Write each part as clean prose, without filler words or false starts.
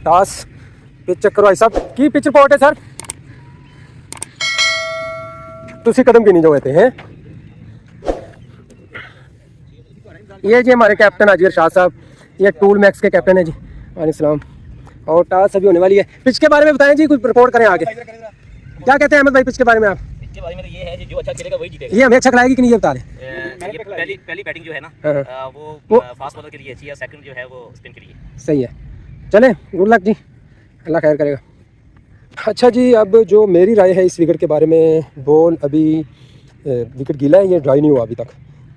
टास pitch check करो भाई साहब की पिच रिपोर्ट है सर तुसी कदम गिनी जो हैं ये जी हमारे कैप्टन अजगर शाह साहब ये टूल मैक्स के कैप्टन है जी वालेकुम सलाम और टास अभी होने वाली है पिच के बारे में बताएं जी कुछ रिपोर्ट करें आगे क्या कहते हैं अहमद भाई पिच के बारे में आप के बारे में तो ये है जो अच्छा खेलेगा वही जीतेगा। ये हमें अच्छा खिलाएगी कि नहीं ये बता दें पहली बैटिंग जो है ना वो फास्ट बॉलर के लिए अच्छी है, सेकंड जो है वो स्पिन के लिए सही है। चलें गुड लक जी अल्लाह खैर करेगा। अच्छा जी अब जो मेरी राय है इस विकेट के बारे में बॉल अभी विकेट गीला है ये ड्राई नहीं हुआ अभी तक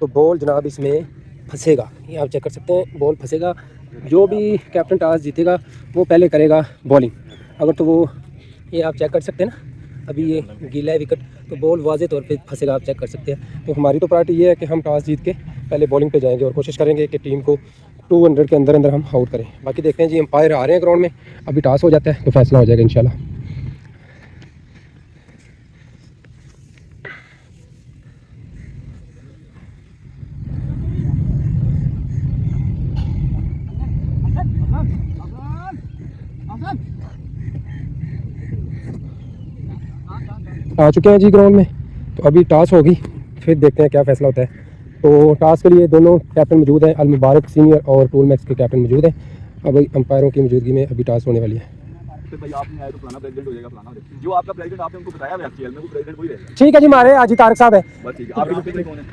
तो बॉल जनाब इसमें फंसेगा ये आप चेक कर सकते हैं बॉल फंसेगा जो भी कैप्टन टॉस जीतेगा वो पहले करेगा बॉलिंग अगर तो वो ये आप चेक कर सकते हैं ना अभी ये गीला है विकेट तो बॉल वाज़े तौर पे फंसेगा आप चेक कर सकते हैं। तो हमारी तो प्रायोरिटी ये है कि हम टॉस जीत के पहले बॉलिंग पे जाएंगे और कोशिश करेंगे कि टीम को 200 के अंदर अंदर हम आउट करें। बाकी देखते हैं जी एम्पायर आ रहे हैं ग्राउंड में अभी टॉस हो जाता है तो फैसला हो जाएगा इंशाल्लाह। आ चुके हैं जी ग्राउंड में तो अभी टॉस होगी फिर देखते हैं क्या फैसला होता है। तो टॉस के लिए दोनों कैप्टन मौजूद हैं अल मुबारक सीनियर और टूल मैक्स के कैप्टन मौजूद हैं। अब अंपायरों की मौजूदगी में अभी टॉस होने वाली है। तो भाई आपने आया तो फलाना प्रेसिडेंट हो जाएगा फलाना जो आपका प्रेसिडेंट आपने उनको बताया है एक्चुअल में वो प्रेसिडेंट वही रहेगा। ठीक है जी हमारे आजी तारक साहब है बस ठीक है आपके प्रेसिडेंट कौन है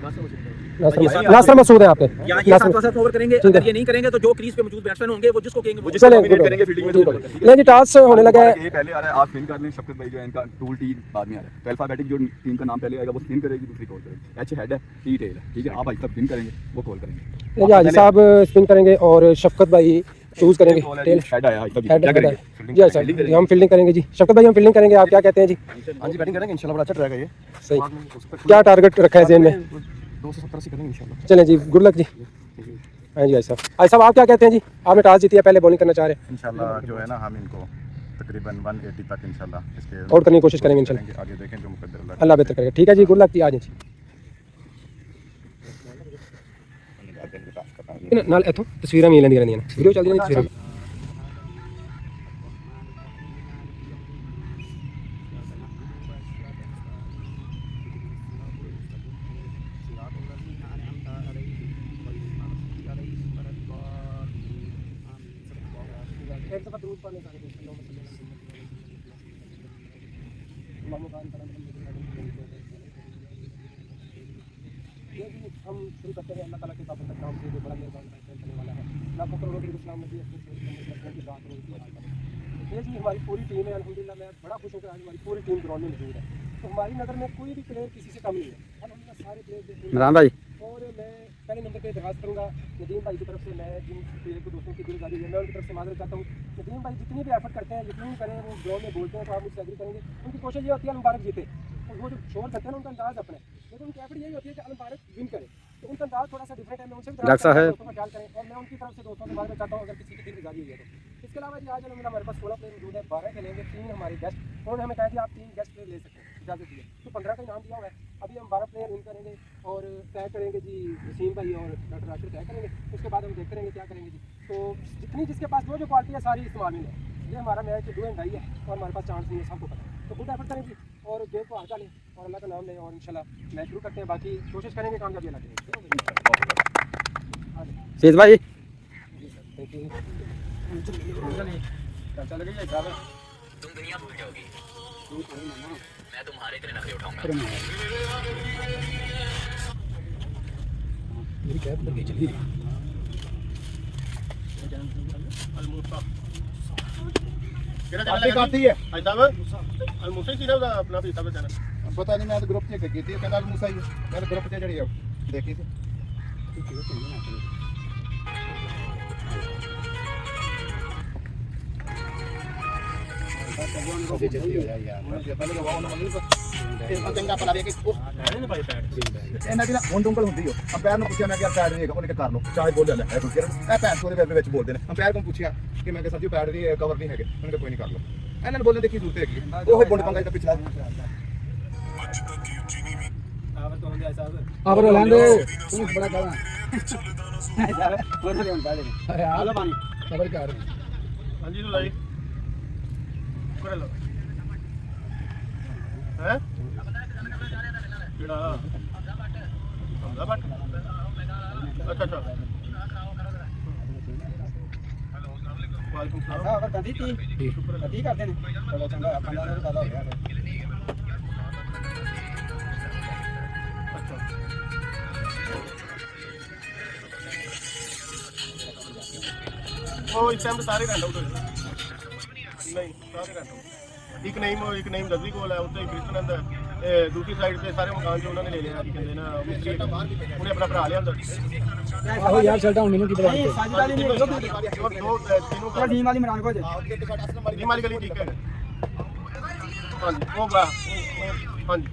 नासर मसूद है आपके यहाँ ये 7 ओवर करेंगे अगर ये नहीं करेंगे तो जो क्रीज पे मौजूद बैट्समैन होंगे वो जिसको कहेंगे वो करेंगे फील्डिंग में नहीं जी टॉस होने लगा है ये पहले आ रहा है आप स्पिन कर लें शफकत भाई जो है इनका टूल टी बाद में आ रहा है तो अल्फाबेटिक जो टीम का नाम पहले आएगा वो स्पिन करेगी दूसरी कॉल करेगी एच हेड है टी टेल है ठीक है आप भाई सब स्पिन करेंगे वो कॉल करेंगे हाजी साहब स्पिन करेंगे और शफकत भाई चूज करेंगे टेल हेड आया जी सर हम फील्डिंग करेंगे जी शफकत भाई हम फील्डिंग करेंगे आप क्या कहते हैं जी हाँ जी बैटिंग करेंगे इंशाल्लाह बड़ा अच्छा ट्रैक है ये सही क्या टारगेट रखा है जेन में 270 से करेंगे इंशाल्लाह। चलें जी गुड लक जी। हाँ जी भाई साहब आप क्या कहते हैं जी आपने टॉस जीती है पहले बॉलिंग करना चाह रहे हैं इंशाल्लाह जो है ना हम इनको तकरीबन 180 तक इंशाल्लाह इसके आउट करने की कोशिश करेंगे इंशाल्लाह आगे देखें जो मुकद्दर अल्लाह बेहतर करेगा। ठीक है जी गुड लक जी आ जाए नाल इथों तस्वीरां मिल लेंदी रहंदियां वीडियो चलदी रहंदी तस्वीरां एक दफा दूध पाने का हम शुरू करते हैं अल्लाह ताला के पास तक काम से जो बड़ा मेहरबान करने वाला है लाखों करोड़ों के इस्लाम में भी अपने की बात होगी। ये जी हमारी पूरी टीम है अल्हम्दुलिल्लाह मैं बड़ा खुश हूँ कि आज हमारी पूरी टीम ग्राउंड में मौजूद है। तो हमारी नज़र में कोई भी प्लेयर किसी से कम नहीं है अल्हम्दुलिल्लाह सारे प्लेयर इमरान भाई और मैं पहले नंबर पे दरखास्त करूँगा नदीम भाई की तरफ से मैं जिन प्लेयर को दोस्तों की दिलजारी है मैं उनकी तरफ से माजरत चाहता हूँ। नदीम भाई जितनी भी एफर्ट करते हैं यकीन करें वो ग्राउंड में बोलते हैं तो आप मुझसे एग्री करेंगे उनकी कोशिश ये होती है मुबारक जीते और वो जो शोर करते हैं ना उनका अंदाज अपने लेकिन उनकी एफर्ट यही होती है कि मुबारक विन करे तो उनका अंदाज थोड़ा सा डिफरेंट है। मैं उनसे डॉक्टर साहब दोस्तों का ख्याल करें और मैं उनकी तरफ से दोस्तों से माजरत चाहता हूँ अगर किसी की दिल गुजारी हुई है तो। इसके अलावा जी आज हमारे पास 16 प्लेयर मौजूद है 12 खेलेंगे 3 हमारे गेस्ट उन्होंने हमें कहा कि आप 3 गेस्ट प्लेयर ले सकते हैं इजाज़त दी है तो 15 का इनाम दिया हुआ है। अभी हम 12 प्लेयर इन करेंगे और तय करेंगे जी वसीम भाई और डॉक्टर राशिद तय करेंगे उसके बाद हम देखते रहेंगे क्या करेंगे जी। तो जितनी जिसके पास जो क्वालिटी है सारी इस्तेमाल में है ये हमारा मैच डू एंड डाई है और हमारे पास चांस नहीं है सबको पता है तो गुड एफर्ट करें जी और गेम को आगे लें और अल्लाह का नाम लें और इंशाल्लाह मैच शुरू करते हैं बाकी कोशिश करेंगे कामयाबी अल्लाह करेंगे। शेष भाई थैंक यू तुम दुनिया भूल जाओगी मैं तुम्हारे इतने नखरे उठाऊंगा। मेरी कैब लगी चली पता नहीं मैं तो ग्रुप चेक की थी कहना मूसा ही मैं ग्रुप से चढ़ी देखी थी ਚੰਗਾ ਪਲਾ ਵੇਖ ਇਹਨਾਂ ਦੀ ਨਾ ਹੁਣ ਡੁੰਗਲ ਹੁੰਦੀ ਹੋ ਅੰਪਾਇਰ ਨੂੰ ਪੁੱਛਿਆ ਮੈਂ ਕਿ ਪੈਡ ਨਹੀਂ ਹੈਗਾ ਉਹਨੇ ਕਿ ਕਰ ਲਓ ਚਾਹੇ ਬੋਲ ਲੈ ਇਹ ਦੂਜੇ ਇਹ ਭੈਣ ਚੋਦੇ ਵੇ ਵਿੱਚ ਬੋਲਦੇ ਨੇ ਅੰਪਾਇਰ ਕੋਲ ਪੁੱਛਿਆ ਕਿ ਮੈਂ ਕਿ ਸਰ ਜੀ ਪੈਡ ਨਹੀਂ ਕਵਰ ਨਹੀਂ ਹੈਗੇ ਉਹਨੇ ਕਿ ਕੋਈ ਨਹੀਂ ਕਰ ਲਓ ਇਹਨਾਂ ਨੂੰ ਬੋਲਣ ਦੀ ਕੀ ਜ਼ਰੂਰਤ ਹੈਗੀ ਉਹ ਹੀ ਬੁੰਡ ਪੰਗਾ ਦਾ ਪਿਛਲਾ ਆਵਰ ਲੈਂਦੇ ਤੂੰ ਬੜਾ ਕਹਾਂ ਅਰੇ ਆ ਲੋ ਪਾਣੀ ਖਬਰ ਕਰ ਹਾਂਜੀ ਲਾਈ शुक्र लो है ਜਿਹੜਾ ਹੁੰਦਾ ਬਟ ਅੱਛਾ ਅੱਛਾ ਵਾਲੇਕੁਮ ਸਲਾਮ ਅਗਰ ਕਦੀ ਕਦੀ ਕਰਦੇ ਨੇ ਚਲੋ ਚੰਗਾ ਆਪਣਾ ਨਾਲ ਜ਼ਿਆਦਾ ਹੋ ਗਿਆ ਅੱਛਾ ਉਹ ਇਸ ਟਾਈਮ ਸਾਰੇ ਰੈਂਡ ਆਊਟ ਹੋਏ ਨਹੀਂ ਸਾਰੇ ਰੈਂਡ ਆਊਟ ਇੱਕ ਨਈਮ ਦਸਵੀਂ ਕੋਲ ਹੈ ਉੱਤੇ ਕ੍ਰਿਸ਼ਨੰਦ ਹੈ ਦੂਸਰੀ ਸਾਈਡ ਤੇ ਸਾਰੇ ਮਕਾਨ ਜੋ ਉਹਨਾਂ ਨੇ ਲੈ ਲਿਆ ਕੀ ਕਹਿੰਦੇ ਨਾ ਮਿਸਤਰੀ ਉਹਨੇ ਆਪਣਾ ਭਰਾ ਲਿਆ ਅੰਦਰ ਆਹੋ ਯਾਰ ਚੱਲਦਾ ਹੁਣ ਮੈਨੂੰ ਕੀ ਪਤਾ ਨਹੀਂ ਸਾਜੀ ਵਾਲੀ ਨਹੀਂ ਦੋ ਤਿੰਨੋਂ ਚੱਲ ਨੀਮ ਵਾਲੀ ਮਰਾਨ ਕੋ ਜੇ ਨੀਮ ਵਾਲੀ ਗਲੀ ਠੀਕ ਹੈ ਹਾਂਜੀ ਉਹ ਬਾ ਹਾਂਜੀ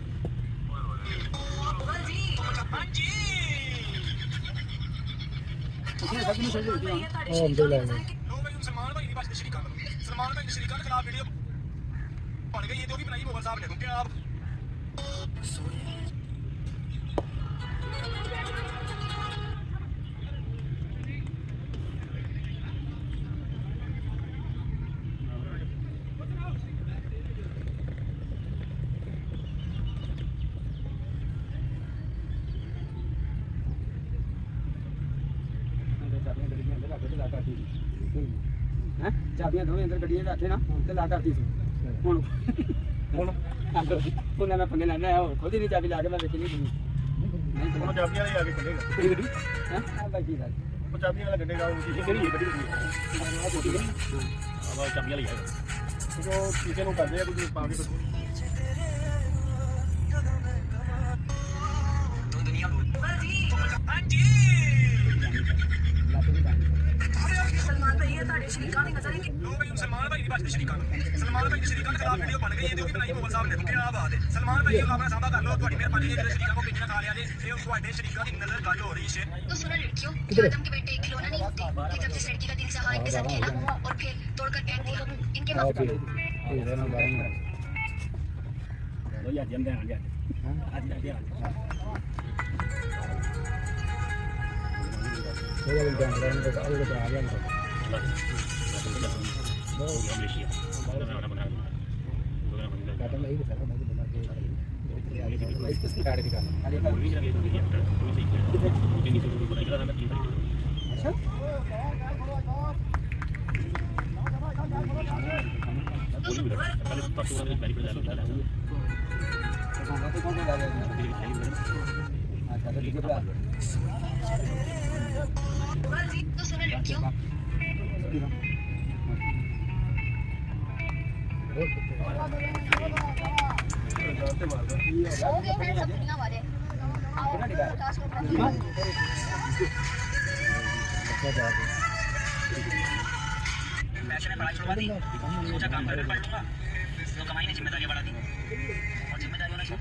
ਤੁਸੀਂ ਸਭ ਨੂੰ ਛੱਡ ਦਿੱਤੀ ਹਾਂ ਅੰਦਰ ਲੈ ਗਏ ਸਲਮਾਨ ਭਾਈ ਦੀ ਬਾਤ ਸ਼੍ਰੀਕਾਂਤ ਖਿਲਾਫ ਵੀਡੀਓ ਬਣ ਗਈ ਇਹ ਤੇ ਉਹ ਵੀ ਬਣਾਈ ਮੁਗਲ ਸਾਹਿਬ ਨੇ ਕਿਉਂਕਿ ਆਪ ਹੈ ਚਾਬੀਆਂ ਦੋਵੇਂ ਅੰਦਰ ਗੱਡੀਆਂ ਰੱਖੇ ਨਾ ਤੇ ਲਾ ਕਰਦੀ ਸੀ ਹੁਣ ਉਹਨਾਂ ਮੈਂ ਪੰਗੇ ਲੈਣਾ ਹੋਰ ਖੁਦ ਹੀ ਨਹੀਂ ਚਾਬੀ ਲਾ ਕੇ ਮੈਂ ਵੇਖੀ ਨਹੀਂ ਨਹੀਂ ਉਹ ਚਾਬੀਆਂ ਵਾਲੇ ਆ ਕੇ ਖੜੇਗਾ ਗੱਡੀ ਹੈ ਆ ਬਾਕੀ ਗੱਲ ਉਹ ਚਾਬੀਆਂ ਵਾਲਾ ਗੱਡੇਗਾ ਉਹ ਕੀ ਕਿਹੜੀ ਹੈ ਗੱਡੀ ਆਵਾ ਚਾਬੀਆਂ ਵਾਲੀ ਹੈ ਜੋ ਕਿਸੇ ਨੂੰ ਕਰਦੇ ਆ ਕੁਝ ਪਾ ਕੇ सलमान भाई ये ताड़े शरीकां दी नजर ही सलमान भाई ਦੀ ਬਾਤ ਸ਼੍ਰੀਕਾਂਤ ਖਿਲਾਫ ਵੀਡੀਓ ਬਣ ਗਈ ਇਹ ਤੇ ਉਹ ਵੀ ਬਣਾਈ ਮੁਗਲ ਸਾਹਿਬ ਨੇ ਕਿਉਂਕਿ ਆ ਬਾਤ ਹੈ ਸਲਮਾਨ ਭਾਈ ਨੂੰ ਆਪਣਾ ਸਾਹਮਣਾ ਕਰ ਲਓ ਤੁਹਾਡੀ ਮਿਹਰਬਾਨੀ ਹੈ ਜਿਹੜੇ ਸ਼ਰੀਕਾਂ ਕੋ ਪਿੱਛੇ ਖਾ ਲਿਆ ਜੇ ਇਹ ਤੁਹਾਡੇ ਸ਼ਰੀਕਾਂ ਦੀ ਨਜ਼ਰ ਗੱਲ ਹੋ ਰਹੀ ਹੈ तो सुनो लड़कियों आदम के बेटे खिलौना नहीं होते कि जब जिस लड़की का दिल चाहा इनके साथ खेला और फिर तोड़कर फेंक दिया इनके माफ ਲੋ ਯਾਰ ਜੰਦੇ ਆ ਗਿਆ ਅੱਜ ਆ ਗਿਆ ਉਹਦਾ ਵੀ ਜਾਣ ਰਿਹਾ ਨੇ ਤਾਂ ਉਹ ਤਾਂ ਆ ਗਿਆ ਨਾ ਕਾਟਾ ਨਹੀਂ ਦਿਖਾ ਰਿਹਾ ਮੈਂ ਬਣਾ ਕੇ ਇਸ ਕਿਸ ਕਾਟ ਦੀ ਗੱਲ ਖਾਲੀ ਅੱਛਾ तो सुनो लड़कियों सो गए हैं सब दुनिया वाले आओ टास्क करना पैसे ने पढ़ाई छुड़वा दी सोचा काम कर पढ़ लूंगा तो कमाई ने जिम्मेदारियां बढ़ा दी और जिम्मेदारियों ने शौक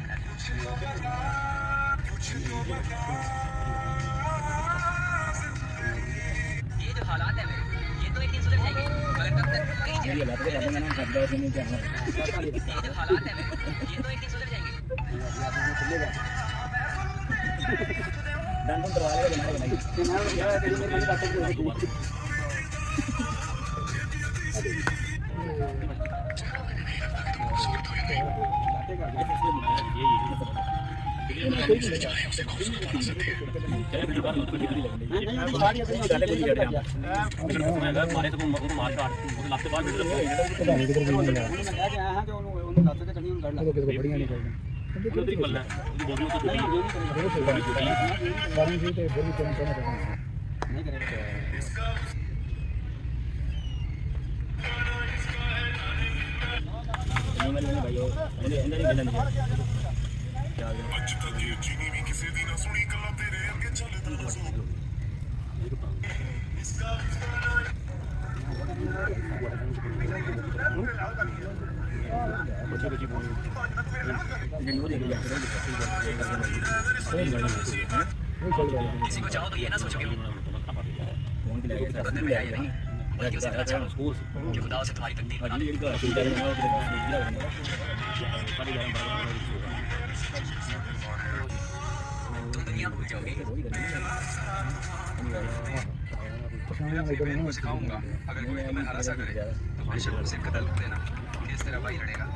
ये जो हालात है मेरे ये तो एक दिन सुधर जाएंगे मगर तब तक ये जो हालात है मेरे ये तो एक दिन सुधर जाएंगे डंडों दरवा ले ਅੱਜ ਤੱਕ ਇਹ ਚੀਨੀ ਵੀ ਕਿਸੇ ਦੀ ਨਾ ਸੁਣੀ ਗੱਲਾਂ ਤੇਰੇ ਅੱਗੇ ਚੱਲਦਾ ਰਸੂ किसी को चाहो तो ये ना सोचो कि बदले में आई नहीं बल्कि उसे गलत चाहो कि खुदा उसे तुम्हारी तकदीर बना दे तुम दुनिया भूल जाओगे सिखाऊंगा अगर कोई तुम्हें हरा सा करे तो बेशक उसे कत्ल कर देना ये तेरा भाई लड़ेगा।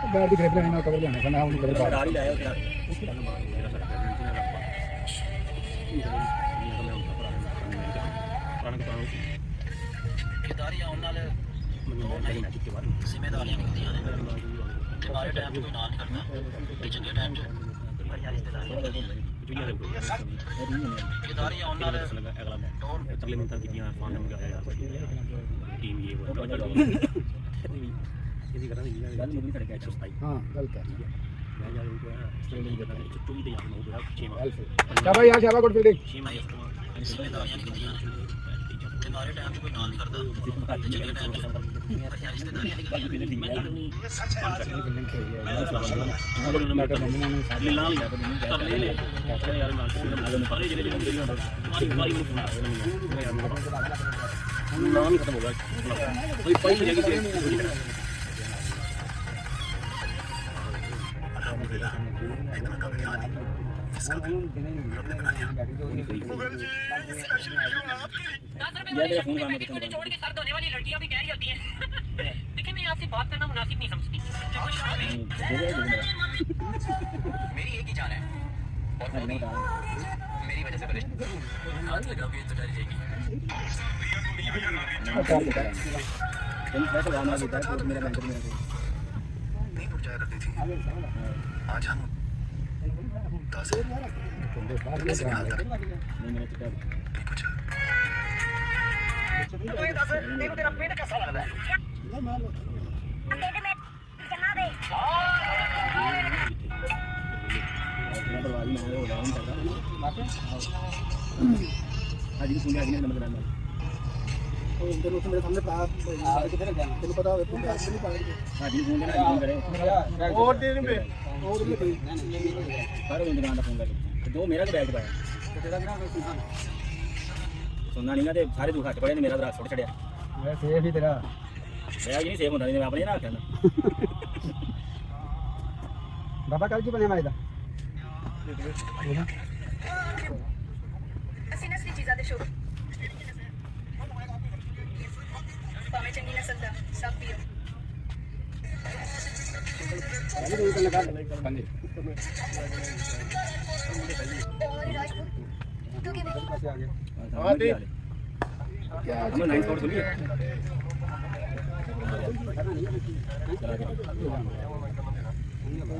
बैठ दिख रहे ना कवर जाने का ना उनको कवर ਜ਼ਿੰਮੇਦਾਰੀਆਂ ਉਹਨਾਂ ਨਾਲ ਜ਼ਿੰਮੇਦਾਰੀਆਂ ਮਿਲਦੀਆਂ ਨੇ ਤੇ ਮਾਰੇ ਟਾਈਮ 'ਚ ਕੋਈ ਨਾਲ ਨਹੀਂ ਕਰਦਾ ਤੇ ਚੰਗੇ ਟਾਈਮ 'ਚ ਬੜੀਆਂ ਰਿਸ਼ਤੇਦਾਰੀਆਂ ਜ਼ਿੰਮੇਦਾਰੀਆਂ ਉਹਨਾਂ ਨਾਲ ਤਰਲੇ ਮਿੰਟਾਂ ਕੀਤੀਆਂ ਫਾਨ ਨੂੰ ਗਿਆ ਯਾਰ ਟੀਮ ਇਹ ਉਹ ਇਹਦੀ ਕਰਾਂਗੇ ਜੀ ਗੱਲ ਨਹੀਂ ਸਾਡੇ ਕੈਚ ਸਤਾਈ हाँ गलत है ਮੈਂ ਜਾ ਰਿਹਾ ਸਟੇਡੀਅਮ ਦੇ ਨਾਲ ਚੁੱਟੂ ਵੀ ਤੇ ਯਾਦ ਨੂੰ ਹੋਇਆ 6 ਮਾਹ शाबाश यार शाबाश गुड फील्डिंग 6 ਮਾਹ ਜ਼ਿੰਮੇਦਾਰੀਆਂ ਨਿਕਲਦੀਆਂ ਨੇ ਤੇ ਮਾਰੇ ਟਾਈਮ 'ਚ ਕੋਈ ਨਾਲ ਨਹੀਂ ਕਰਦਾ ਤੇ ਚੰਗੇ ਟਾਈਮ 'ਚ ਬੜੀਆਂ ਰਿਸ਼ਤੇਦਾਰੀਆਂ ਨਿਕਲਦੀਆਂ ਨਾਮ ਹੀ ਖਤਮ ਹੋ ਗਿਆ ਕੋਈ ਪਾਈ ਨਹੀਂ ਹੈਗੀ छोड़ के सर धोने वाली लड़कियां भी कह रही होती हैं देखिए मैं आपसे बात करना मुनासिब नहीं समझती मेरी एक ही जान है और वो भी मेरी वजह से परेशान हाथ लगाओगे तो डर जाएगी नहीं उठ जाया करती थी आज हम 10 तेरा पेट कैसा लग रहा है ਅੱਜ ਵੀ ਸੁਣਿਆ ਨਹੀਂ ਨੰਬਰ ਲੈਣਾ तेरे सामने तेन पता हो तुम आज नहीं पाएंगे ਅੱਜ ਵੀ ਫੋਨ ਦੇਣਾ ਕਰੇ और दिन पे और भी कोई ਸਾਰੇ ਦੁਕਾਨ ਦਾ ਫੋਨ ਕਰ ਤੇ ਦੋ ਮੇਰਾ ਤੇ ਬੈਗ ਪਾਇਆ तेरा ना ਸੁਣਨਾ ਨਹੀਂਗਾ ਤੇ ਸਾਰੇ ਦੁੱਖ ਹੱਟ ਪੜੇ ਨੇ ਮੇਰਾ ਦਰਾ ਛੋੜ ਛੜਿਆ मैं सेफ ही तेरा ਬੈਗ ਨਹੀਂ ਸੇਵ ਹੁੰਦਾ ਨਹੀਂ ਮੈਂ ਆਪਣੇ ਨਾਲ ਰੱਖਿਆ बाबा कल की बने हमारे दा ਅਸੀਂ ਨਸਲੀ ਚੀਜ਼ਾਂ ਦੇ ਸ਼ੌਕ ਭਾਵੇਂ ਚੰਗੀ ਨਸਲ ਦਾ ਸਭ ਪੀਓ ਤੂੰ ਕਿਵੇਂ हाँ दी हम नाइन स्कोर सुनिए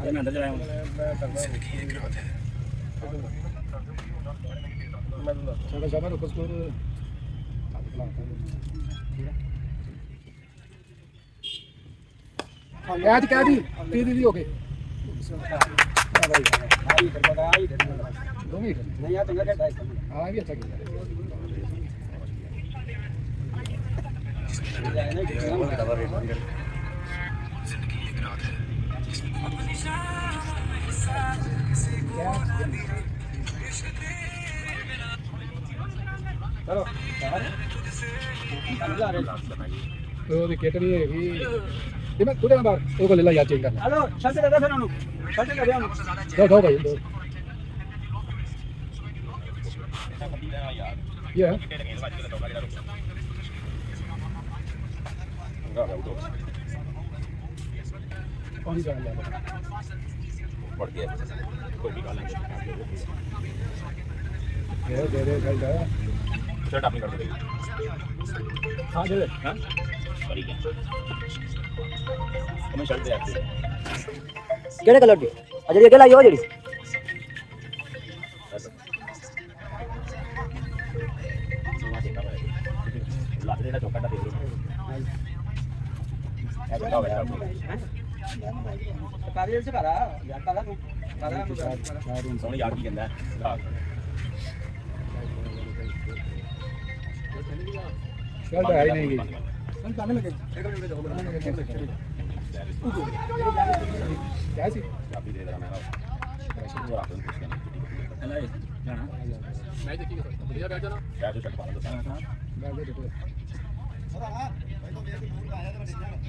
मैं अंदर चलाया हूँ शाबाश शाबाश रुको स्कोर मैच क्या दी दी हो गए नहीं यार चंगा क्या हाँ भी अच्छा खेला जिंदगी एक रात है चलो तो विकेट नहीं हैगी ये मैं थोड़े बार वो को ले ला यार चेंज करना हेलो शट कर दे फिर उन्होंने शट कर दे दो भाई दो ये है कौन सा है बढ़ गया कोई भी गाल ये दे दे चल जा शर्ट आपने कर दी हां दे हां सॉरी क्या हमें शर्ट दे आपकी ਕਿਹੜੇ ਕਲਰ ਦੀ ਆ ਜਿਹੜੀ ਅੱਗੇ ਲਾਈ ਉਹ ਜਿਹੜੀ लाते देना चौका दे दो ਕਾਲੇ ਚ ਕਰਾ ਯਾਰ ਕਾਲਾ ਤੂੰ ਕਾਲਾ ਸੋਹਣੀ ਯਾਰ ਕੀ ਕਹਿੰਦਾ ਚੱਲ ਤਾਂ ਹੈ ਹੀ ਨਹੀਂ ਗਈ ਕਿਆ ਸੀ ਚਾਬੀ ਦੇ ਦੇਣਾ ਮੈਂ ਜਾਣਾ ਮੈਂ ਦੇਖੀ ਵਧੀਆ ਬੈਠ ਜਾਣਾ ਬੈਠ ਜਾ ਪਾ ਦੋ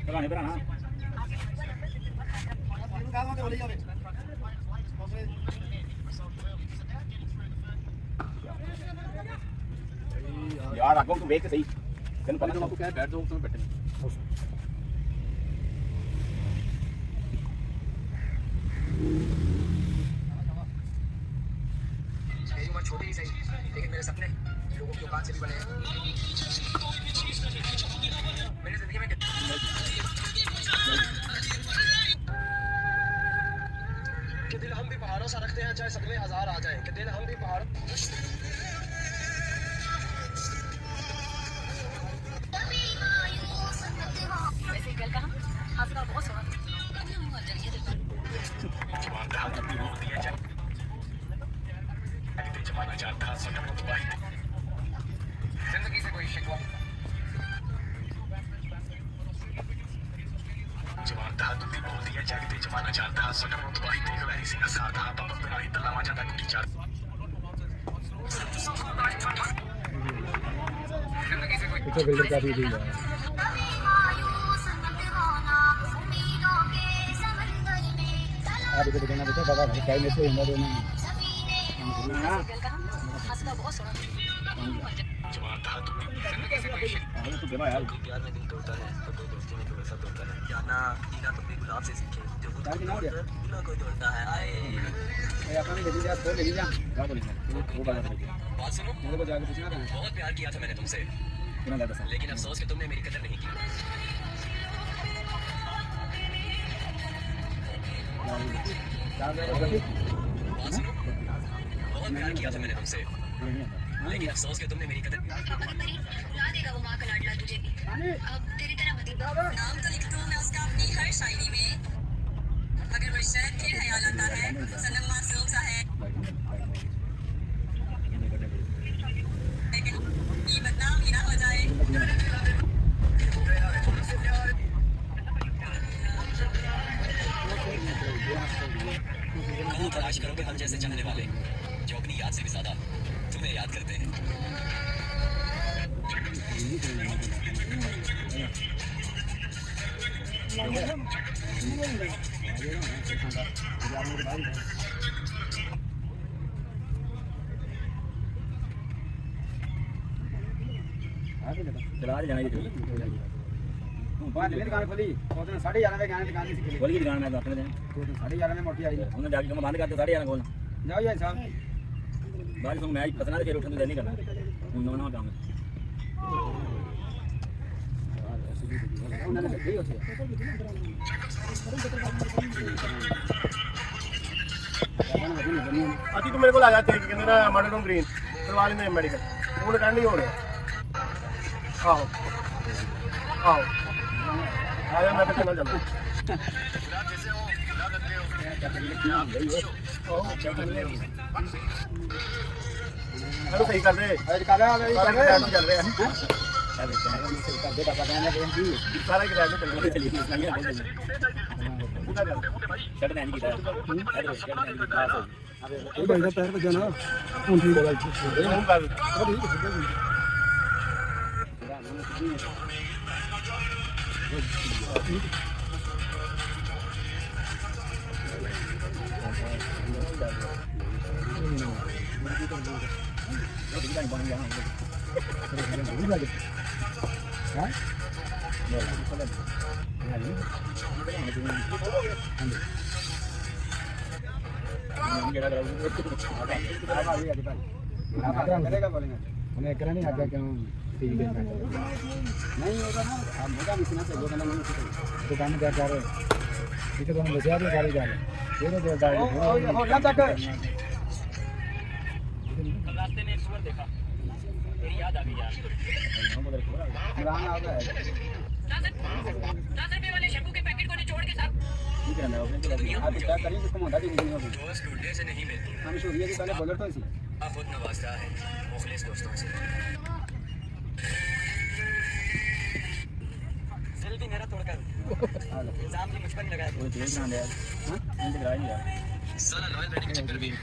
ਭਰਾਣੇ ਭਰਾਣਾ ਯਾਰ ਅੱਗੋਂ ਤੂੰ ਵੇਖ ਸਹੀ ਤੈਨੂੰ ਪਤਾ ਨਾ ਤੂੰ ਕਹਿ ਬੈਠ ਜਾਓ ਤੂੰ ਬੈਠੇ मेरी उम्र छोटी ही सही लेकिन मेरे सपने लोगों की औकात से भी बड़े हैं मेरी जिंदगी में कि दिल हम भी पहाड़ों सा रखते हैं चाहे सदमे हजार आ जाएं कि दिल हम भी पहाड़ वैसे कल का हादसा बहुत सुना जिंदगी से कोई शिकवा जवान था दुधी बोलती है जागते जमाना जानता सटर में तबाही देख रही सी असार था तब बिना ही तलावा जाता टूटी चार जिंदगी से कोई पीछे बिल्डर का भी है आप इसे बताना बेटा बाबा भाई टाइम ऐसे होना देना हादसा बहुत सुना जवान था जिंदगी से कोई तू देना यार प्यार में दिल तोड़ता है तो दो दोस्ती में तो वैसा तोड़ता है जाना जीना तो गुलाब से सीखे जो खुद को दिलों को तोड़ता है आए अपना नहीं लेके जा तो लेके जा क्या बोलेंगे वो बात करेंगे बात सुनो मेरे को जाके पूछना था बहुत प्यार किया था मैंने तुमसे कितना ज्यादा सा लेकिन अफसोस कि तुमने मेरी कदर नहीं की बात सुनो बहुत प्यार किया था मैंने तुमसे लेकिन अफसोस कि तुमने मेरी कदर रुला देगा वो माँ का लाडला तुझे भी अब तेरी तरह मत नाम तो लिख दूँ मैं उसका अपनी हर शायरी में अगर वो शहर फिर ख्याल आता है सनम मासूम सा है लेकिन ये बदनाम ही ना हो जाए कहाँ तलाश करोगे हम जैसे चाहने वाले जो अपनी याद से भी ज्यादा तुम्हें याद करते हैं चला जाना ये बाहर मेरी दुकान खोली और 11:30 बजे गए दुकान से बोल की दुकान में अपने दिन 11:30 में मोटी आई उन्होंने जाके काम बंद कर दिया 11:30 खोल जाओ यार साहब बाद में मैच पसंद है फिर उठने नहीं करना उन्होंने काम है उन्होंने सही होती है ਅਸੀਂ ਤੂੰ ਮੇਰੇ ਕੋਲ ਆ ਜਾ ਤੇ ਕਹਿੰਦੇ ਨਾ ਮਾਡਲ ਗ੍ਰੀਨ ਕਰਵਾ ਲੈਂਦੇ ਮੈਡੀਕਲ ਹੁਣ ਕਹਿਣ ਨਹੀਂ ਹੋ ਰਿਹਾ ਆਹੋ ਆਹੋ ਆ ਜਾ ਮੈਂ ਕਿੱਥੇ ਨਾਲ ਚੱਲਦਾ ਇਹਨੂੰ ਸਹੀ ਕਰ ਦੇ आज कर रहा है ਸਾਰਾ ਕਿਰਾਇਆ ਚੱਲ ਰਿਹਾ कर दे पापा कहने के जी ਸਾਰਾ ਕਿਰਾਇਆ ਚੱਲ ਰਿਹਾ चलिए इस्लामिया बोल देंगे ਪੂਰਾ ਚੱਲ शर्ट नहीं की ये भाई का पैर बजा ना हम ठीक है भाई ਇਹ ਮੂੰਹ ਕਰ करेगा बोलेंगे उन्हें करा नहीं आगे क्यों ठीक है नहीं होगा ना आप मोटा मिसना से वो कहना नहीं दुकान में क्या कर रहे ठीक है तो हम बचा रहे गाड़ी जा रहे ये तो गाड़ी हो ना तक रास्ते में एक सुअर देखा मेरी याद आ गई यार आ गया है दादर पे वाले करना है ओपनिंग के लिए आप क्या करें जिसको होता टीम नहीं होगी दोस्त ढूंढने से नहीं मिलते हम शुक्रिया की पहले बॉलर तो इसी आप खुद नवाजता है मुखलिस दोस्तों से दिल भी मेरा तोड़कर इल्जाम भी मुझ पर नहीं लगाया कोई तेज ना ले हां मैंने लगाया नहीं यार साला लॉयल बैटिंग के चक्कर में एक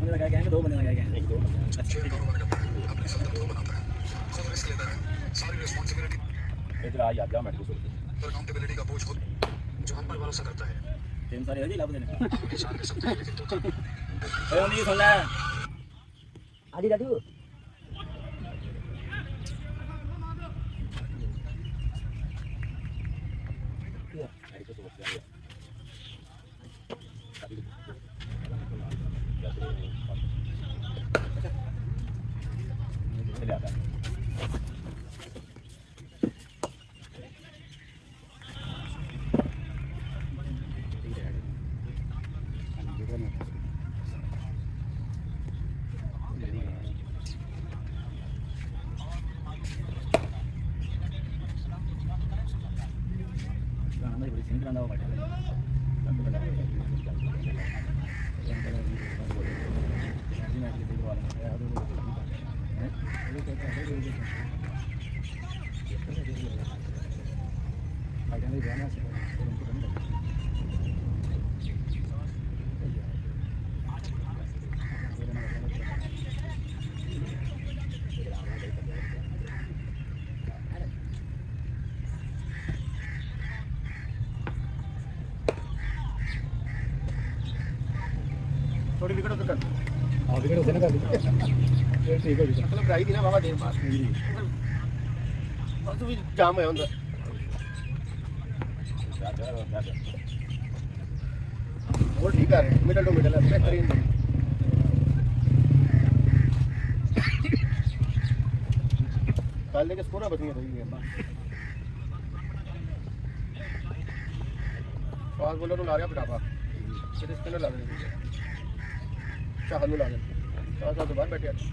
बंदा लगाया गया है दो बंदे लगाए गए हैं एक दो इधर आ याद जा मैं कुछ अकाउंटेबिलिटी का बोझ खुद जो हम पर भरोसा करता है टीम सारे हजी लाभ देने ओए नहीं सुन ले आदि दादू चले आता बड़ी सिंह कराना हुआ थोड़ी विकेट उधर कर हाँ विकेट उसे ना कर दी ठीक हो गया मतलब ड्राई थी ना बाबा देर बाद और तो भी जाम है अंदर वो ठीक है मिडल टू मिडल है बेहतरीन कल के स्कोर बच गया रही है फास्ट बॉलर नु ला रहा बिठापा फिर स्पिनर ला रहे चाहल नु ला रहे साथ साथ बाहर बैठे जी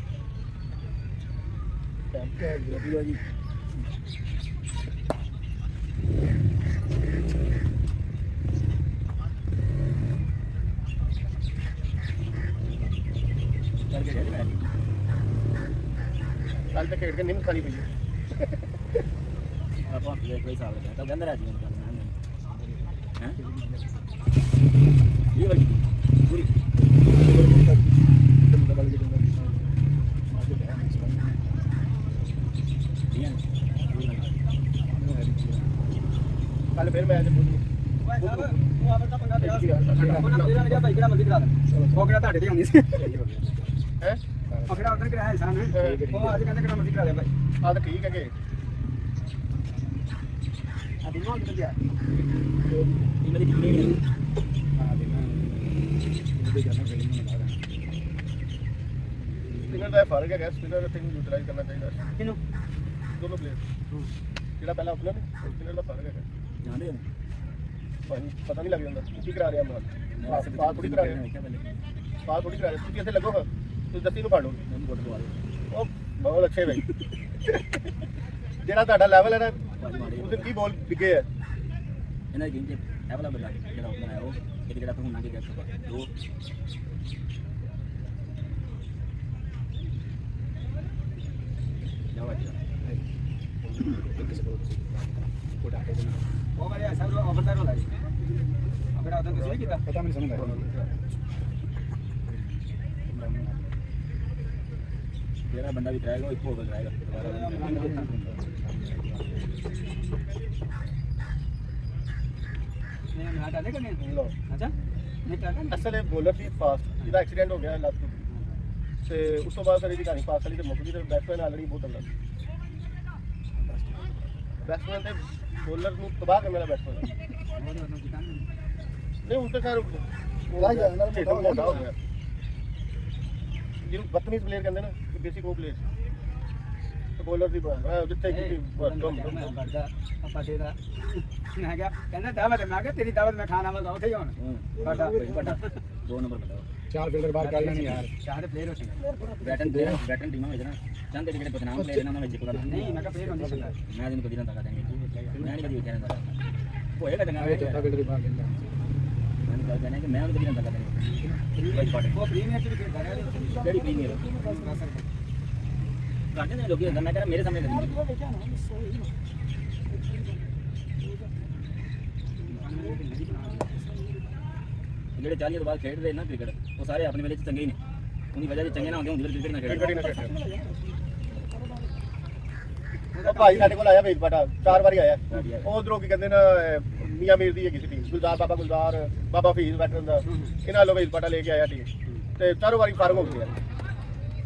कल तक खेल के नींद खानी पई है आप ये कोई हिसाब लगा तो अंदर आ जाइए हैं ये वाली पूरी कल फिर मैच ठीक है स्पिनर का फर्क है स्पिनर का यूटिलाइज करना चाहिए दोनों प्लेयर ਜਿਹੜਾ ਪਹਿਲਾ ਓਪਨਰ ਸਪਿਨਰ ਦਾ ਫਰਕ ਹੈ ਜਾਣਦੇ ਹੋ ਭਾਈ ਪਤਾ ਨਹੀਂ ਲੱਗ ਜਾਂਦਾ ਕੀ ਕਰਾ ਰਿਹਾ ਮੈਂ ਪਾਸ ਥੋੜੀ ਕਰਾ ਰਿਹਾ ਪਾਸ ਥੋੜੀ ਕਰਾ ਰਿਹਾ ਤੁਸੀਂ ਇੱਥੇ ਲੱਗੋ ਤੁਸੀਂ ਦੱਸੀ ਨੂੰ ਫੜ ਲਓ ਉਹ ਬਹੁਤ ਅੱਛੇ ਭਾਈ ਜਿਹੜਾ ਤੁਹਾਡਾ ਲੈਵਲ ਹੈ ਨਾ ਉਸ ਦਿਨ ਕੀ ਬੋਲ ਡਿੱਗੇ ਹੈ ਇਹਨਾਂ ਦੀ ਗੇਮ 'ਚ ਇਹ ਵਾਲਾ ਬੰਦਾ ਜਿਹੜਾ ਓਪਨਰ ਹੈ ਉਹ ਇੱਕ ਜਿਹੜਾ ਹੁਣ ਅੱਗੇ ਗਿਆ ਦੋ ਜਾਓ ਅੱਛਾ वो वाले ऐसा जो ओवरटाइम होला अगर आदम किसी ने किया पता नहीं सुना तेरा बंदा भी जाएगा एक ओवर जाएगा नहीं मैं डाले करने लो अच्छा नहीं क्या करना ਅਸਲ ਬੋਲਰ ਸੀ ਫਾਸਟ ਇਹਦਾ ਐਕਸੀਡੈਂਟ ਹੋ ਗਿਆ ਲਾਸਟ ਤੇ ਉਸ ਤੋਂ ਬਾਅਦ ਸਾਡੀ ਦੀ ਕਹਾਣੀ ਪਾਸ ਵਾਲੀ ਤੇ ਮੁੱਕ ਗਈ ਤੇ ਬੈਟਸਮੈਨ ਆਲਰੇਡੀ ਬਹੁਤ ਤਗੜਾ बैट्समैन थे बॉलर ਨੂੰ ਤਬਾਹ ਕਰਨ ਵਾਲਾ ਬੈਟਸਮੈਨ ਨਹੀਂ ਹੁਣ ਤਾਂ ਸਰ ਮੋਟਾ ਹੋ ਗਿਆ ਜਿਹਨੂੰ ਬਦਤਮੀਜ਼ ਪਲੇਅਰ ਕਹਿੰਦੇ ਨਾ ਕਿ ਬੇਸਿਕ ਉਹ ਪਲੇਅਰ ਬੋਲਰ ਦੀ ਜਿੱਥੇ ਕੀਤੀ ਮੈਂ ਵਰਦਾ ਆਪਾਂ ਤੇਰਾ ਮੈਂ ਕਿਹਾ ਕਹਿੰਦਾ ਦਾਵਤ ਮੈਂ ਕਿਹਾ ਤੇਰੀ ਦਾਵਤ ਮੈਂ ਖਾਣਾ ਵਾਲਾ ਉੱਥੇ ਹੀ ਹੁਣ ਸਾਡਾ ਵੱਡਾ 2 ਨੰਬਰ बताओ 4 ਫੀਲਡਰ ਬਾਹਰ ਕੱਢ ਲੈਣੇ ਯਾਰ ਚਾਰ ਪਲੇਅਰ ਹੋਣੇ बैटन टीम में चंद ਜਿਹੜੇ ਬਦਨਾਮ ਪਲੇਅਰ ਇਹਨਾਂ ਵਿੱਚ ਕੋਲ ਨਹੀਂ ਮੈਂ ਕਿਹਾ ਪਲੇਅਰ ਹੁੰਦੇ ਸੀ ਮੈਂ ਇਹਨੂੰ ਕਦੀ ਨਾ ਤੱਕਦਾ ਨਹੀਂ ਮੈਂ ਨਹੀਂ ਕਦੀ ਵੇਖਿਆ ਨਾ ਹੋਏਗਾ ਚੰਗਾ ਆਵੇ ਚੌਥਾ ਫੀਲਡਰ ਬਾਹਰ ਕੱਢ ਲੈ ਮੈਂ ਕਹਿੰਦਾ ਕਿ ਮੈਂ ਉਹਨੂੰ ਕਦੀ ਨਾ ਤੱਕਦਾ ਨਹੀਂ ਉਹ ਪ੍ਰੀਮੀਅਰ ਚ ਵੀ ਖੇਡਦਾ ਰਿਹਾ ਕਿਹੜੀ ਪ੍ਰੀਮੀਅਰ ਕਾਹਦੇ ਨੇ ਲੋਕੀ ਮੈਂ ਕਹਿੰਦਾ ਮੇਰੇ ਸਾਹਮਣੇ ਕਦੀ ਜਿਹੜੇ 40 ਤੋਂ ਬਾਅਦ ਖੇਡਦੇ ਨਾ ਕ੍ਰਿਕਟ ਉਹ ਸਾਰੇ ਆਪਣੇ ਵੇਲੇ ਚ ਚੰਗੇ ਹੀ ਨੇ ਉਹਦੀ ਵਜ੍ਹਾ ਜੇ ਚੰਗੇ ਨਾ ਹੁੰਦੇ ਹੁੰਦੇ ਕ੍ਰਿਕਟ ਨਾ ਖੇਡਦੇ ਉਹ ਭਾਈ ਸਾਡੇ ਕੋਲ ਆਇਆ ਵੇਚ ਬਾਟਾ 4 ਵਾਰੀ ਆਇਆ ਉਹ ਉਧਰੋਂ ਕੀ ਕਹਿੰਦੇ ਨਾ ਮੀਆਂ ਮੀਰ ਦੀ ਹੈਗੀ ਸੀ ਟੀਮ ਗੁਲਜ਼ਾਰ ਬਾਬਾ ਫੀਸ ਵੈਟਰਨ ਦਾ ਇਹਨਾਂ ਵੱਲੋਂ ਵੇਚ ਬਾਟਾ ਲੈ ਕੇ ਆਇਆ ਟੀਮ ਤੇ 4 ਵਾਰੀ ਫਾਰਮ ਹੋ ਗਿਆ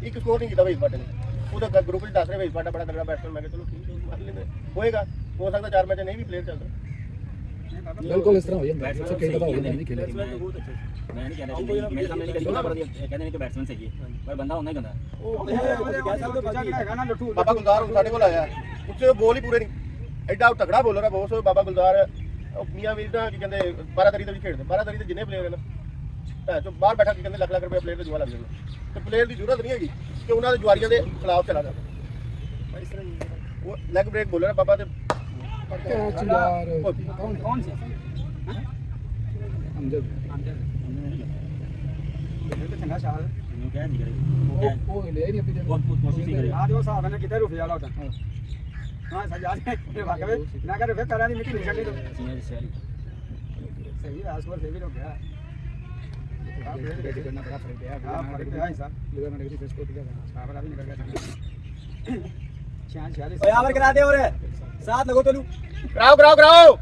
ਇੱਕ ਸਕੋਰ ਨਹੀਂ ਕੀਤਾ ਵੇਚ ਬਾਟੇ ਨੇ ਉਹਦਾ ਗਰੁੱਪ 'ਚ ਦੱਸ ਰਹੇ ਵੇਚ ਬਾਟਾ ਬੜਾ ਤਗੜਾ ਬੈਟਸਮੈਨ ਮੈਂ ਕਿਹਾ ਚਲੋ ਠੀਕ ਹੈ ਮੰਨ ਲੈਂਦੇ ਹੋਏਗਾ ਹੋ ਸਕਦਾ 4 ਮੈਚ ਨਹੀਂ ਵੀ ਪਲੇਅਰ ਚੱਲਦਾ ਬਿਲਕੁਲ ਇਸ ਤਰ੍ਹਾਂ ਹੋ ਜਾਂਦਾ ਸਭ ਕਈ ਦਫਾ ਹੋ ਜਾਂਦਾ ਨਹੀਂ ਖੇਲੇ ਮੈਂ ਨਹੀਂ ਕਹਿੰਦਾ ਕਿ ਮੇਰੇ ਸਾਹਮਣੇ ਨਹੀਂ ਕਦੀ ਨਾ ਪੜਦੀ ਕਹਿੰਦੇ ਨੇ ਕਿ ਬੈਟਸਮੈਨ ਸਹੀ ਹੈ ਪਰ ਬੰਦਾ ਹੁੰਦਾ ਹੀ ਗੰਦਾ ਹੈਗਾ ਨਾ ਲੱਟੂ ਬਾਬਾ ਗੁਲਜ਼ਾਰ ਹੁਣ ਸਾਡੇ ਕੋਲ ਆਇਆ ਉੱਥੇ ਉਹ ਬੋਲ ਹੀ ਪੂਰੇ ਨਹੀਂ ਐਡਾ ਤਗੜਾ ਬੋਲਰ ਹੈ ਬਹੁਤ ਬਾਬਾ ਗੁਲਜ਼ਾਰ ਉਹ ਮੀਆਂ ਵੀਰ ਦਾ ਕੀ ਕਹਿੰਦੇ 12 ਤਰੀ ਦੇ ਵਿੱਚ ਖੇਡਦੇ 12 ਤਰੀ ਦੇ ਜਿੰਨੇ ਪਲੇਅਰ ਨੇ ਨਾ ਜੋ ਬਾਹਰ ਬੈਠਾ ਕੀ ਕਹਿੰਦੇ ਲੱਖ ਰੁਪਏ ਪਲੇਅਰ ਦਾ ਜੁਆ ਲੱਗ ਜਾਂਦਾ ਤੇ ਪਲੇਅਰ ਦੀ ਜ਼ਰੂਰਤ ਨਹੀਂ ਹੈਗੀ ਕਿ ਉਹਨਾਂ ਦੇ ਜੁਆਰੀਆਂ ਦੇ ਖਿਲਾਫ ਚਲਾ ਜਾਵੇ ਉਹ ਲੈਗ ਬ੍ਰੇਕ ਬੋਲਰ ਹੈ ਬਾਬਾ ਤੇ ਕੈਚ ਯਾਰ ਕੌਣ ਸੀ ਅਮਜਦ ਇਹ ਚੰਗਾ ਸ਼ਾਲ ਮੈਨੂੰ ਕਹਿ ਨਹੀਂ ਕਰੇ ਉਹ ਲਿਆ ਹੀ ਨਹੀਂ ਆਪਣੀ ਬਹੁਤ ਕੋਸ਼ਿਸ਼ ਹੀ ਕਰੇ ਆ ਜੋ ਹਿਸਾਬ ਨੇ ਕਿਤੇ ਰੁਫ ਜਾਲਾ ਉਦੋਂ ਹਾਂ ਸਜਾ ਦੇ ਵਾਕਵੇ ਨਾ ਕਰ ਰੁਫੇ ਕਰਾਂ ਦੀ ਮਿੱਟੀ ਨਿਕਲਣੀ ਤੋਂ ਸੀਨੀਅਰ ਸੈਲ ਸਹੀ ਆਸਪਰ ਫੇਰ ਵੀ ਹੋ ਗਿਆ करना बड़ा फर्क है हां फर्क है ऐसा लिवर में नेगेटिव फेस को दिया साबर अभी निकल गया 46 ओए आवर करा दे और साथ लगो चलू कराओ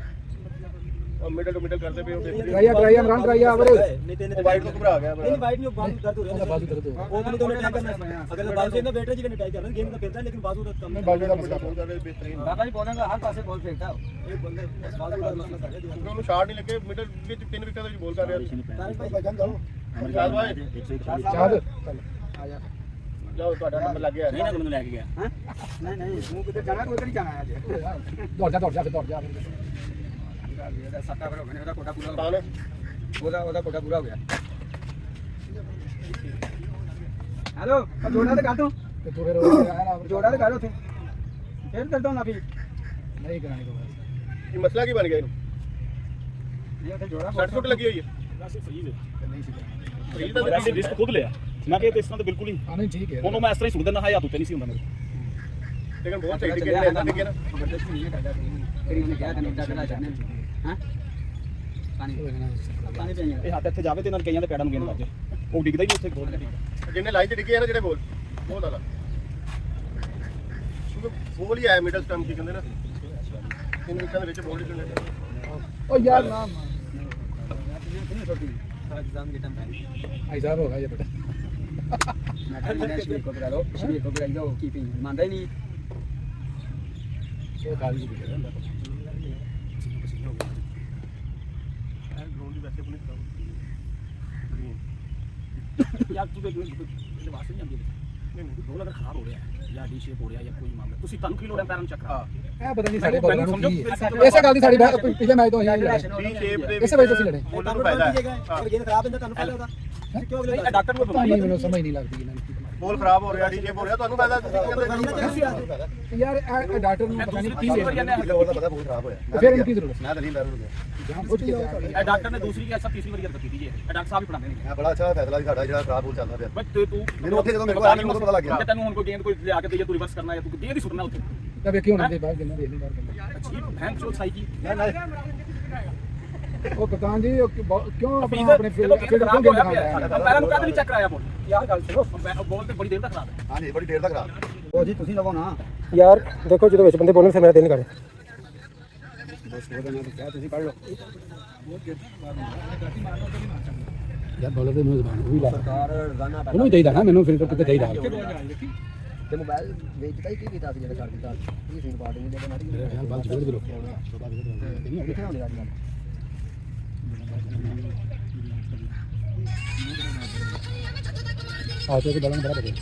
और मिडल टू मिडल करते पे ट्राई इमरान ट्राई आवर वो वाइट को घबरा गया नहीं वाइट में बाजू दर्द हो रहा है बाजू दर्द हो वो तो अटैक करना अगर बाजू से ना बैटर जी ने अटैक करना गेम का खेलता है लेकिन बाजू कम मैं बाजू का मुंडा बोल कर रहे बेहतरीन बाबा जी बोलेंगे हर पासे बॉल फेंकता है एक बंदे बाजू का मसला कर दिया ਉਹਨੂੰ ਸ਼ਾਟ ਨਹੀਂ ਲੱਗੇ ਮਿਡਲ ਵਿੱਚ 3 ਵਿਕਟਾਂ ਦੇ ਵਿੱਚ ਬੋਲ ਕਰ ਰਿਹਾ शाद भाई चाद ਜਾਓ ਤੁਹਾਡਾ ਨੰਬਰ ਲੱਗ ਗਿਆ नहीं ना तुमने लेके गया हैं नहीं नहीं तू किधर जाना तू उधर ही जाना है आज दौड़ जा फिर दौड़ जा सत्ता पर हो गया ਉਹਦਾ ਕੋਟਾ ਪੂਰਾ ਪਾਣ ਉਹਦਾ ਕੋਟਾ ਪੂਰਾ ਹੋ ਗਿਆ ਹੈਲੋ ਜੋੜਾ ਤੇ ਕਾਟੋ ਤੇ ਤੂੰ ਫਿਰ ਜੋੜਾ ਤੇ ਕਾਟੋ ਉੱਥੇ ਫਿਰ ਦਰਦੋਂ ਨਾ ਵੀ ਨਹੀਂ ਕਰਾਣੀ ਕੋ ਇਹ ਮਸਲਾ ਕੀ ਬਣ ਗਿਆ ਇਹਨੂੰ ਨਹੀਂ ਉੱਥੇ ਜੋੜਾ 60 ਫੁੱਟ ਲੱਗੀ ਹੋਈ ਹੈ वैसे फ्री है ਨਹੀਂ ਸੀ ਫਰੀ ਤਾਂ वैसे रिस्क खुद लिया मैं कहते इस तरह तो बिल्कुल ही ਹਾਂ ਨਹੀਂ ਠੀਕ ਹੈ ਉਹਨੂੰ ਮੈਂ ਇਸ ਤਰ੍ਹਾਂ ਹੀ ਸੁਣ ਦਿੰਦਾ ਹਾਂ ਹੱਥ ਉੱਤੇ ਨਹੀਂ ਸੀ ਹੁੰਦਾ ਮੇਰੇ ਲੇਕਿਨ ਬਹੁਤ ਸਹੀ ਟਿਕਟ ਲੈਂਦਾ ਟਿਕੇ ਨਾ ਜ਼ਬਰਦਸਤੀ ਨਹੀਂ ਕਰਦਾ ਤੇਰੀ ਉਹਨੇ ਕਿਹਾ ਤੈਨੂੰ ਇੱਦਾਂ ਕਰਨਾ ਚਾਹਨੇ ਹਾਂ ਪਾਣੀ ਪੀਣਾ ਇਹ ਹੱਥ ਇੱਥੇ ਜਾਵੇ ਤੇ ਨਾਲ ਕਈਆਂ ਦੇ ਪੈੜਾਂ ਨੂੰ ਗੇਂਦ ਲੱਗ ਜਾਏ ਉਹ ਡਿੱਗਦਾ ਹੀ ਨਹੀਂ ਉੱਥੇ ਗੋਲ ਜਿੰਨੇ ਲਾਈਨ ਤੇ ਟਿਕੇ ਆ ਨਾ ਜਿਹੜੇ ਬੋਲ ਬਹੁਤ ਜ਼ਿਆਦਾ ਕਿਉਂਕਿ ਬੋਲ ਹੀ ਆਇਆ ਮਿਡਲ ਸਟੰਪ ਕੀ ਕਹਿੰਦੇ ਨਾ 3 ਵਿਕਟਾਂ ਦੇ ਵਿੱਚ ਬੋਲ ਹੀ ਚੁਣਨੇ ਉਹ ਯਾਰ ਨਾ एग्जाम के टाइम पे ऐसा होगा ये बेटा मैं कल मैंने शरीर को गिरा दो शरीर को गिरा दो कीपिंग मानता ही नहीं वो खाली भी है ਗਰਾਊਂਡ ਦੀ ਵੈਸੇ ਪੁਲਿਸ ਕਰਾਓ ਯਾਰ ਤੂੰ ਦੇ ਵਾਸਤੇ ਨਹੀਂ ਆਉਂਦੀ ਨਹੀਂ ਬੋਲ ਅਗਰ ਖਰਾਬ ਹੋ ਰਿਹਾ ਹੈ ਜਾਂ ਡੀ ਸ਼ੇਪ ਹੋ ਰਿਹਾ ਜਾਂ ਕੋਈ ਮਾਮਲਾ ਤੁਸੀਂ ਤੁਹਾਨੂੰ ਕੀ ਲੋੜ ਹੈ ਪੈਰਾਂ ਨੂੰ ਚੱਕਰਾ ਇਹ ਪਤਾ ਨਹੀਂ ਸਾਡੇ ਬੋਲਰਾਂ ਨੂੰ ਕੀ ਹੈ ਇਸੇ ਗੱਲ ਦੀ ਸਾਡੀ ਪਿਛਲੇ ਮੈਚ ਤੋਂ ਹੀ ਟੀ ਸ਼ੇਪ ਦੇ ਇਸੇ ਵਜ੍ਹਾ ਤੋਂ ਅਸੀਂ ਲੜੇ ਬੋਲਰ ਨੂੰ ਫਾਇਦਾ ਹੈ ਅਗਰ ਗੇਂਦ ਖਰਾਬ ਹੁੰਦਾ ਤੁਹਾਨੂੰ ਫਾਇਦਾ ਉਹਦਾ ਕਿਉਂ ਅਗਲੇ ਡਾਕਟਰ ਨੂੰ ਪਤਾ ਨਹੀਂ ਮੈਨੂੰ ਸਮਝ ਨਹੀਂ ਲੱਗਦੀ ਇਹਨਾਂ ਦੀ ਬੋਲ ਖਰਾਬ ਹੋ ਰਿਹਾ ਡੀ ਸ਼ੇਪ ਹੋ ਰਿਹਾ ਤੁਹਾਨੂੰ ਫਾਇਦਾ ਯਾਰ ਇਹ ਡਾਕਟਰ ਨੂੰ ਪਤਾ ਨਹੀਂ ਕੀ ਤੀਸਰੀ ਹੈ ਵਾਰ ਉਹਦਾ ਪਤਾ ਬਹੁਤ ਖਰਾਬ ਹੋਇਆ ਫਿਰ ਇਹਨੂੰ ਕੀ ਜ਼ਰੂਰਤ ਮੈਂ ਤਾਂ ਨਹੀਂ ਡਰ ਗਿਆ ਜਹਾਂ ਪੁੱਛ ਕੇ ਜਾਓ ਇਹ ਡਾਕਟਰ ਨੇ ਦੂਸਰੀ ਕੀ ਸਭ ਤੀਸਰੀ ਵਾਰੀ ਕਰ ਦਿੱਤੀ ਜੀ ਇਹ ਡਾਕਟਰ ਸਾਹਿਬ ਹੀ ਪੜਾਉਂਦੇ ਨੇ ਮੈਂ ਬੜਾ ਅੱਛਾ ਫੈਸਲਾ ਸੀ ਸਾਡਾ ਜਿਹੜਾ ਖਰਾਬ ਹੋ ਚੱਲਦਾ ਪਿਆ ਬਸ ਤੇ ਤੂੰ ਮੈਨੂੰ ਉੱਥੇ ਜਦੋਂ ਮੇਰੇ ਕੋਲ ਆਇਆ ਮੈਨੂੰ ਉਦੋਂ ਪਤਾ ਲੱਗ ਗਿਆ ਕਿ ਤੈਨੂੰ ਹੁਣ ਕੋਈ ਗੇਂਦ ਕੋਈ ਲਿਆ ਕੇ ਦੇ ਜਾਂ ਤੂੰ ਰਿਵਰਸ ਕਰਨਾ ਜਾਂ ਤੂੰ ਗੇਂਦ ਹੀ ਸੁੱਟਣਾ ਉੱਥੇ ਤਾਂ ਵੇਖੀ ਹੁਣ ਦੇ ਬਾਹਰ ਕਿੰਨਾ ਦੇਖ ਨਹੀਂ ਬਾਹਰ ਕਿੰਨਾ ਅੱਛੀ ਭੈਣ ਚੋ ਸਾਈ ਜੀ ਉਹ ਕਪਤਾਨ ਜੀ ਕਿਉਂ ਆਪਣੇ ਫੀਲਡ ਕਿਉਂ ਦਿਖਾਉਂਦਾ ਹੈ ਪੈਰਾਂ ਨੂੰ ਕਾਹਦੇ ਨਹੀਂ ਚੱਕ ਕਰਾਇਆ ਬੋਲ ਯਾਰ ਗੱਲ ਸੁਣੋ ਬੋਲ ਤੇ ਬੜੀ ਦੇਰ ਤੱਕ ਖਰਾਬ ਹੈ ਹਾਂਜੀ ਬੜੀ ਦੇਰ ਤੱਕ ਖਰਾਬ ਉਹ ਜੀ ਤੁਸੀਂ ਲਵੋ ਨਾ ਯਾਰ ਦੇਖੋ ਜਦੋਂ ਵਿੱਚ ਬੰਦੇ ਬੋਲਣ ਸੇ ਮੇਰਾ ਦਿਲ ਨਹੀਂ ਕਰਦਾ ਬਸ ਉਹਦੇ ਨਾਲ ਕਿਹਾ ਤੁਸੀਂ ਪੜ ਲਓ ਯਾਰ ਬੋਲਰ ਦੇ ਮੂੰਹ ਜ਼ਬਾਨ ਉਹ ਵੀ ਲਾ ਸਰਕਾਰ ਰਜ਼ਾਨਾ ਉਹਨੂੰ ਹੀ ਚਾਹੀਦਾ ਨਾ ਮੈਨੂੰ ਫਿਲਟਰ ਕਿਤੇ ਚਾਹੀਦਾ ਤੇ ਮੋਬਾਈਲ ਵੇਚਦਾ ਹੀ ਕੀ ਕੀਤਾ ਸੀ ਜਿਹੜਾ ਕਰ ਦਿੱਤਾ ਇਹ ਸੀਨ ਪਾ ਦੇਣੀ ਜਦੋਂ ਮੇਰੇ ਖਿਆਲ ਬਾਅਦ ਜੋੜ ਦੇ ਲੋ ਕਿੱਥੇ ਹੁੰਦੇ ਅੱਜ ਕੱਲ ਆ ਤੇ ਬਲਨ ਬੜਾ ਬੜੇ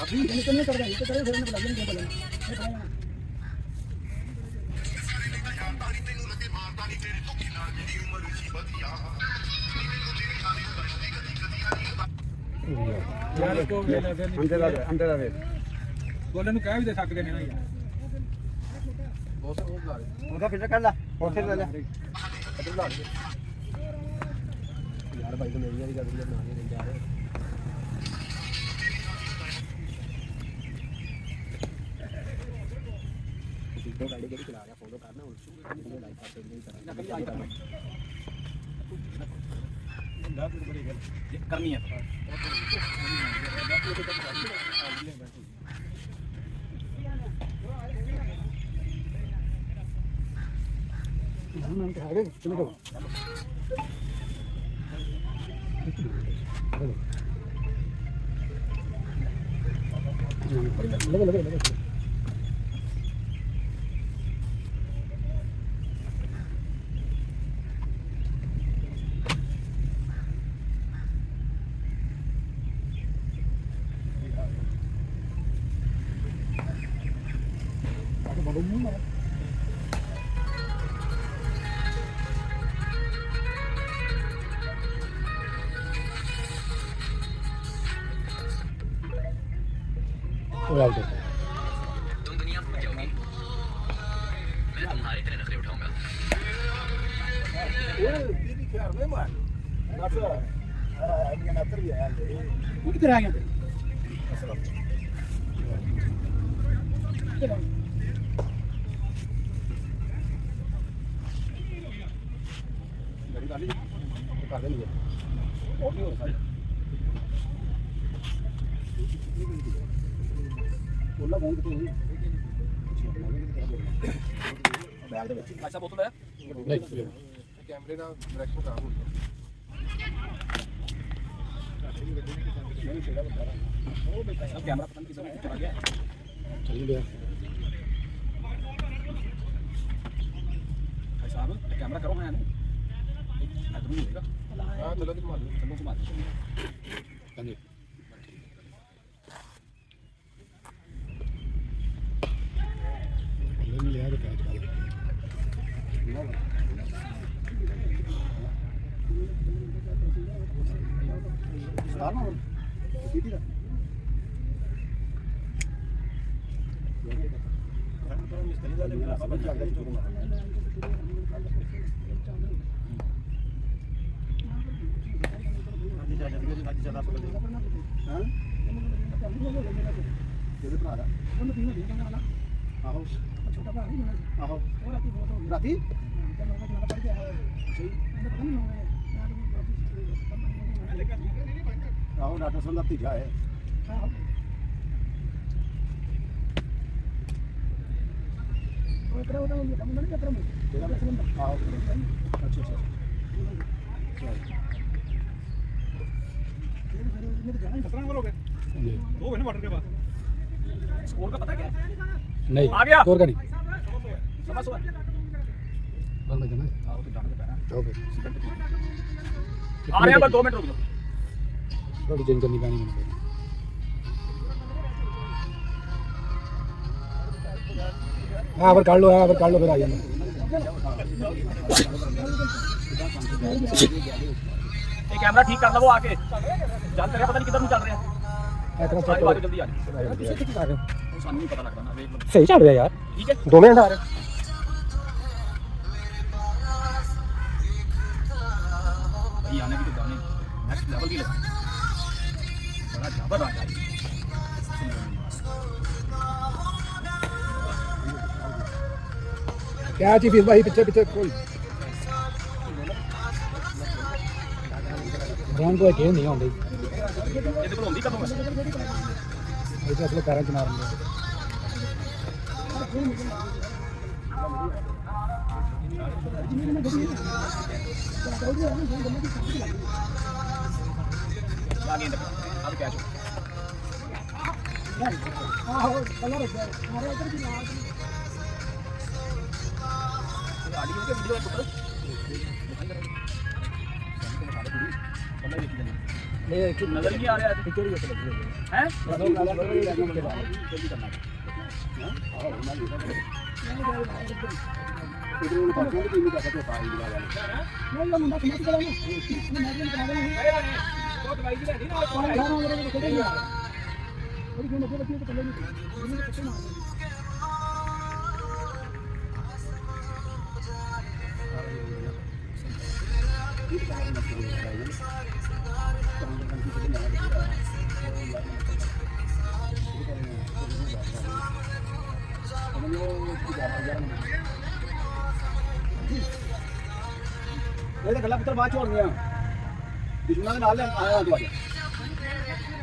अभी इनको नहीं कर रहा है, तो करे फिर बुला लेंगे बोले अंडे का वेट बोले नु कह भी दे सकते नहीं यार उनका फिल्टर कर ला और फिर ले ले यार भाई तो मेरी वाली गाड़ी बना नहीं जा रहे तो गाड़ी केड़ी चला रहा फॉलो करना उसको लाइक करते नहीं करना करनी है लगे तुम दुनिया भूल जाओगी मैं तुम्हारी तरह नखरे उठाऊंगा किधर आ गया गाड़ी डाली कर देनी है और नहीं हो सकता बोला फोन कितनी बैग दे ਵਿੱਚ अच्छा बोतल है नहीं ਕੈਮਰੇ ਦਾ ਡਾਇਰੈਕਸ਼ਨ ਖਰਾਬ ਹੋ ਗਿਆ सब कैमरा पता नहीं किसने चला गया चलिए भैया भाई साहब कैमरा करो है ना नहीं होगा ਹਾਂ ਚਲੋ ਜੀ ਮਾਰ चलो घुमा दो हाँ जी नहीं लिया तो क्या राती आहो डॉक्टर साहब का तीजा है अच्छा स्कोर का पता क्या है नहीं आ गया और का नहीं समझ सुबह बंद कर देना आओ तो जाने दो पहना ओके आ रहे हैं बस 2 मिनट रुक लो थोड़ी चेंज करनी पैनी मुझे हाँ अब कर लो फिर आ जाना ये कैमरा ठीक कर लो वो आके जानते रहे पता नहीं किधर चल रहे हैं इतना सारी बातें जल्दी आ चेक जाए सामने नहीं पता लगता ना देख लो सही चल रहा है यार ठीक है 2 मिनट आ रहे ये आने की तो गाने नेक्स्ट लेवल की लगा बड़ा जबरदस्त है क्या चीज फीस भाई पीछे पीछे खोल रैन को गेम नहीं आਉਂਦੀ ये देखो होंगी कब होगा ਇਹ ਤਾਂ ਅਸਲ ਪੈਰਾਂ ਚ ਮਾਰਨ ਦੇ आगे तक अब कैच हो आहो कलर है हमारे इधर भी ना ऑडियो के वीडियो है पुत्र दिखाई कर रहे हैं नजर नहीं आ रहा है ਇਹ ਤਾਂ ਗੱਲਾਂ ਪੁੱਤਰ ਬਾਅਦ ਚ ਹੋਣਗੀਆਂ ਦੁਸ਼ਮਣਾਂ ਦੇ ਨਾਲ ਆਇਆ ਤੂੰ ਅੱਜ ਇਹ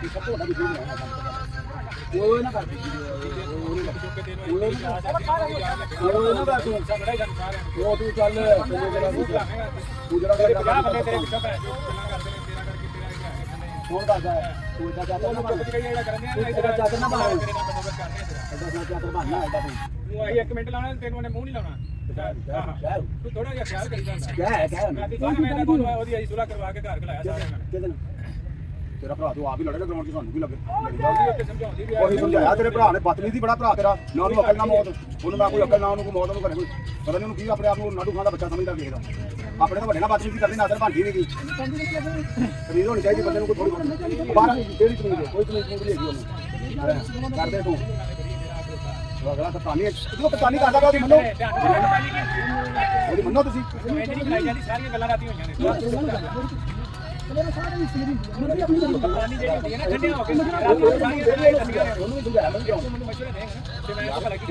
ਸਭ ਤੋਂ ਵੱਡਾ ਦੁਸ਼ਮਣ ਹੈ ਉਹ ਨਾ ਕਰ ਉਹ ਨਾ ਕਰ ਉਹ ਤੂੰ ਚੱਲ ਤੂੰ ਜਿਹੜਾ ਤੇਰੇ 50 ਬੰਦੇ ਤੇਰੇ ਪਿੱਛੇ ਪੈ ਕੌਣ ਕਰਦਾ ਤੂੰ ਇਹਦਾ ਚਾਦਰ ਨਾ ਬਣ ਤੇਰਾ ਚਾਦਰ ਨਾ ਬਣ ਇਹਦਾ ਚਾਦਰ ਬਣਨਾ ਇਹਦਾ ਤੂੰ ਆਹੀ 1 ਮਿੰਟ ਲਾਉਣਾ ਤੈਨੂੰ ਉਹਨੇ ਮੂੰਹ ਨਹੀਂ ਲਾਉਣਾ ਤੂੰ ਥੋੜਾ ਜਿਹਾ ਖਿਆਲ ਕਰੀ ਜਾਂਦਾ ਕਹਿ ਮੈਂ ਉਹਦੀ ਆਈ ਸੁਲਾ ਕਰਵਾ ਕੇ ਘਰ ਖਲਾਇਆ ਸਾਰਿਆਂ ਨੇ ਤੇਰਾ ਭਰਾ ਤੂੰ ਆਪ ਹੀ ਲੜੇਗਾ ਗਰਾਊਂਡ 'ਚ ਸਾਨੂੰ ਵੀ ਲੱਗੇ ਉੱਤੇ ਸਮਝਾਉਂਦੀ ਵੀ ਉਹੀ ਸਮਝਾਇਆ ਤੇਰੇ ਭਰਾ ਨੇ ਬਦਤਮੀਜ਼ੀ ਬੜਾ ਭਰਾ ਤੇਰਾ ਨਾ ਉਹਨੂੰ ਅਕਲ ਨਾ ਮੌਤ ਉਹਨੂੰ ਨਾ ਕੋਈ ਅਕਲ ਨਾ ਉਹਨੂੰ ਕੋਈ ਮੌਤ ਉਹਨੂੰ ਕਰੇ ਕੋਈ ਪਤਾ ਨਹੀਂ ਉਹਨੂੰ ਕੀ ਆਪਣੇ ਆਪ ਨੂੰ ਨਾਡੂ ਖਾਂ ਦਾ ਬੱਚਾ ਸਮਝਦਾ ਕਿਸੇ ਦਾ ਆਪਣੇ ਤੋਂ ਵੱਡੇ ਨਾਲ ਬਦਤਮੀਜ਼ੀ ਕਰਦੇ ਨਾ ਅਸਰ ਬਣਦੀ ਨਹੀਂ ਗਈ ਤਮੀਜ਼ ਹੋਣੀ ਚਾਹੀਦੀ ਬੰਦੇ ਨੂੰ ਕੋਈ ਥੋੜੀ ਬਾਹਰ ਕਿਹੜੀ ਤਮੀਜ਼ ਹੈ ਕੋਈ ਤਮੀਜ਼ ਨਹੀਂ ਹੈਗੀ ਉਹਨੂੰ ਕਰਦੇ ਤੂੰ ਅਗਲਾ ਤਾਂ ਪਾਣੀ ਜਦੋਂ ਪਤਾਨੀ ਕਰਦਾ ਪਿਆ ਉਹਦੀ ਮੰਨੋ ਤੁਸੀਂ ਨਹੀਂ ਬਣਾਈ ਜਾਂਦੀ ਸਾਰੀਆਂ ਗੱਲਾਂ ਰਾਤੀ ਹੋਈਆਂ ਨੇ ਪਾਣੀ ਜਿਹੜੀ ਹੁੰਦੀ ਹੈ ਨਾ ਠੰਡੀਆਂ ਹੋ ਕੇ ਰਾਤੀ ਸਾਰੀਆਂ ਗੱਲਾਂ ਕਰਨੀਆਂ ਨੇ ਉਹਨੂੰ ਵੀ ਸਮਝਾਇਆ ਮੈਂ ਕਿਉਂ ਮੈਨੂੰ ਮਸ਼ਵਰਾ ਦੇ ਤੇ ਮੈਂ ਭਲਾ ਕੀ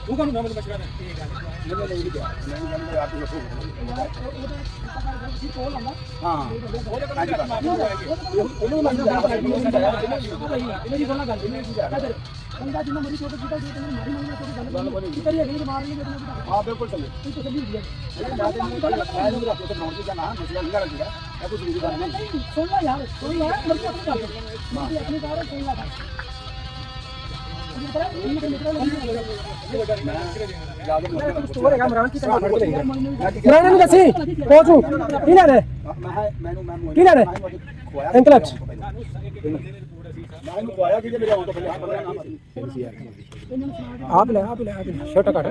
ਤੂੰ ਕਾਹਨੂੰ ਮੈਨੂੰ ਮਸ਼ਵਰਾ ਦੇ ਠੀਕ ਹੈ ਮੈਨੂੰ ਨਹੀਂ ਗਿਆ ਮੈਂ ਕਹਿੰਦਾ ਯਾਰ ਤੂੰ ਦੱਸੋ ਹਾਂ ਉਹਦੇ ਕੋਲ ਮਾਫੀ ਹੋਏਗੀ ਉਹਨੂੰ ਮੈਂ ਸਮਝਾਇਆ ਇਹਨਾਂ ਦੀ ਗੱਲਾਂ ਗੱਲ ਨਹੀਂ ਬੰਦਾ ਜਿੰਨਾ ਮਰੀ ਛੋਟੇ ਛੋਟਾ ਜੇ ਤੈਨੂੰ ਮਾਰੀ ਮਾਰੀ ਛੋਟੀ ਗੱਲ ਕੀ ਕਰੀਏ ਨਹੀਂ ਮਾਰ ਲਈ ਮੈਨੂੰ ਹਾਂ ਬਿਲਕੁਲ ਚੱਲੇ ਤੂੰ ਤਾਂ ਸਭੀ ਦਿਆ ਮੈਂ ਨੂੰ ਰੱਖੋ ਤੇ ਨੌਨ ਦੀ ਨਾ ਮਸਲਾ ਨਹੀਂ ਲੱਗਦਾ ਇਹ ਕੁਝ ਨਹੀਂ ਕਰਨਾ ਸੁਣ ਲੈ ਯਾਰ ਸੁਣ ਲੈ ਮਰਜ਼ੀ ਆਪਣੀ ਕਰ ਮਰਜ਼ੀ ਆਪਣੀ ਕਰ ਸੁਣ ਲੈ ਸਟੋਰ ਹੈਗਾ ਮਰਾਨ ਕੀ ਕਰਨਾ ਮਰਾਨ ਨੂੰ ਦੱਸੀ ਪਹੁੰਚੂ ਕੀ ਲੈ ਰਹੇ ਮੈਨੂੰ ਕੀ ਲੈ ਰਹੇ ਇੰਟੈਲੈਕਟ ਮੈਂ ਇਹਨੂੰ ਖਵਾਇਆ ਕਿ ਜੇ ਮੇਰੇ ਆਉਣ ਤੋਂ ਪਹਿਲੇ ਪਤਾ ਨਾ ਆਪ ਲੈ ਸ਼ਰਟ ਕੱਟ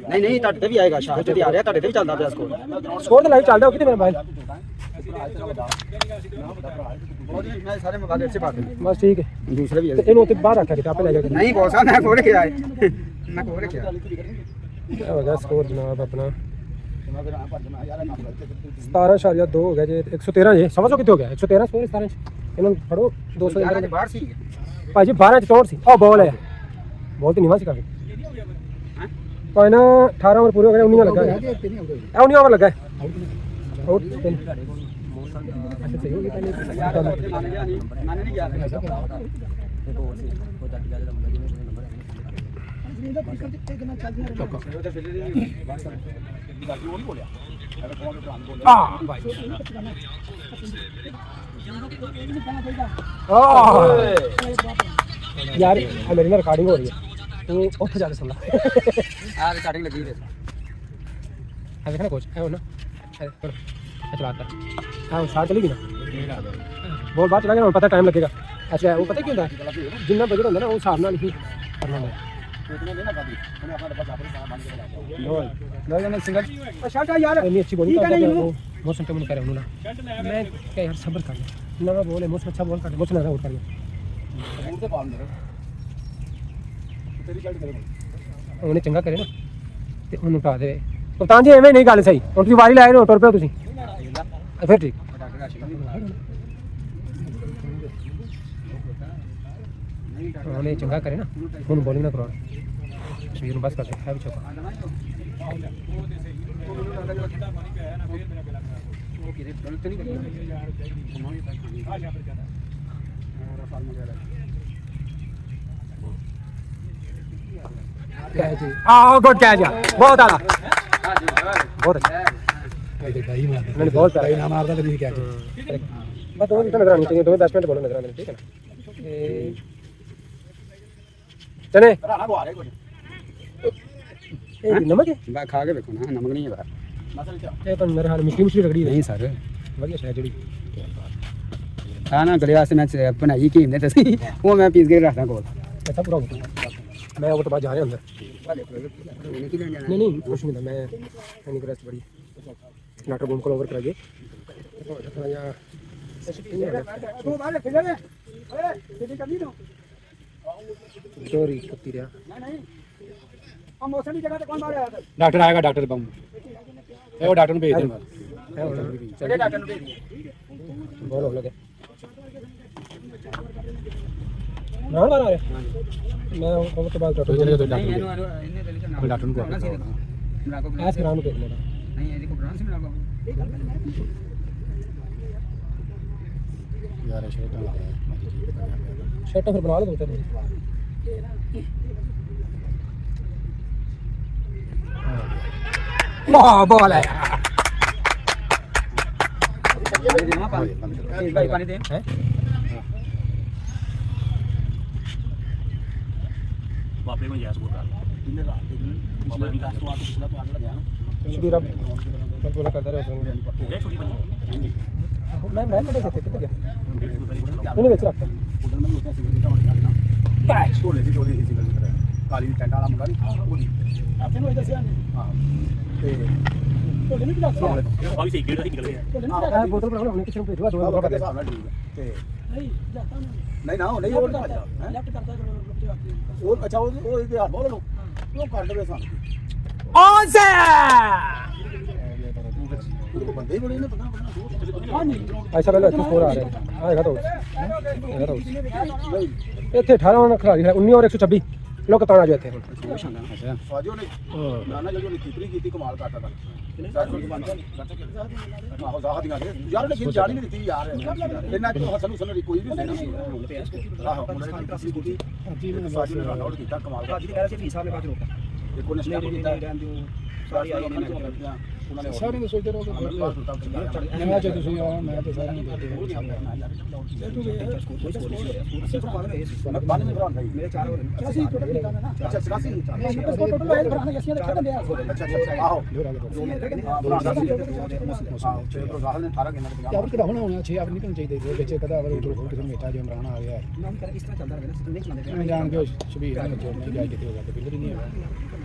ਨਹੀਂ ਨਹੀਂ ਤੁਹਾਡੇ ਤੇ ਵੀ ਆਏਗਾ ਸ਼ਾਹ ਤੇ ਵੀ ਆ ਰਿਹਾ ਤੁਹਾਡੇ ਤੇ ਵੀ ਚੱਲਦਾ ਪਿਆ ਸਕੋਰ ਤੇ ਲਾਈਵ ਚੱਲਦਾ ਕਿਤੇ ਮੇਰਾ ਮੋਬਾਈਲ ਮੈਂ ਸਾਰੇ ਮੋਬਾਈਲ ਇੱਥੇ ਪਾ ਦੇ ਬਸ ਠੀਕ ਹੈ ਦੂਸਰੇ ਵੀ ਤੇ ਇਹਨੂੰ ਉੱਤੇ ਬਾਹਰ ਰੱਖਿਆ ਕਿਤੇ ਆਪੇ ਲੈ ਜਾ ਨਹੀਂ ਬੋਲ ਸਕਦਾ ਮੈਂ ਖੋਲ ਕੇ ਆਏ ਮੈਂ ਖੋਲ ਕੇ ਆਇਆ ਇਹ ਹੋ ਗਿਆ ਸਕੋਰ ਜਨਾਬ ਆਪਣਾ 17.2 ਹੋ ਗਿਆ ਜੀ 113 ਜੀ ਸਮਝੋ ਕਿੱਥੇ ਹੋ ਗਿਆ 113 ਸਕੋਰ 17 ਇਹਨਾਂ ਨੂੰ ਫੜੋ 200 ਦੇ ਬਾਹਰ ਸੀ ਭਾਜੀ 12 ਚ ਤੋੜ ਸੀ ਉਹ ਬੋਲ ਹੈ ਬੋਲ ਤੇ ਨਿਵਾ ਸੀ ਕਾਫੀ ਕੋਈ ਨਾ 18 ਓਵਰ ਪੂਰੇ ਹੋ ਗਏ 19 ਲੱਗਾ ਇਹ 19 ਓਵਰ ਲੱਗਾ ਆਊਟ ਅੱਛਾ ਸਹੀ ਹੋ ਗਿਆ ਮਾਨੇ ਨਹੀਂ ਗਿਆ यार मेरी ना रिकॉर्डिंग हो रही है तू ਉੱਥੇ ਜਾ ਕੇ ਸੁਣ ਲੈ ਆ ਰਿਕਾਰਡਿੰਗ ਲੱਗੀ ਤੇ ਆ ਦੇਖਣਾ ਕੁਝ ਹੈ ਉਹ ਨਾ चलाता हाँ साथ चलेगी ना बहुत बात चला गया पता टाइम लगेगा अच्छा वो पता क्यों होता है जितना बजट होता है ना वो हिसाब नाल ही करना है शर्ट यार इतनी अच्छी बोली करता है वो मौसम के मन करे उन्होंने मैं क्या यार सब्र कर ले नवा बोल है मौसम अच्छा बोल कर मौसम ना आउट कर ले उन्हें चंगा करे ना ते ਉਹਨੂੰ ਉਠਾ ਦੇ ਕਪਤਾਨ ਜੀ ਐਵੇਂ ਨਹੀਂ ਗੱਲ ਸਹੀ ਹੁਣ ਤੁਸੀਂ ਵਾਰੀ ਲਾਏ ਨੇ ਟੁਰ ਪਿਓ ਤੁਸੀਂ ਫਿਰ ਠੀਕ ਉਹਨੇ ਚੰਗਾ ਕਰੇ ਨਾ ਹੁਣ ਬੋਲਿੰਗ ਨਾ ਕਰੋ ਸ਼ਮੀਰ ਨੂੰ ਬਸ ਕਰ ਦੇ ਹੈ ਵੀ ਚੌਕਾ ਉਹ ਕਿਤੇ ਗਲਤ ਨਹੀਂ कैच गुड कैच बहुत आला बहुत अच्छा मैंने बहुत प्यारा इनाम मारता तो नहीं कैच बस दो नजर आनी चाहिए दो बैट्समैन बोलो नजर आने ठीक है ना चले ਭਰਾ ਨਾ ਗਵਾ ਰਹੇ ਕੁਝ नमक है ਮੈਂ ਖਾ ਕੇ ਵੇਖੋ ਨਾ ਨਮਕ ਨਹੀਂ ਹੈ ਬਾਹਰ ਇਹ ਤਾਂ ਮੇਰੇ ਹਾਲ ਮਿੱਟੀ ਮੁੱਟੀ ਰਗੜੀ ਨਹੀਂ ਸਰ ਵਧੀਆ ਸ਼ਾਇਦ ਜਿਹੜੀ ਆ ਨਾ ਗਲੇ ਵਾਸਤੇ ਮੈਂ ਬਣਾਈ ਕੀ ਨੇ ਤੁਸੀਂ ਉਹ ਮੈਂ ਪੀਸ ਕੇ ਰੱਖਦਾ ਕੋਲ ਇੱਥੇ ਪੂਰਾ ਹੋ ਮੈਂ ਉਹ ਤੋਂ ਬਾਅਦ ਜਾ ਰਿਹਾ ਅੰਦਰ नहीं कुछ नहीं था मैं नहीं रेस्ट बड़ी डॉक्टर रूम को ओवर कराइए चोरी कुत्ती रहा ਡਾਕਟਰ ਆਏਗਾ ਡਾਕਟਰ ਬੰਮ ਇਹ ਉਹ ਡਾਕਟਰ ਨੂੰ ਭੇਜ ਦੇ चलिए डॉक्टर बोलो लगे ना बाहर आ रहे मैं वो तो बात डॉक्टर ਚਲੇ ਡਾਕਟਰ ਡਾਕਟਰ ਨੂੰ ਕੋਲ आज ग्राउंड पे लेना ਨਹੀਂ ਇਹਦੀ ਕੋਲ ਸੀ ਮਿਲਾਗਾ ਯਾਰ ਸ਼ੇਟਾ ਲਾਇਆ शर्ट फिर बना लो दो तीन वाह बॉल है ਭਾਈ ਪਾਣੀ ਦੇ हैं ਬਾਬੇ ਨੂੰ ਯਾਦ ਕਰ ਕਿੰਨੇ ਰਾਤ ਦੇ ਬਾਬਾ ਦੀ ਰਾਤ ਤੋਂ ਆ ਕੇ ਪਿਛਲਾ ਤੋਂ ਆਗ ਲਗਿਆ ਨਾ शबीर अब कल बोला करता रहे ਇਹ ਛੋਟੀ ਬਣੀ मैं कटे थे कितने गया मैंने बेच रखा ਉਦੋਂ ਮੈਂ ਉੱਥੇ ਸਿਗਰਟ ਟਾਉਣ ਲੱਗਾ ਢੋਲੇ ਦੀ ਚੋਰੀ ਸੀ ਸਿਗਰਟ ਕਾਲੀ ਟੈਂਟ ਵਾਲਾ ਮੁੰਡਾ ਨਹੀਂ ਉਹਦੀ आपने वही दसिया ਹਾਂ ਤੇ तो नहीं पिला ਆ ਵੀ ਸਹੀ ਗੇੜ ਨਿਕਲ ਗਿਆ बोतल बनाओ हमने किचन पे दो ਉਹ दो ਕਹਿੰਦੇ ਹਿਸਾਬ ਨਾਲ ਠੀਕ ਹੈ ਤੇ नहीं जाता ना ਨਹੀਂ ਨਾ ਉਹ ਨਹੀਂ ਉਹ ਨਹੀਂ ਭੱਜਦਾ ਹੈਂ? लेफ्ट करता है ਉਹ ਅੱਛਾ ਉਹ ਇਹਦੇ ਹੱਥ ਬੋਲ ਲੋ ਉਹ ਕਰ ਲਵੇ ਸਾਨੂੰ ਉਹ ਬੰਦੇ ਹੀ ਬੜੇ ਨੇ ਪਤਾ ऐसा पहले अच्छे स्कोर आ रहे हैं आएगा तो इतने 18 खिलाड़ी है 19 और 126 लोग कताना जो थे ਫਾਜੋ ਨੇ ਨਾਨਾ ਜਦੋਂ ਕਿਤਰੀ ਕੀਤੀ ਕਮਾਲ ਕਰਤਾ ਤਾਂ ਆਹੋ ਜ਼ਾਹਰ ਦੀਆਂ ਯਾਰ ਨੇ ਕੀ ਜਾਣੀ ਨਹੀਂ ਦਿੱਤੀ ਯਾਰ ਇਹਨਾਂ ਚ ਹਸਨ ਹੁਸਨ ਦੀ ਕੋਈ ਵੀ ਨਹੀਂ ਆਹੋ ਉਹਨਾਂ ਨੇ ਕਿਸੇ ਕੀਤੀ ਫਾਜੋ ਨੇ ਰਨ ਆਊਟ ਕੀਤਾ ਕਮਾਲ ਦਾ ਅੱਜ ਦੀ ਕਹਿ ਰਹੇ ਸੀ ਹਿਸਾਬ ਨੇ ਬਾਅਦ ਰੋਕਾ ਇੱਕ ਉਹਨੇ ਸਟੈਪ ਕੀਤਾ ਸਾਰੀ ਆਈ ਨੇ ਉਹਨਾਂ ਨੇ सारे ने सोचते रहो ਮੈਂ मैं जो तुम आओ मैं तो सारे नहीं ਬਾਅਦ ਵਿੱਚ ਬਰਾਨ ਮੇਰੇ 4 ਹੋਰ ਨੇ कैसी टोटल निकालना ना ਅੱਛਾ 84 उसको टोटल है बनाना कैसी खेल दे ਅੱਛਾ ਅੱਛਾ ਆਹੋ ਰਾਹੁਲ ਨੇ 18 ਗੇਮਾਂ यार कितना होना होना 6 आप निकलना चाहिए बच्चे कदा अगर उधर किसी में बेटा जो इमरान आ गया है ਨਾਮ ਕਰ ਇਸ ਤਰ੍ਹਾਂ ਚੱਲਦਾ ਰਹੇ ਨਾ ਨਹੀਂ ਚਲਾਉਂਦੇ मैं जान के शबीर ने जो नहीं जाए कितने होगा तो बिल्कुल नहीं है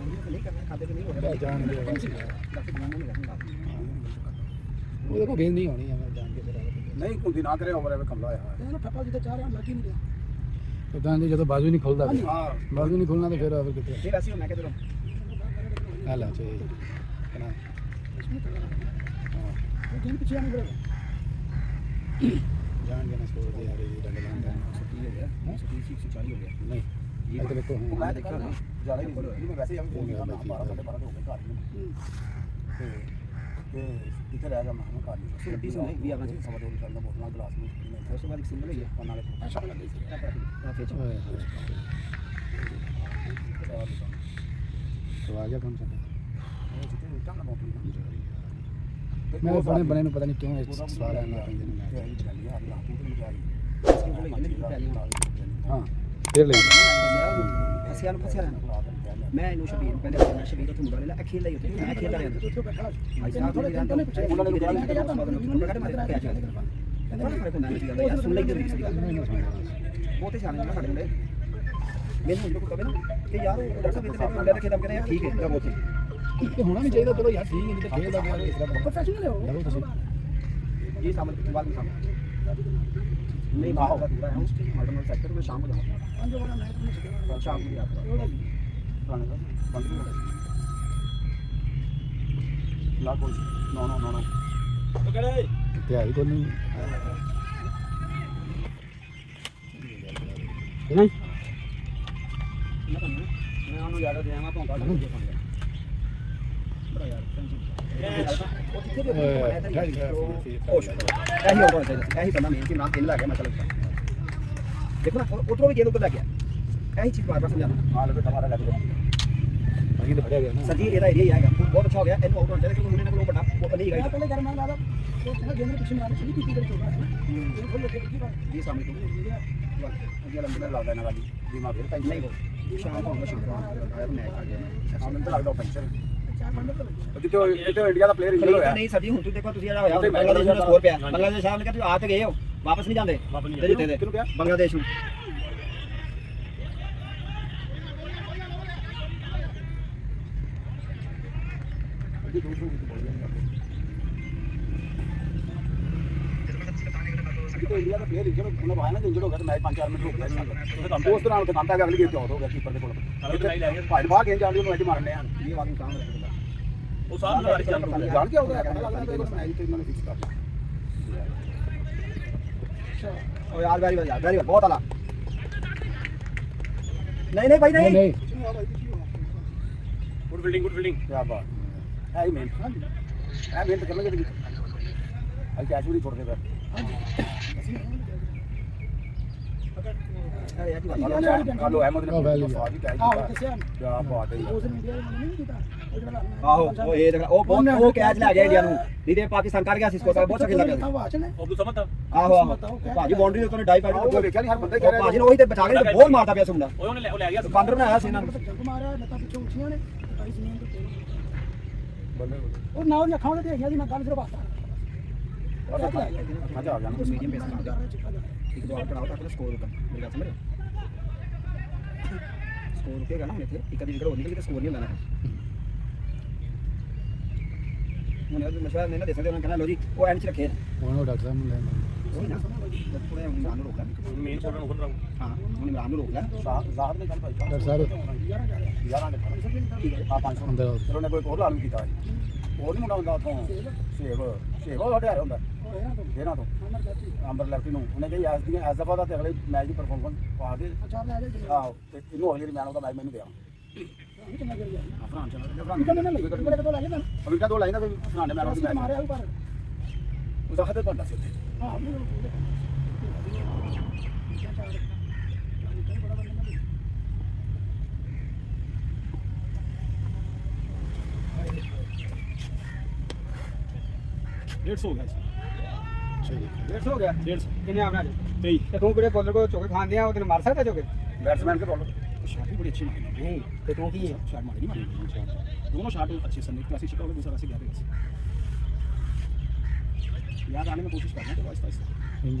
ਖਾਦੇ ਨਹੀਂ ਹੋ जान वो देखो गेंद नहीं होनी है मैं जान के तेरा ਨਹੀਂ ਕੁੰਦੀ ਨਾ ਕਰੇ ਓਵਰ ਐਵੇਂ ਕਮਲਾ ਹੋਇਆ ना ठप्पा जिते 4 रन लग ही नहीं रहा पता नहीं जब बाजू नहीं खुलता ਹਾਂ बाजू नहीं खुलना तो फिर और कितने ਫਿਰ ਅਸੀਂ ਮੈਂ ਕਿਧਰੋਂ हाल चाहिए ना वो गेम पीछे आने पड़ेगा जान के ना छोड़ दे यार ये डंडा लगा ਕੀ ਹੋ ਗਿਆ 140 ਹੋ ਗਿਆ नहीं ये तो देखो ਮੈਂ ਦੇਖਾਂ ਜ਼ਿਆਦਾ ਹੀ ਨਹੀਂ ਮੈਂ ਵੈਸੇ ਹੀ ਫੋਨ ਕਰਨਾ 12 12 ਹੋ ਗਏ ਘਰ ਨੂੰ ਤੇ ਕਿੱਥੇ ਰਹਿ ਗਿਆ ਮੈਂ ਘਰ ਨੂੰ ਛੁੱਟੀ ਸੀ ਨਹੀਂ ਵੀ ਆਪਣਾ ਸਮਾਂ ਦੋ ਕਰਨਾ ਬੋਤਲਾਂ ਗਲਾਸ ਨੂੰ ਉਸ ਤੋਂ ਬਾਅਦ ਇੱਕ ਸਿੰਗਲ ਹੋਈ ਹੈ ਨਾਲੇ ਅੱਛਾ ਲੱਗੀ ਸੀ ਤਾਂ ਫਿਰ तो आ गया कौन सा ਜਿੱਥੇ ਟੰਗ ਨੌਕਰੀ मैं बने बने में पता नहीं क्यों इस सवाल है हाँ फिर ले ਅਸੀਂ ਆਨੂੰ ਫਸਿਆ ਰਹਿਣਾ ਮੈਂ ਇਹਨੂੰ ਸ਼ਬੀਰ ਨੂੰ ਕਹਿੰਦੇ ਮੈਂ ਸ਼ਬੀਰ ਤੋਂ ਮੁੰਡਾ ਲੈ ਲੈ ਖੇਲ ਲਈ ਉੱਥੇ ਮੈਂ ਖੇਲਦਾ ਰਿਹਾ ਭਾਈ ਸਾਹਿਬ ਤੋਂ ਰਹਿੰਦਾ ਉਹਨਾਂ ਨੇ ਕਿਹਾ ਕਿ ਯਾਰ ਮੈਂ ਕਹਿੰਦਾ ਮੈਂ ਕਿਹਾ ਚਾਹੀਦਾ ਕਹਿੰਦਾ ਮੈਂ ਕੋਲ ਨਹੀਂ ਯਾਰ ਸੁਣ ਲਈ ਨਹੀਂ ਸੀ ਬਹੁਤੇ ਜਾਣੇ ਨਾ ਸਾਡੇ ਮੁੰਡੇ ਮੈਨੂੰ ਜਦੋਂ ਕੋਈ ਕਹੇ ਨਾ ਕਿ ਯਾਰ ਡਾਕਟਰ ਸਾਹਿਬ ਇੱਥੇ ਮੁੰਡਾ ਦੇ ਖੇਡਮ ਕਹਿੰਦੇ ਠੀਕ ਹੈ ਤਾਂ ਬਹੁਤ होना भी चाहिए चलो यार ठीक है नहीं तो खेल लगा इस तरह प्रोफेशनल है वो लगो तुम ये सामान बाद में सामान नहीं ना होगा दूसरा है उसके मॉडर्न सेक्टर में शाम को जाऊंगा 5 वाला मैच में चलेगा शाम को जाऊंगा ਪੁਰਾਣੇ ਦਾ ਬੰਦ ਨਹੀਂ ਹੋਣਾ ਲਾ ਕੋਈ ਨੋ तैयारी को नहीं नहीं मैं ਉਹਨੂੰ ਯਾਦ ਦਿਆਂਗਾ ਭੌਂਕਾ ਲਾ ਕੇ ਖਾਂਦਾ ਬੜਾ ਯਾਰ ਉਹ ਕਿੱਥੇ ਦੇ ਹੋਸ਼ ਇਹੀ ਹੋਣਾ ਚਾਹੀਦਾ ਇਹੀ ਬੰਦਾ ਮੇਨ ਕਿ ਨਾਮ 3 ਲੱਗ ਗਿਆ ਮਤਲਬ ਦੇਖੋ ਨਾ ਉਧਰੋਂ ਵੀ ਗੇਂਦ ਉੱਤੇ ਲੱਗ ਗਿਆ ਇਹੀ ਚੀਜ਼ ਬਾਰ-ਬਾਰ ਸਮਝਾਉਣਾ ਹਾਲ ਵਿੱਚ ਹਮਾਰਾ ਲੱਗ ਗਿਆ आगे तो बढ़िया गया ना सर जी ਇਹਦਾ ਏਰੀਆ ਹੀ ਆਏਗਾ ਬਹੁਤ ਅੱਛਾ ਹੋ ਗਿਆ ਇਹਨੂੰ ਆਊਟ ਹੋਣਾ ਚਾਹੀਦਾ ਕਿਉਂਕਿ ਇਹਨਾਂ ਕੋਲ ਵੱਡਾ ਉਹ ਨਹੀਂ ਹੈਗਾ पहले घर में लादा तो गेम में पीछे में आने की की होगा ये खोल लेके की बात ਜੀ ਸਾਹਮਣੇ ਅੱਗੇ ਲੰਬੇ ਲੱਗਦਾ ਇਹਨਾਂ ਵਾਲੀ ਦਿਮਾਗ ਫਿਰ ਪੈਂਦਾ ਨਹੀਂ ਸ਼ਾਮ ਨੂੰ ਆਉਂਗਾ ਸ਼ੁਰੂ ਆਇਆ ਮੈਚ ਆ ਗਿਆ ਆਮਨ ਤਾਂ ਲੱਗਦਾ ਪੈਂਚਰ ਜਿੱਥੇ ਇੰਡੀਆ ਦਾ ਪਲੇਅਰ ਇੰਜਰ ਹੋਇਆ ਨਹੀਂ ਸਰ ਜੀ ਹੁਣ ਤੁਸੀਂ ਦੇਖੋ ਤੁਸੀਂ ਜਿਹੜਾ ਹੋਇਆ ਬੰਗਲਾਦੇਸ਼ ਦਾ ਸਕੋਰ ਪਿਆ ਬੰਗਲਾਦੇਸ਼ ਸਾਹਿਬ ਨੇ ਕਿਹਾ ਤੁਸੀਂ ਆ ਤੇ ਗਏ ਹੋ ਵਾਪਸ ਨਹੀਂ ਜਾਂਦੇ ਤੇ ਜਿੱਤੇ ਦੇ ਬੰਗਲਾਦੇਸ਼ ਨੂੰ ਇੰਡੀਆ ਦਾ ਪਲੇਅਰ ਇੰਜਰ ਉਹਨਾਂ ਬਾਹਰ ਨਾ ਇੰਜਰ ਹੋ ਗਿਆ ਤੇ ਮੈਚ 5-4 ਮਿੰਟ ਰੁਕ ਗਿਆ ਉਸ ਤਰ੍ਹਾਂ ਉਹ ਕੰਮ ਪੈ ਗਿਆ ਅਗਲੀ ਗੇਮ ਚ ਆਊਟ ਹੋ ਗਿਆ ਕੀਪਰ ਦੇ ਕੋਲ ਭਾਈ ਬਾਹਰ ਗੇਮ ਜਾਂਦੀ ਉਹਨੂੰ ਐਜ ਮਾਰਨੇ ਆ ਇਹ ਵਾਲੀ ਕੰਮ ਰੱਖਦਾ ਉਹ ਸਾਹ ਨਾਲ ਜਾਣ ਕੇ ਆਊਗਾ ਪਤਾ ਲੱਗਦਾ ਕਿ ਮੈਚ ਤੇ ਇਹਨਾਂ ਨੇ ਫਿਕਸ ਕਰ ਲਿਆ ਓ ਯਾਰ ਵੈਰੀ ਬਹੁਤ ਆਲਾ ਨਹੀਂ ਭਾਈ ਨਹੀਂ ਗੁੱਡ ਫੀਲਡਿੰਗ ਕੀ ਬਾਤ ਹੈ ਹੀ ਮਿਹਨਤ ਹੈ ਮਿਹਨਤ ਕਰਨਗੇ ਤੇ ਅੱਜ ਕੈਚ ਵੀ ਨਹੀਂ ਛੋੜਦੇ ਫਿਰ ਹਲੋ ਅਹਿਮਦ ਨੇ ਸਾਡੀ ਕੈਚ ਕੀਤਾ ਕੀ ਬਾਤ ਹੈ ਆਹੋ ਉਹ ਇਹ ਦੇਖ ਉਹ ਬਹੁਤ ਉਹ ਕੈਚ ਲੈ ਗਿਆ ਇੰਡੀਆ ਨੂੰ ਨਹੀਂ ਤੇ ਪਾਕਿਸਤਾਨ ਕਰ ਗਿਆ ਸੀ ਸਕੋਰ ਬਹੁਤ ਸਖੀ ਲੱਗ ਗਿਆ ਉਹ ਸਮਝਦਾ ਆਹੋ ਭਾਜੀ ਬਾਉਂਡਰੀ ਦੇ ਉੱਤੇ ਡਾਈ ਪਾਈ ਉਹ ਵੇਖਿਆ ਨਹੀਂ ਹਰ ਬੰਦਾ ਕਹਿ ਰਿਹਾ ਭਾਜੀ ਨੇ ਉਹੀ ਤੇ ਬਚਾ ਕੇ ਬਹੁਤ ਮਾਰਦਾ ਪਿਆ ਸੀ ਮੁੰਡਾ ਉਹਨੇ ਲੈ ਗਿਆ ਬਾਂਦਰ ਬਣਾਇਆ ਸੀ ਇਹਨਾਂ ਨੂੰ ਮਾਰਿਆ ਲੱਤਾਂ ਪਿੱਛੋਂ ਉੱਚੀਆਂ ਨੇ ਭਾਈ ਜ਼ਮੀਨ ਤੇ ਉਹ ਨਾ ਉਹ ਅੱਖਾਂ ਤੇ ਦੇਖਿਆ ਸੀ ਮੈਂ ਗੱਲ ਸਿਰਫ ਆਤਾ ਮਜ਼ਾ ਆ ਗਿਆ ਨਾ ਮੀਡੀਅਮ ਪੇਸ ਮਾਰਦਾ ਇੱਕ ਦੋ ਆਊਟ ਆਊਟ ਤੱਕ ਸਕੋਰ ਰੁਕਾ ਮੇਰੀ ਗੱਲ ਸਮਝ ਸਕੋਰ ਰੁਕੇਗਾ ਨਾ ਇੱਥੇ ਇੱਕ ਅੱਧੀ ਵਿਕਟ ਹੋ ਨਿਕਲੀ ਤੇ ਸਕੋਰ ਨਹੀਂ ਹੁੰਦਾ ਨਾ ਹੁਣ ਇਹ ਮਸ਼ਵਰਾ ਨਹੀਂ ਨਾ ਦੇ ਸਕਦੇ ਉਹਨਾਂ ਕਹਿੰਦਾ ਲੋ ਜੀ ਉਹ ਐਂਡ ਚ ਰੱਖੇ ਉਹ ਡਾਕਟਰ ਸਾਹਿਬ ਨੂੰ ਲੈਣਾ ਉਹੀ ਨਾ ਥੋੜਾ ਇਮਰਾਨ ਨੂੰ ਰੋਕ ਲੈ ਮੇਨ ਕੋਲ ਨੂੰ ਖੁਦ ਹਾਂ ਹੁਣ ਇਮਰਾਨ ਨੂੰ ਰੋਕ ਲੈ ਜ਼ਾਹਰ ਨੇ ਗੱਲ ਭਾਈ ਡਾਕਟਰ ਸਾਹਿਬ 11 ਨੇ ਆ 500 ਅੰਦਰ ਫਿਰ ਉਹਨੇ ਕੋਈ ਹੋਰ ਲਾਲੂ ਕੀਤਾ ਹੋਰ ਨਹੀਂ ਮੁੰਡਾ ਹੁੰਦਾ ਉੱਥੋਂ ਸੇਵ ਉਹ ਹਟਿਆ ਹੁੰਦਾ ਇਹਨਾਂ ਤੋਂ ਅੰਬਰ ਲੈਫਟੀ ਨੂੰ ਉਹਨੇ ਕਿਹਾ ਐਸ ਦਫਾ ਦਾ ਤੇ ਅਗਲੇ ਮੈਚ ਦੀ ਪਰਫਾਰਮੈਂਸ ਪਾ ਦੇ ਆਹੋ ਤੇ ਇਹਨੂੰ ਅਗਲੀ ਮੈਨ ਉਹਦਾ ਮੈਚ ਮੈਨੂੰ ਦਿਆ ਅਮਰੀਕਾ ਤੋਂ ਲਾਈਨਾ ਤੇ ਫਰਾਂਡੇ ਮੈਨ ਉਹਦੀ ਮੈਚ ਉਹਦਾ ਹੱਥ ਤੁਹਾਡਾ ਸੀ ਉੱਥੇ हो गया 150 हो गया 150 कितने आपने आज 23 तो तू बड़े बॉलर को चौके खान दिया उतने मार सकता चौके बैट्समैन के बॉलर शॉट भी बड़ी अच्छी मारी नहीं तो तू की है शॉट मारी नहीं मारी दोनों शॉट अच्छे सर क्लासिक शॉट हो गया दूसरा से गया याद आने में कोशिश करना तो आहिस्ता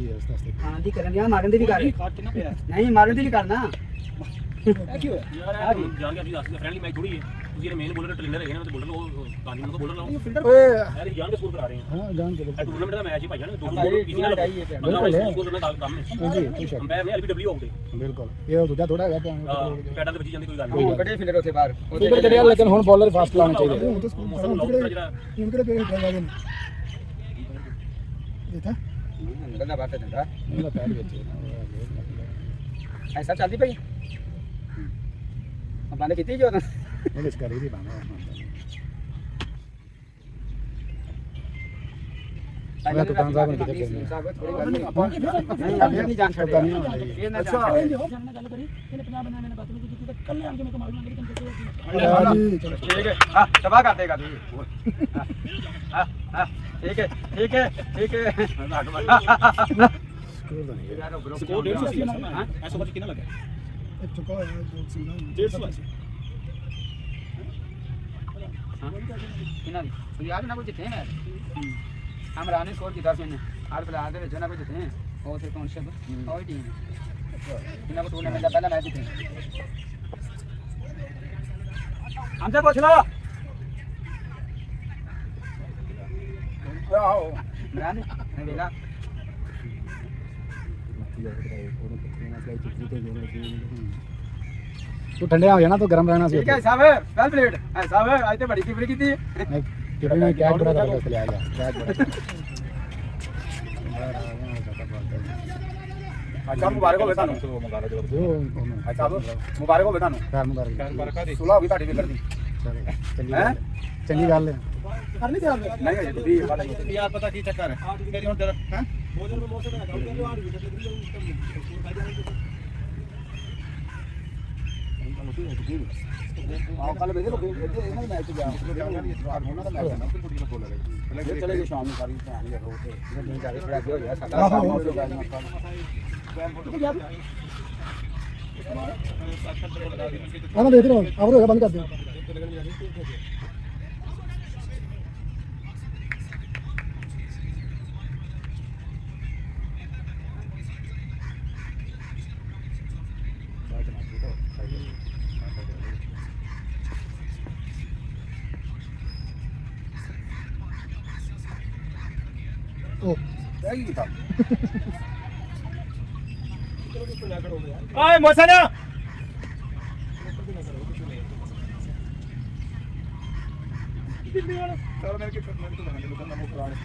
आहिस्ता हां जी करन यार मारन दी भी कर नहीं मारन दी भी करना क्यों है यार जान के अभी फ्रेंडली मैच थोड़ी है ਤੁਸੀਂ ਮੇਨ ਬੋਲਰ ਟ੍ਰੇਨਰ ਹੈਗੇ ਨੇ ਤੇ ਬੋਲਰ ਉਹ ਗਾਂਧੀ ਨੂੰ ਬੋਲਰ ਲਾਓ ਓਏ ਯਾਰ ਜਾਨ ਕੇ ਸਕੋਰ ਕਰਾ ਰਹੇ ਹਾਂ ਹਾਂ ਜਾਣ ਕੇ ਇਹ ਟੂਰਨਾਮੈਂਟ ਦਾ ਮੈਚ ਹੀ ਭਾਈ ਜਾਨ 200 ਬੋਲਰ ਕਿਸੇ ਨਾਲ ਬਿਲਕੁਲ ਸਕੋਰ ਕਰਨਾ ਕੰਮ ਹੈ ਜੀ ਠੀਕ ਹੈ ਅੰਪਾਇਰ ਨੇ ਐਲਬੀਡਬਲਿਊ ਆਉਂਦੇ ਬਿਲਕੁਲ ਇਹ ਦੂਜਾ ਥੋੜਾ ਹੈਗਾ ਪੈਡਾਂ ਦੇ ਵਿੱਚ ਜਾਂਦੀ ਕੋਈ ਗੱਲ नहीं ਨਹੀਂ बड़े फील्डर होते बाहर ਉਧਰ ਚੜਿਆ ਲੇਕਿਨ ਹੁਣ ਬੋਲਰ ਫਾਸਟ ਲਾਉਣੇ ਚਾਹੀਦੇ ਮੌਸਮ ਲਾਉਣਾ ਜਿਹੜਾ ਕਿਹੜੇ ਪੇੜ ਲੱਗਾ ਗਏ ਦੇਖਾ गंदा बात है धंधा ਇਹਦਾ ਪੈਰ ਵਿੱਚ ऐसा चलती भाई अपने कितनी जो ना ਉਹਦੇ ਚ ਕਰੀ ਦੀ ਬਾਣਾ मैं तो कान साहब ने किधर करनी है नहीं जान छड़ करनी है ये ना अच्छा जान जानने ਗੱਲ ਕਰੀ ਇਹਨੇ 50 ਬੰਦਿਆਂ ਨੇ ਬਾਤ ਨਹੀਂ ਕੀਤੀ ਤੇ ਕੱਲੇ ਆ ਕੇ ਮੈਂ ਕਮਾਲ ਮੰਗ ਲਈ ਤੁਮ ਕਿੱਥੇ जी चलो ठीक है हां तबाह कर देगा तू हां ठीक है ठीक है ठीक है स्कोर तो नहीं है ਸਕੋਰ 150 ਸੀ ਹਾਂ ਐਸਾ ਕੁਝ ਕਿੰਨਾ ਲੱਗਾ ਇੱਕ ਚੁੱਕਾ ਹੋਇਆ 150 ਸੀ किना दी तो यार ना कोई जिते हैं हम राने स्कोर की तरफ से हर प्लेयर ਦੇ ਵਿੱਚ ਨਾ ਕੋਈ ਜਿੱਤੇ हैं ਉਹ ਤੇ कॉन्शियस और टीम इना को टूर्नामेंट का पहला मैच जीते हमसे पूछ लो आओ राने वेला तू ठंडे हो जाना तो गर्म रहना ठीक है साहब वेल प्लेड है साहब आज तो बड़ी कीपरी की थी कितने ने कैच बड़ा कर चले आया कैच बड़ा अच्छा मुबारक होवे ਤੁਹਾਨੂੰ जो अच्छा मुबारक होवे ਤੁਹਾਨੂੰ कार मुबारक ਸੁਲਾ ਹੋ ਗਈ ਤੁਹਾਡੀ ਵਿਕਟ ਦੀ हैं चंगी गल है ਕਰ ਨਹੀਂ ਤਿਆਰ ਨਹੀਂ ਹੈ ਜੀ यार पता की चक्कर है तेरी हुन तेरा हैं ਆਹ ਕੱਲ ਵੇਖੇ ਲੋਕ ਇੱਥੇ ਇਹਨਾਂ ਦੇ ਮੈਚ ਗਿਆ ਉਹਨਾਂ ਦਾ ਮੈਚ ਨਾ ਕੁੜੀ ਨੂੰ ਬੋਲ ਰਹੇ ਚਲੇ ਗਏ ਸ਼ਾਮ ਨੂੰ ਸਾਰੀ ਧਿਆਨ ਹੀ ਰੋ ਤੇ नहीं जा रही थोड़ा हो गया सादा ਆਹ ਦੇਖ ਰਹੇ ਹੋ ਆਵਰ ਹੋਗਾ ਬੰਦ ਕਰ ਦਿਓ ਰਹਿ ਗਈ ਤਾਂ ਓਏ ਮੋਸਨ ਚਲ ਮੇਰੇ ਕੇ ਮੈਂ ਤਾਂ ਬਣਾ ਲੋਕਾਂ ਦਾ ਮੁੱਖ ਰਾਣੇ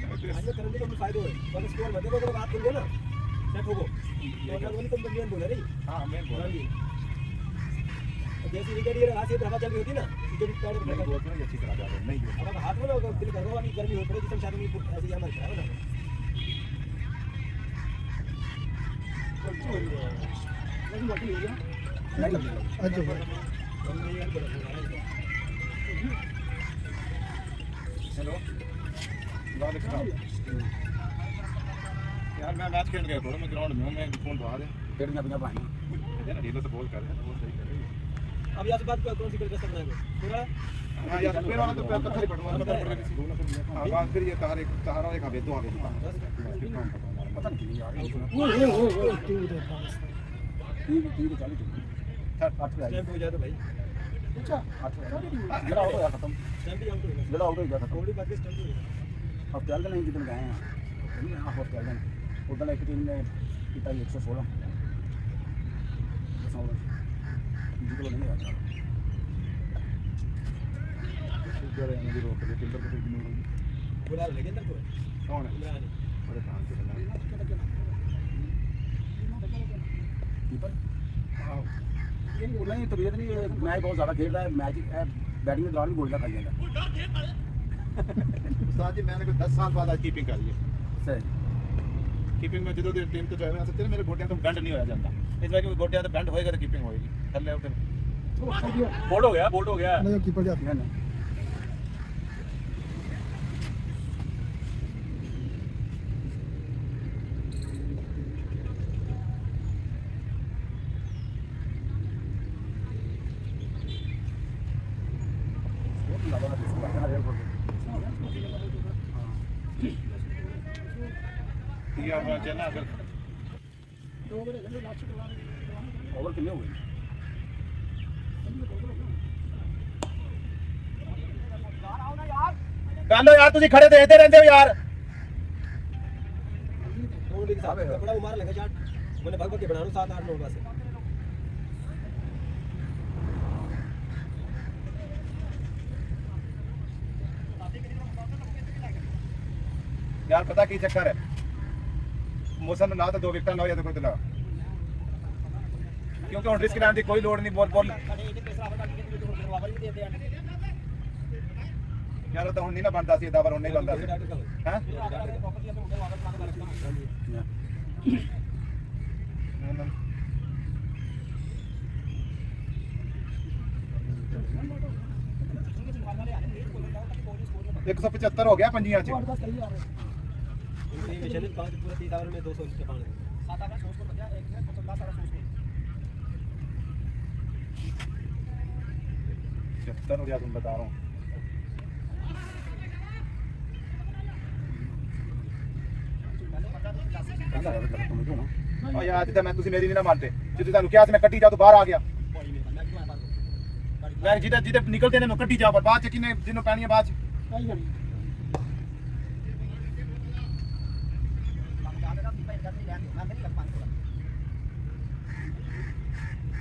आज करने का कोई फायदा है बस स्कोर बदले को बात कर ना सेट होगो तो बोली तुम बंदियां बोले रे हां मैं बोल जी जैसे विकेट ये हाथ से हवा चल रही होती ना विकेट पैड नहीं बोल रहा अच्छी तरह जा रहा नहीं अब हाथ में अगर दिल करवा वाली गर्मी हो पड़े जिसम शादी में ऐसे ही हमारे है ना लेकिन बाकी हो गया हेलो यार मैं मैच खेल गया थोड़ा मैं ग्राउंड में हूं मैं फोन बाहर है खेलना बिना पानी ना डीलर से बोल कर रहे हैं बहुत सही कर रहे हैं अब यहाँ से बात कौन सी कर सकते हैं पूरा हां यार फिर वाला तो पत्थर ही पटवा हां बात फिर ये तार एक तारा एक हवे दो आगे पता नहीं यार ओए ठीक है चलो सर 8 बजे टाइम हो जाए तो भाई अच्छा 8 जरा आउट हो गया खत्म टाइम भी आउट हो गया जरा आउट हो गया खत्म थोड़ी बात स्टार्ट हो गया अब चल नहीं कितने गए हैं यहाँ बहुत चल गए उधर एक टीम ने कितना 116 जीतो नहीं आता इधर है नदी रोक के टिंडर को भी नहीं बुला लगे अंदर को कौन है इमरान बड़े काम के कीपर हां ये बोल रहे हैं तबीयत नहीं मैच बहुत ज़्यादा खेल रहा है मैच बैटिंग के दौरान भी गोलियां खाई जाता है उस्ताद जी मैंने कोई 10 साल बाद आज कीपिंग करी है सही कीपिंग में ਜਦੋਂ ਦੀ ਟੀਮ ਤੋਂ ਜਾਇਆ सकते मेरे गोटियां तो बेंड नहीं होया ਜਾਂਦਾ ਇਸ ਵਾਰ ਕਿ गोटियां तो बेंड होएगा तो कीपिंग होएगी थल्ले उठे बोल्ड हो गया नहीं कीपर जाती है ना या हुआ चला अगर ओवर कितने हुए गालो यार तुझे खड़े देखते रहते हो यार दो लीग साहब बड़ा उमार लगा शॉट मैंने भाग भाग के बनानो 7 8 9 बस यार पता की चक्कर है मौसम ना तो 2 विकेट ना हो या तो कोई तो लगा क्योंकि हम रिस्क लेने की कोई लोड नहीं बॉल यार तो नहीं ना बनता सी दावर नहीं बनता हैं एक 175 हो गया पंजियां च ये चैलेंज 5 पूरा 30 ओवर में 200 के पाने 7 ओवर 100 स्कोर बचा एक में 50 सारा 100 70 हो गया तुम बता रहा हूं यार जिदा मैं तुसी मेरी नहीं ना मानते जिदा ਤੁਹਾਨੂੰ ਕਿਹਾ ਸੀ ਮੈਂ ਕੱਟੀ ਜਾ ਤੋਂ ਬਾਹਰ ਆ ਗਿਆ ਮੈਂ ਜਿਦਾ ਜਿਦਾ ਨਿਕਲਦੇ ਨੇ ਮੈਂ ਕੱਟੀ ਜਾ ਪਰ ਬਾਅਦ ਚ ਕਿਨੇ ਜਿਹਨੂੰ ਪੈਣੀ ਹੈ ਬਾਅਦ ਚ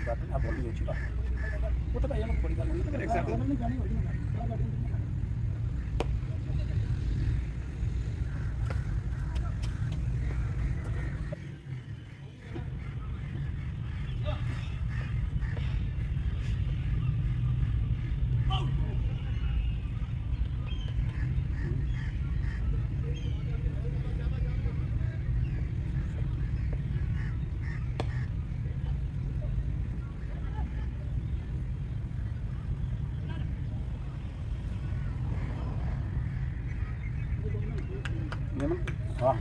आप बोल रही हो वो तो भैया बड़ी बात नहीं एक सेकंड हाँ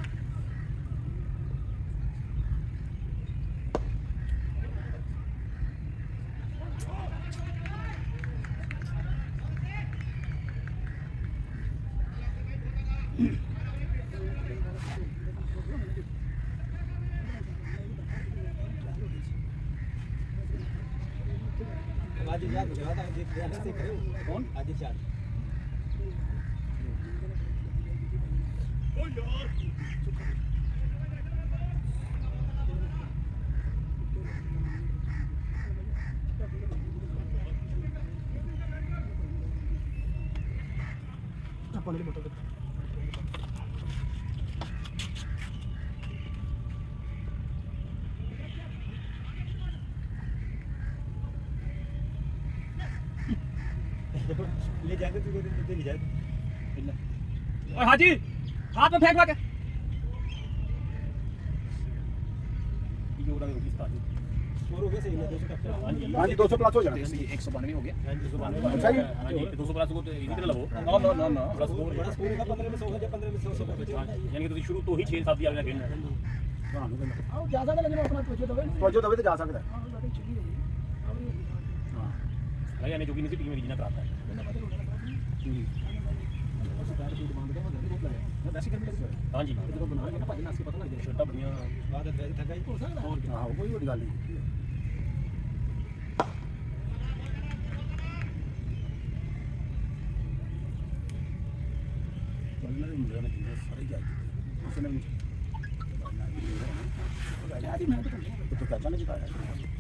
आज याद हो गया था ये ध्यान से करो कौन आज चार ले जाएंगे तू ले जाएगा ओए हाजी हाथ में फेंक लगे ये उड़ा के स्टार्ट और हो गया सही है 200 तक हाँ जी 200 प्लस हो जाना 192 हो गया 292 अच्छा जी हां जी 200 प्लस को इसी तरह लो नो प्लस बड़ा स्कोर का 15 में 100 या 15 में 100 यानी कि ਤੁਸੀਂ ਸ਼ੁਰੂ ਤੋਂ ਹੀ 6 7 ਦੀ ਆਗਿਆ ਖੇਡਣਾ ਤੁਹਾਨੂੰ ਕਹਿੰਦਾ ਆਹ ਜ਼ਿਆਦਾ ਤਾਂ ਲੱਗਣਾ ਆਪਣਾ ਤੋਜੋ ਦਵੇ ਫੌਜੋ ਦਵੇ ਤੇ ਜਾ ਸਕਦਾ ਹੈ। ਹਾਂ ਯਾਨੀ ਜੋ ਕਿ ਨਹੀਂ ਸੀ ਟੀਮ ਮੇਰੀ ਜਿੰਨਾ ਕਰਾਤਾ ਹੈ ਹਾਂ ਜੀ ਜਦੋਂ ਬਣਾਵਾਂਗੇ ਨਾ ਭਜਨ ਅਸੀਂ ਪਤਾ ਲੱਗ ਜਾਏ ਛੋਟਾ ਬੜੀਆਂ ਬਾਅਦ ਵਿੱਚ ਥੱਕਾ ਹੀ ਹੋ ਸਕਦਾ ਹੋਰ ਆਹੋ ਕੋਈ ਵੱਡੀ ਗੱਲ ਨਹੀਂ ਚੱਲਣਾ ਦੇ ਮੁੰਡਿਆਂ ਨੇ ਕਿੰਨੇ ਸਾਰੇ ਜਾਈ ਉਸ ਨੇ ਜਿਆਦੀ ਮਿਹਨਤ ਕਰਨੀ तो पैसा नहीं जिताया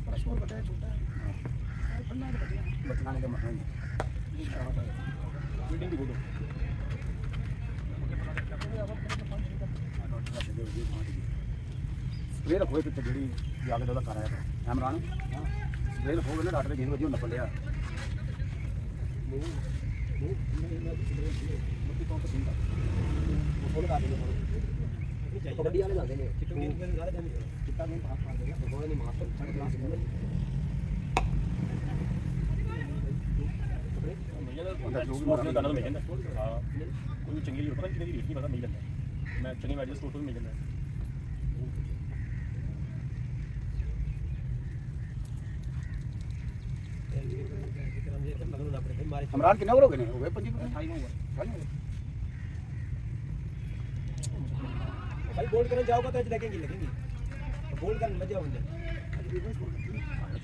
ਬੜਾ ਸ਼ੋਰ ਵੱਡਾ ਹੈ ਛੋਟਾ ਹੈ ਫੰਨਾ ਦੇ ਬੱਚਿਆਂ बचना नहीं का मसला नहीं ਬਿਲਡਿੰਗ ਦੀ ਗੋਡੋ स्प्रे रखो पिछले जी जाके तो कर आया इमरान स्प्रे रखोगे ना डॉक्टर गेंद बजी नपल लिया कबड्डी वाले जाते हैं चिट्टू गेंद में ज्यादा जाने चिट्टा गेंद हाथ मार देगा तो वो नहीं मार सकता थर्ड क्लास में ਮਿਲ ਜਾਂਦਾ ਹਾਂ ਕੋਈ ਚੰਗੀ ਲੀਡ ਪਤਾ ਕਿੰਨੀ ਦੀ ਲੀਡ ਨਹੀਂ ਪਤਾ ਮਿਲ ਜਾਂਦਾ ਮੈਂ ਚੰਗੀ ਮੈਚ ਦੇ ਸਟੋਰ ਤੋਂ ਵੀ ਮਿਲ ਜਾਂਦਾ इमरान कितने ओवर हो गए हो गए 25 भाई बोल्ड करने जाओगे तो लगेंगे लगेंगे बोल्ड करने मजा हो जाए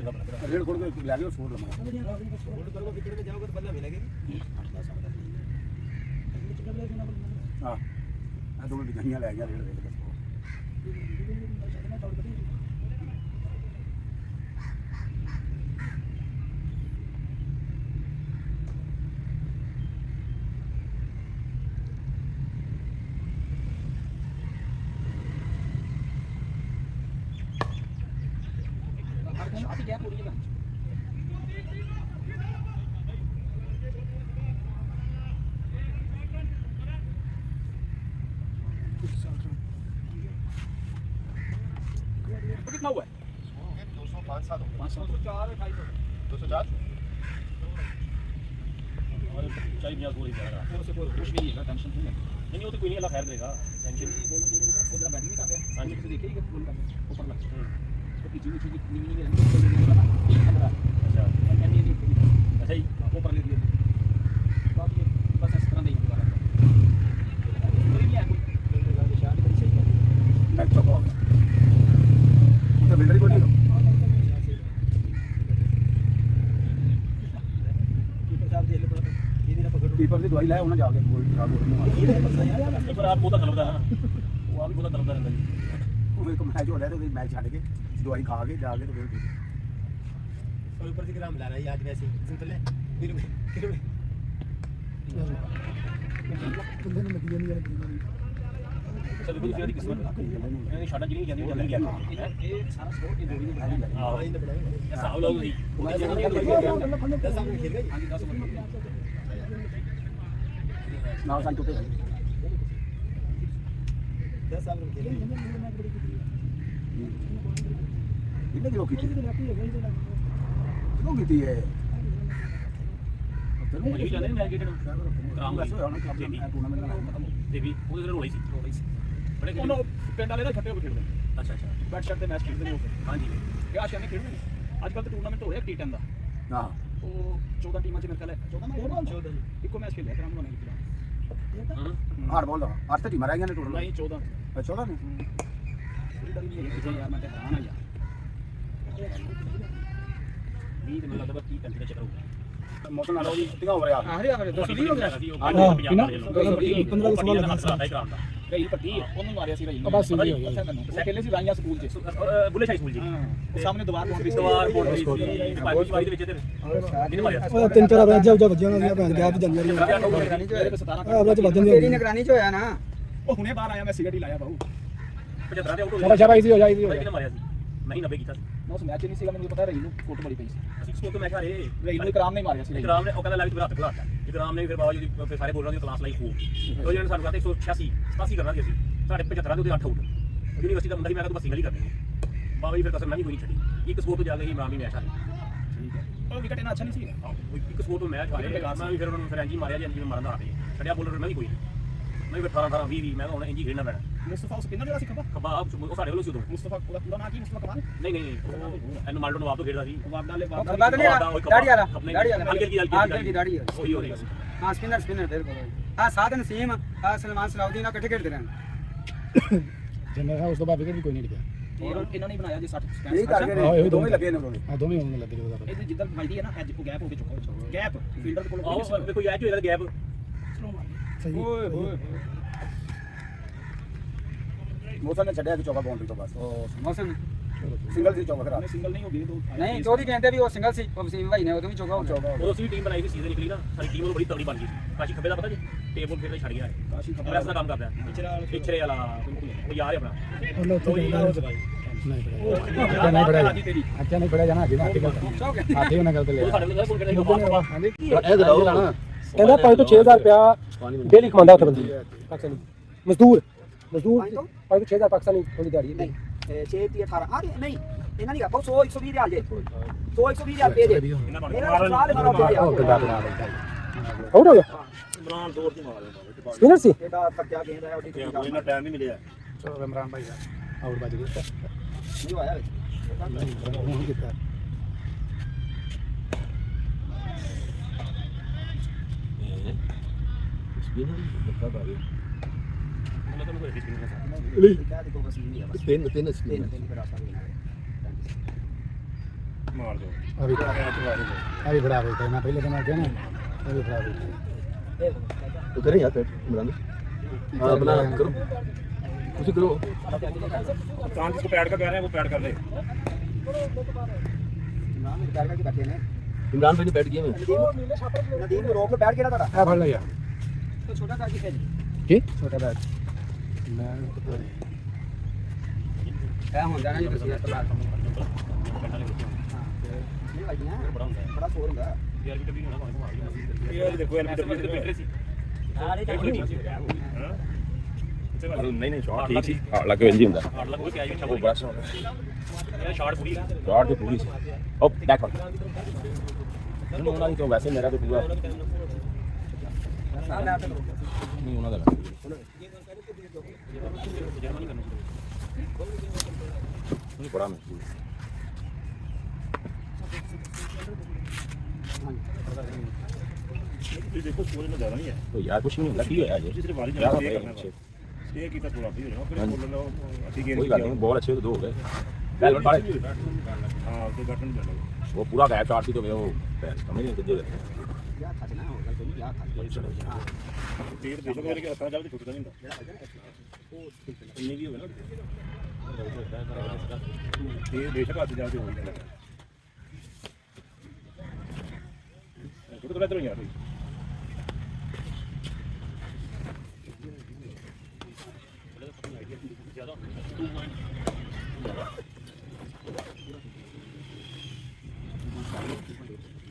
रेड खोल के ले गए छोड़ लगा बोल्ड करोगे विकेट में जाओगे तो बल्ला मिलेगी हां आ दो डिजाइनियां ले गया रेड देख शादी क्या पूरी है कितना हुआ है 205 7 504 204 और चाय बिया गोली दे रहा और से कोई कुछ नहीं है टेंशन नहीं है नहीं वो तो कोई नहीं अल्लाह खैर देगा टेंशन उधर बैटिंग नहीं कर रहे हाँ जी। तो देखिए कि गोल कर ऊपर लग तो पीछे नीचे नहीं नहीं अच्छा अच्छा ही ऊपर ले दिया बाकी बस इस तरह नहीं होगा नहीं है कोई शादी बड़ी सही है मैं चुप हो गया तो बिल्डर को नहीं कीपर की दवाई लाया उन्हें जाके गोल पर आप बहुत गलत है ना वो भी बहुत गलत रहता है वो एक मैच हो रहा है तो मैच छाड़ के दवाई खा के जाके तो फिर और ऊपर से ग्राम ला रहा है आज वैसे सिंपल है फिर ਬੰਦੇ ਨੂੰ ਲੱਗੀ ਜਾਂਦੀ ਹੈ चल भी तेरी किस्मत मैंने शाटा जी नहीं जाती जल्दी गया ये सारा स्पोर्ट ये जोड़ी नहीं है हां ये सब लोग ही 10 साल खेल गए हां जी 10 साल ना सन टूटे 10 साल खेल गए इन्हें क्यों की क्यों की है मुझे भी जाने मैं गेट काम वैसे होना कर टूर्नामेंट का ते भी ਉਹਦੇ ਨਾਲ ਹੋਈ ਸੀ ਬੜੇ ਉਹਨੂੰ ਪਿੰਡ ਵਾਲੇ ਨਾ ਛੱਟੇ ਹੋ ਖੇਡਦੇ ਅੱਛਾ ਅੱਛਾ ਬੈਟ ਸ਼ਾਟ ਦੇ ਮੈਚ ਖੇਡਦੇ ਨੇ ਉਹ ਹਾਂਜੀ ਕਿਆ ਸ਼ਾਨੇ ਖੇਡਦੇ ਨੇ ਅੱਜ ਕੱਲ ਤਾਂ ਟੂਰਨਾਮੈਂਟ ਹੋ ਰਿਹਾ T10 ਦਾ हां ਉਹ 14 ਟੀਮਾਂ ਚ ਮੇਰੇ ਖਿਆਲ ਹੈ 14 ਇੱਕੋ ਮੈਚ ਖੇਡਿਆ ਕਰਾਮ ਨੂੰ ਨਹੀਂ हार्ड बॉल आठ टीम रह गई ने टूर्नामेंट ਨਹੀਂ 14 14 ने ਥੋੜੀ ਡਰ ਨਹੀਂ ਹੈ ਕਿ ਯਾਰ ਮੈਂ ਤੇ ਹੈਰਾਨ ਆ ਯਾਰ 20 ਮਿੰਟ ਲੱਗਦਾ 30 ਘੰਟੇ ਦਾ ਚੱਕਰ ਹੋਊਗਾ मौसम ना जी कितना हो रहा है ਆ ਰਿਹਾ 220 ਹੋ ਗਿਆ ਹਾਂ 20 15 16 ਲੱਗਾ ਰਹੀਲ ਪੱਟੀ ਉਹਨੂੰ ਮਾਰਿਆ ਸੀ ਰਹੀਲ ਬਸ ਇਹੀ ਹੋਈ ਪਹਿਲੇ ਸੀ ਰਾਈਆਂ ਸਕੂਲ 'ਚ ਬੁੱਲੇ ਸ਼ਾਹੀ ਸਕੂਲ ਜੀ ਉਹ ਸਾਹਮਣੇ ਦੀਵਾਰ ਬਾਉਂਡਰੀ ਸਵਾਰ ਬੋਰਡ ਸੀ ਪਾਈ ਦੇ ਵਿੱਚ ਤੇ ਇਹਨੇ ਮਾਰਿਆ ਉਹ ਤਿੰਨ ਚਾਰ ਵਜੇ ਜਾ ਵੱਜਿਆ ਉਹਨਾਂ ਦੀਆਂ ਭੈਣ ਗੈਪ ਜਾਂਦੀਆਂ ਰਹੀਆਂ ਉਹਨਾਂ ਚ ਵੱਜਣ ਤੇਰੀ ਨਿਗਰਾਨੀ 'ਚ ਹੋਇਆ ਨਾ ਉਹ ਹੁਣੇ ਬਾਹਰ ਆਇਆ ਮੈਂ ਸਿਗਰਟ ਹੀ ਲਾਇਆ ਬਾਹੂ 75 ਦੇ ਆਊਟ ਹੋ ਸ਼ਾਬਾਸ਼ ਸ਼ਾਬਾਸ਼ ਹੋ ਜਾਈ ਕਿਹਨੇ ਮਾਰਿਆ ਸੀ ਨਹੀਂ 90 ਕੀਤਾ ਸੀ ਮੈਂ ਉਸ ਮੈਚ ਨਹੀਂ ਸੀਗਾ ਮੈਨੂੰ ਪਤਾ ਰਹੀਲ ਨੂੰ ਕੁੱਟ ਬੜੀ ਪਈ ਸੀ ਅਸੀਂ ਸਕੂਲ ਤੋਂ ਮੈਂ ਘਰੇ ਰਹੀਲ ਨੂੰ ਇਕਰਾਮ ਨੇ ਮਾਰਿਆ ਸੀ ਇਕਰਾਮ ਨੇ ਉਹ ਕਹਿੰਦਾ ਲੱਗ ਤੂੰ ਹੱਥ ਖਲਾਤਾ ਇਕਰਾਮ ਨੇ ਫਿਰ ਬਾਬਾ ਜੀ ਫਿਰ ਸਾਰੇ ਬੋਲਰਾਂ ਦੀ ਕਲਾਸ ਲਾਈ ਖੂਬ ਉਹ ਜਿਹਨੇ ਸਾਨੂੰ ਕਹਿੰਦੇ 186 87 ਕਰਨਾ ਸੀ ਅਸੀਂ ਸਾਡੇ 75 ਦੇ ਉਹਦੇ 8 ਆਊਟ ਯੂਨੀਵਰਸਿਟੀ ਦਾ ਮੁੰਡਾ ਸੀ ਮੈਂ ਕਿਹਾ ਤੂੰ ਬਸ ਸਿੰਗਲ ਹੀ ਕਰਨੀ ਬਾਬਾ ਜੀ ਫਿਰ ਕਸਰ ਮੈਂ ਵੀ ਕੋਈ ਨਹੀਂ ਛੱਡੀ ਇੱਕ ਸਕੋਰ ਤੋਂ ਜਾ ਕੇ ਹੀ ਇਮਰਾਨ ਵੀ ਮੈਚ ਹਾਰੇ ਠੀਕ ਹੈ ਉਹ ਵਿਕਟ ਇਹਨਾਂ ਅੱਛਾ ਨਹੀਂ ਸੀ ਇੱਕ ਸਕੋਰ ਤੋਂ ਮੈਚ ਹਾਰੇ ਮੈਂ ਵੀ ਫਿਰ ਉਹਨਾਂ ਨੂੰ ਫਰੈਂਜੀ ਮਾਰਿਆ ਜੀ ਜਿਵੇਂ ਮਾਰਨ ਦਾ ਹਾਰੇ ਛੱਡਿਆ ਬੋਲਰ ਮੈਂ ਵੀ ਕੋਈ ਨਹੀਂ ਫਿਰ 18 20 ਮੈਂ ਹੁਣ ਇੰਜੀ ਖੇਡਣਾ ਪੈਣਾ ਮੁਸਤਫਾ ਸਪਿਨਰ ਜਿਹੜਾ ਸੀ ਖੱਬਾ ਉਹ ਸਾਡੇ ਵੱਲੋਂ ਸੀ ਉਦੋਂ ਮੁਸਤਫਾ ਪੂਰਾ ਨਾਂ ਕੀ ਮੁਸਤਫਾ ਕਮਾਲ ਨਹੀਂ ਇਹਨੂੰ ਮਾਲਡੋ ਨਵਾਬ ਤੋਂ ਖੇਡਦਾ ਸੀ ਵਾਰਦਾਲੇ ਬਾਦ ਨਹੀਂ ਦਾੜੀ ਵਾਲਾ ਹਲਕੀ ਦੀ ਦੀ ਦਾੜੀ ਹੈ ਉਹੀ ਹੋ ਰਿਹਾ ਸੀ ਹਾਂ ਸਪਿਨਰ ਬਿਲਕੁਲ ਆ ਸਾਧ ਨਸੀਮ ਆ ਸਲਮਾਨ ਸਲਾਉਦੀਨ ਇਕੱਠੇ ਖੇਡਦੇ ਰਹਿਣ ਜਿੰਨਾ ਉਸ ਤੋਂ ਬਾਅਦ ਵਿਕਟ ਵੀ ਕੋਈ ਨਹੀਂ ਲੱਗਿਆ ਇਹਨਾਂ ਨੇ ਬਣਾਇਆ ਜੀ 60 ਇਹ ਕਰਕੇ ਦੋਵੇਂ ਲੱਗੇ ਨੇ ਉਹਨਾਂ ਆ ਦੋਵੇਂ ਹੋਣ ਲੱਗੇ ਉਹਦਾ ਇਹ ਜਿੱਦਾਂ ਵੱਜਦੀ ਹੈ ਨਾ ਐਜ ਕੋ ਗੈਪ ਹੋ ਕੇ ਚੁੱਕੋ ਗੈਪ ਫੀਲਡਰ ਕੋਲ ਆਹ ਦੇਖੋ ਯਾਰ ਜੋ ਇਹਦਾ ਗੈਪ ਸਹੀ ਓਏ ਹੋਏ ਮੋਸਨ ਨੇ ਛੱਡਿਆ ਕਿ ਚੌਕਾ ਬਾਉਂਡਰੀ ਤੋਂ ਬਸ ਮੌਸਮ ਸਿੰਗਲ ਸੀ ਚੌਕਾ ਖਰਾ ਸਿੰਗਲ ਨਹੀਂ ਹੋ ਗਈ ਦੋ ਨਹੀਂ ਚੌਧਰੀ ਕਹਿੰਦੇ ਵੀ ਉਹ ਸਿੰਗਲ ਸੀ ਉਹ ਵਸੀਮ ਭਾਈ ਨੇ ਉਦੋਂ ਵੀ ਚੌਗਾ ਹੋ ਚੌਗਾ ਉਦੋਂ ਅਸੀਂ ਟੀਮ ਬਣਾਈ ਸੀ ਸੀਜ਼ਨ ਨਿਕਲੀ ਨਾ ਸਾਡੀ ਟੀਮ ਉਹ ਬੜੀ ਤਗੜੀ ਬਣ ਗਈ ਕਾਸ਼ੀ ਖੱਬੇ ਦਾ ਪਤਾ ਜੀ ਟੇਬਲ ਫਿਰ ਛੱਡ ਗਿਆ ਹੈ ਕਾਸ਼ੀ ਖਬਰ ਪ੍ਰੈਸ ਦਾ ਕੰਮ ਕਰਦਾ ਹੈ ਪਿਛਰੇ ਵਾਲਾ ਉਹ ਯਾਰ ਹੈ ਆਪਣਾ ਉਹਨੇ ਉੱਥੇ ਨਹੀਂ ਪੜਿਆ ਅੱਛਾ ਨਹੀਂ ਪੜਿਆ ਜਾਣਾ ਅੱਗੇ ਨਾ ਆਤੇ ਉਹਨਾਂ ਗੱਲ ਤੇ ਲੈ ਉਹ ਸਾਡੇ ਨਾਲ ਫੋਨ ਕਰਦਾ ਹਾਂਜੀ ਇਹ ਦਰਾਓ ਲਾਣਾ ਕਹਿੰਦਾ 5 ਤੋਂ 6000 ਰੁਪਿਆ ਡੇਲੀ ਕਮਾਉਂਦਾ ਉੱਥੇ ਬੰਦੀ ਪਾਕਿਸਤਾਨੀ ਮਜ਼ਦੂਰ 5 ਤੋਂ 6000 ਪਾਕਿਸਤਾਨੀ ਥੋੜੀ ਦਿਹਾੜੀ ਹੈ 6 3 18 ਆ ਨਹੀਂ ਇਹਨਾਂ ਦੀ ਆਪੋ 100 120 ਰਿਆਲ ਜੇ 100 120 ਰਿਆਲ ਪੇ ਜੇ ਇਹਨਾਂ ਦਾ ਸਾਲ ਮਾਰਾ ਪੇ ਉਹ ਗੰਦਾ ਬਣਾ ਲੈਂਦਾ ਆਊਟ ਹੋ ਗਿਆ ਇਮਰਾਨ ਦੌਰ ਦੀ ਮਾਰ ਲੈਂਦਾ ਸਪਿਨਰ ਸੀ ਇਹਦਾ ਥੱਕਿਆ ਗੇਂਦ ਹੈ ਉਹਦੀ ਕੋਈ ਨਾ ਟਾਈਮ ਨਹੀਂ ਮਿਲਿਆ ਚਲੋ ਇਮਰਾਨ ਭਾਈ ਦਾ ਆਊਟ ਵੱਜ ਗਿਆ ਨਹੀਂ ਆਇਆ ਵਿੱਚ ਹੁਣ ਕੀਤਾ ਤਿੰਨ ਤਿੰਨ ਫਿਰ ਆਸਾ ਵੀ ਮਾਰ ਦੋ ਅਭੀ ਅਭੀ ਬੜਾ ਬੋਲਦਾ ਮੈਂ ਪਹਿਲੇ ਦਿਨ ਆ ਗਿਆ ਨਾ ਅਭੀ ਬੜਾ ਬੋਲਦਾ ਤੂੰ ਕਰੇ ਯਾਰ ਇਮਰਾਨ ਹਾਂ ਬਣਾ ਕਰੋ ਤੁਸੀਂ ਕਰੋ कान जिसको पैड का कह रहे हैं वो पैड कर ले ਨਾਮ ਕਰ ਕੇ ਬੈਠੇ ਨੇ ਇਮਰਾਨ ਭਾਈ ਨੇ ਬੈਠ ਗਏ ਮੈਂ ਨਦੀਮ ਨੂੰ ਰੋਕ ਬੈਠ ਕਿਹੜਾ ਤੁਹਾਡਾ ਆ ਫੜ ਲੈ ਯਾਰ ਤਾਂ ਛੋਟਾ ਕਾਜੀ ਹੈ ਕੀ ਛੋਟਾ ਬੈਠ ਮੈਂ ਇਹ ਹੁੰਦਾ ਨਾ ਜੀ ਤੁਸੀਂ ਇਤਲਾਹ ਨਹੀਂ ਭਾਈਆਂ ਬੜਾ ਸ਼ੋਰ ਹੁੰਦਾ ਯਾਰ ਵੀ ਕਦੀ ਹੋਣਾ ये देखो एलबीडब्ल्यू के ਪਿਛਰੇ ਸੀ ਸਾਰੇ ਨਹੀਂ ਸ਼ਾਟ ਠੀਕ ਸੀ ਹਾਲ ਲੱਗ ਵੰਜੀ ਹੁੰਦਾ ਹਾਰਡ ਲੱਗ ਉਹ ਕਿਆ ਜੀ ਉਹ ਬਸ ਇਹ ਸ਼ਾਟ ਪੂਰੀ ਸ਼ਾਟ ਤੇ ਪੂਰੀ ਸੀ ਉਹ ਬੈਕ ਉਹਨੂੰ ਉਹਨਾਂ ਦੀ ਤੋਂ ਵੈਸੇ ਮੇਰਾ ਤੇ ਪੂਰਾ ਨਹੀਂ ਉਹਨਾਂ ਦਾ ਨਹੀਂ ਬੜਾ ਮੁਸ਼ਕਿਲ ये देखो स्कोर में ज्यादा नहीं है तो यार कुछ नहीं ਹੁੰਦਾ ਕੀ ਹੋਇਆ ਜੀ सिर्फ वाली यार जगह करना स्टे की तो थोड़ा भी हो जाएगा फिर बोलना अच्छी गेंद कोई बात नहीं बॉल अच्छे तो दो हो गए बैट पड़े हां तो बैट नहीं जाना वो पूरा गैप शॉट थी तो वो समझ नहीं कितने क्या खचना होगा तो क्या खचना तीर बेशक मेरे के हथा जावे तो छुटता नहीं ਹੁੰਦਾ ਇੰਨੇ ਵੀ ਹੋਵੇ ਨਾ तीर बेशक हथ जावे हो जाएगा तो बेहतर हो यार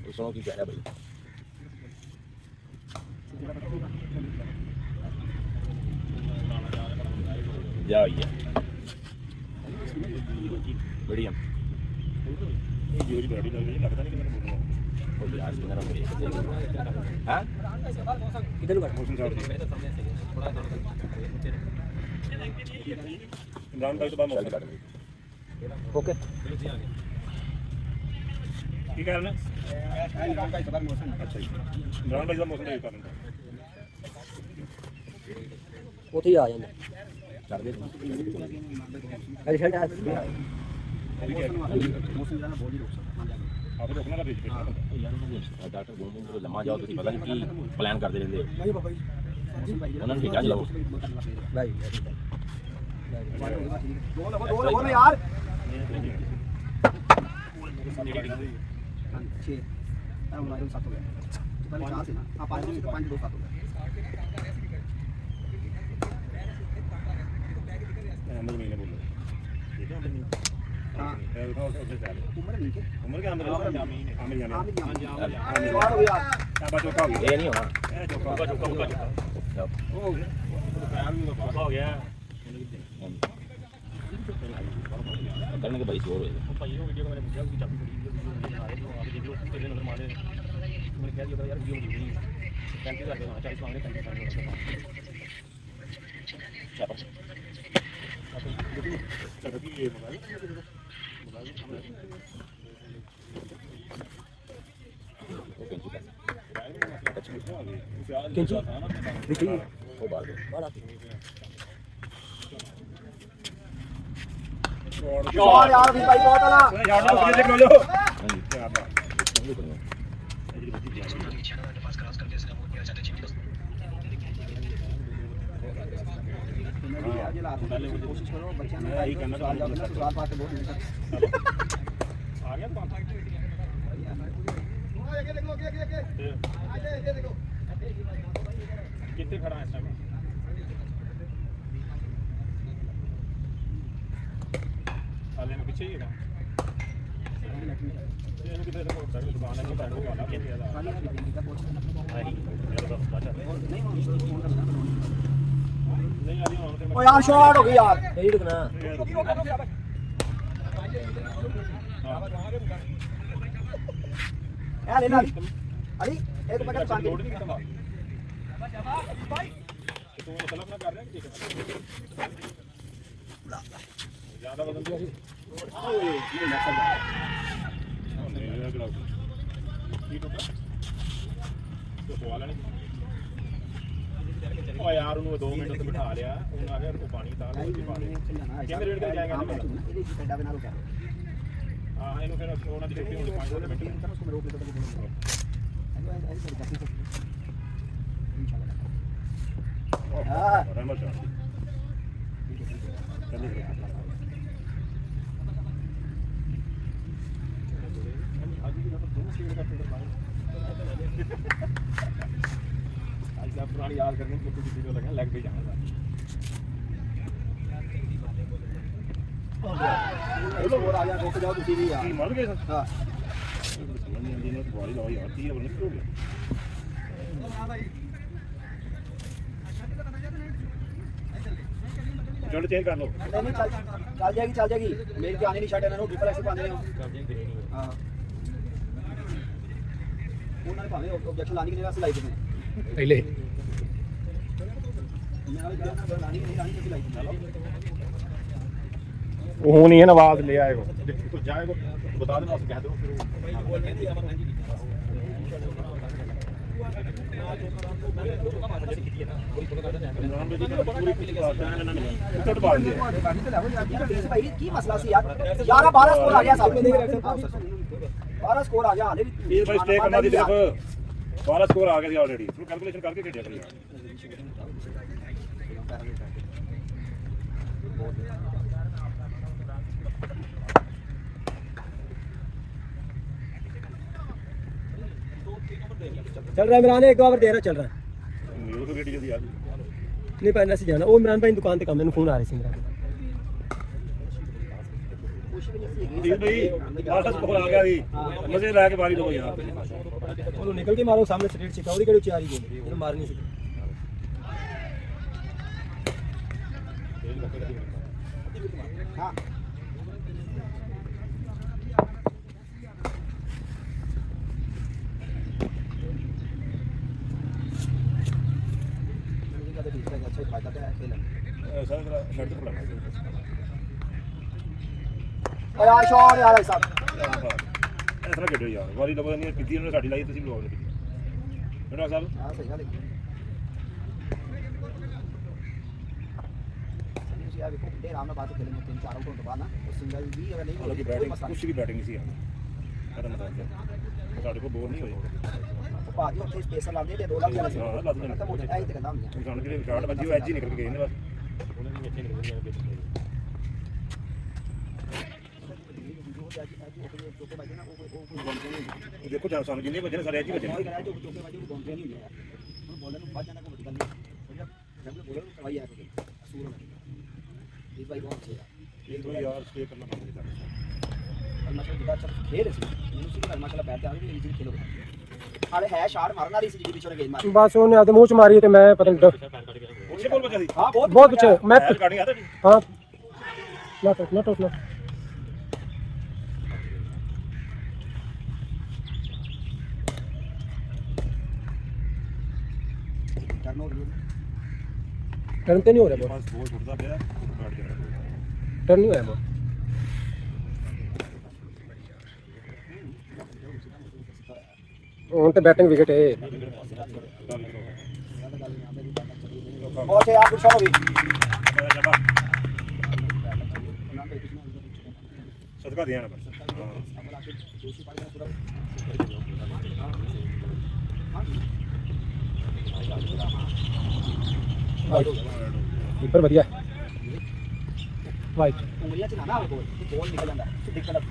तो सुनो की कह रहा भाई जा भैया बढ़िया ये जो बड़ी लग रही है लगता नहीं कि मैंने बोलना और यार मेरा हां इधर कर मोशन शॉट इमरान भाई तो बात चल मौका कर ओके की कह रहे हैं इमरान भाई सबर मौसम अच्छा जी इमरान भाई का मौसम देख कर ਉੱਥੇ ਹੀ ਆ ਜਾਂਦਾ कर दे ਅਰੇ ਛੱਡ आप तो रोकना का बीच पे यार डॉक्टर बोल तो लम्मा जाओ तो पता नहीं की प्लान करते रहंदे ਨਹੀਂ ਬਾਬਾ ਜੀ ਉਹਨਾਂ ਨੂੰ ਠੇਕਾ ਚਲਾਓ भाई दो ना यार 6 हमारे 7 हो गया पहले 4 से ना हां 5 से 5 2 7 हो गया अहमद मीर ने बोला ठीक है हां उम्र नहीं के उम्र के आमिर आमिर जामी आमिर हो गया अब चौका हो गया ਇਹ ਨਹੀਂ ਹੋਣਾ चौका हो गया हो गया करने के भाई शोर होएगा भाई वो वीडियो को मैंने पूछा उसकी चाबी पड़ी वीडियो बना रहे थे वहाँ पे देख लो तेरे नजर मारे मैंने कह दिया यार वीडियो नहीं 35 हज़ार 40 मांगे 35 कैंची देखिए वो बाहर शॉट यार अभी भाई बहुत आला देख लो कोशिश करो बच्चा ना सवाल पास बहुत नहीं आ गया कितने खड़ा है इस टाइम हाले में पीछे ही है ये किधर से दुकान है तो बैठो वाला क्या दिया था नहीं आ रही हूं ओ यार शॉट हो गई यार यही रुकना यार लेना अली एक बड़ा दुकान लोड नहीं करता तू मतलब ना कर रहा है ठीक है ज्यादा बदल दिया ओ यार उन्होंने 2 मिनट तक बिठा लिया उन्होंने आ गया को पानी तार के पानी कितने रेट कर जाएगा ये पेड़ा बना लो क्या हां इन्होंने फिर छोड़ना दी छुट्टी होनी 5 मिनट उसको मैं रोक लेता हूं ऐसे करके इंशाल्लाह हां रहमत शाह आज आप पुरानी याद करके फोटो की वीडियो लगा लेग पे जाना स्कोर आ गया रुक जाओ तुसी भी यार मर गए सर हां दिन में बॉडी लगाओ यार 30 ओवर निकल गया जल्द चेंज कर लो नहीं चल जाएगी मेरे के आने नहीं छाड़े ना ट्रिपल एक्स पाने हो हां उन्होंने भावे ऑब्जेक्शन लाने के लिए सिलाई देने पहले मैं वाली गल लानी नहीं सिलाई चलो वो नहीं है ना आवाज ले आएगा तो जाएगा बता देना कह दो भाई की मसला सी यार 11 12 स्कोर आ गया साहब 12 स्कोर आ गया हाले भी ये भाई स्टे करना दी देखो 12 स्कोर आ गया ऑलरेडी फिर कैलकुलेशन करके खेलिया करिए चल रहा है इमरान एक ओवर दे रहा चल रहा है न्यूज़ तो गेटी जल्दी आ गई नहीं पहले से जाना वो इमरान भाई दुकान पे काम मैंने फोन आ रही थी इमरान जी भाई 12 स्कोर आ गया जी मजे ला के बारी दो यार वो निकल के मारो सामने स्ट्रेट चिकाउड़ी कड़ी चारी गई ये मार नहीं सकी हां अच्छा फायदा है खेलने सर शर्ट पर लगा यार शॉट यार भाई साहब ਇਸ ਤਰ੍ਹਾਂ ਖੇਡੋ ਯਾਰ ਵਾਰੀ ਲੋਕਾਂ ਨੇ ਕੀਤੀ ਉਹਨੇ ਸਾਡੀ ਲਾਈ ਤੁਸੀਂ ਲੋਕ ਨੇ ਕੀਤੀ ਮੇਰਾ ਸਾਹਿਬ हां सही गल है यार देखो देर आराम से बात खेलेंगे 3-4 आउट होने के बाद ना तो सिंगल भी अगर नहीं ਹਾਲਾਂਕਿ होगी ਬੈਟਿੰਗ ਕੁਛ ਵੀ ਬੈਟਿੰਗ ਨਹੀਂ ਸੀ ਯਾਰ ਖਤਮ ਹੋ ਗਿਆ ਸਾਡੇ ਕੋਲ ਬੋਲ ਨਹੀਂ ਹੋਈ ਭਾਜੀ ਉੱਥੇ ਸਪੇਸਰ ਲਾਉਂਦੇ ਤੇ 2 ਲੱਖ ਵਾਲਾ ਸੀ ਤਾਂ ਮੋਟਰ ਐਂ ਤੇ ਕਹਿੰਦਾ ਹੁੰਦੀਆਂ ਸਾਨੂੰ ਜਿਹੜੇ ਸ਼ਾਟ ਵੱਜੀ ਉਹ ਐਜ ਹੀ ਨਿਕਲ ਕੇ ਗਏ ਨੇ ਬਸ ਉਹਨਾਂ ਦੀ ਇੱਥੇ ਨਿਕਲ ਗਏ ਦੇਖੋ ਜਾਂ ਸਾਨੂੰ ਜਿੰਨੇ ਵੱਜਣੇ ਸਾਰੇ ਐਜ ਹੀ ਵੱਜਣੇ ਬੋਲਣ ਨੂੰ ਬਾਅਦ ਜਾਣਾ ਕੋਈ ਵੱਡੀ ਗੱਲ ਨਹੀਂ ਜਦ ਬੋਲਣ ਨੂੰ ਕਰਵਾਈ ਆ ਕੋਈ ਅਸੂਲ ਹੋਣਾ ਇਸ ਬਾਈ ਬਹੁਤ ਅੱਛੇ ਆ ਇਹ ਤੋਂ ਯਾਰ ਸਟੇ ਕਰਨਾ ਪੜੇਗਾ ਅਰਮਾਚਲ ਜਿੱਦਾਂ ਚੱਲ ਖੇਡ ਸੀ ਇਹਨੂੰ ਸੀ ਅਰਮਾਚਲ ਬੈਠ ਆ ਵੀ ਇਹ ਜੀ ਖੇਲੋ ਹਾਲੇ ਹੈ ਸ਼ਾਟ ਮਾਰਨ ਵਾਲੀ ਸੀ ਜਿਹੜੀ ਪਿੱਛੋਂ ਗੇਂਦ ਮਾਰੀ ਬਸ ਉਹਨੇ ਆਦੇ ਮੂੰਹ ਚ ਮਾਰੀ ਤੇ ਮੈਂ ਪਤਾ ਨਹੀਂ ਉਹਦੇ ਕੋਲ ਬਚਾ ਸੀ ਹਾਂ ਬਹੁਤ ਪਿੱਛੇ ਮੈਂ ਰਿਕਾਰਡਿੰਗ ਆਦਾ ਹਾਂ ਨਾ टर्न तो नहीं हो रहा ਬਸ ਬੋਲ ਟੁੱਟਦਾ ਪਿਆ ਕਾਟ ਕੇ टर्न नहीं होया बहुत ਹੁਣ ਤੇ ਬੈਟਿੰਗ ਵਿਕਟ ਹੈ ਬਹੁਤ ਹੈ ਆਪ ਪੁੱਛੋ ਵੀ ਸਦਕਾ ਦਿਆਂ ਨਾ ਬਸ कीपर बढ़िया वाइट ਉਂਗਲੀਆਂ ਚ ਨਾ ਹੋਵੇ ਬੋਲ ਨਿਕਲ ਜਾਂਦਾ ਸਿੱਧੀ ਕਦਮ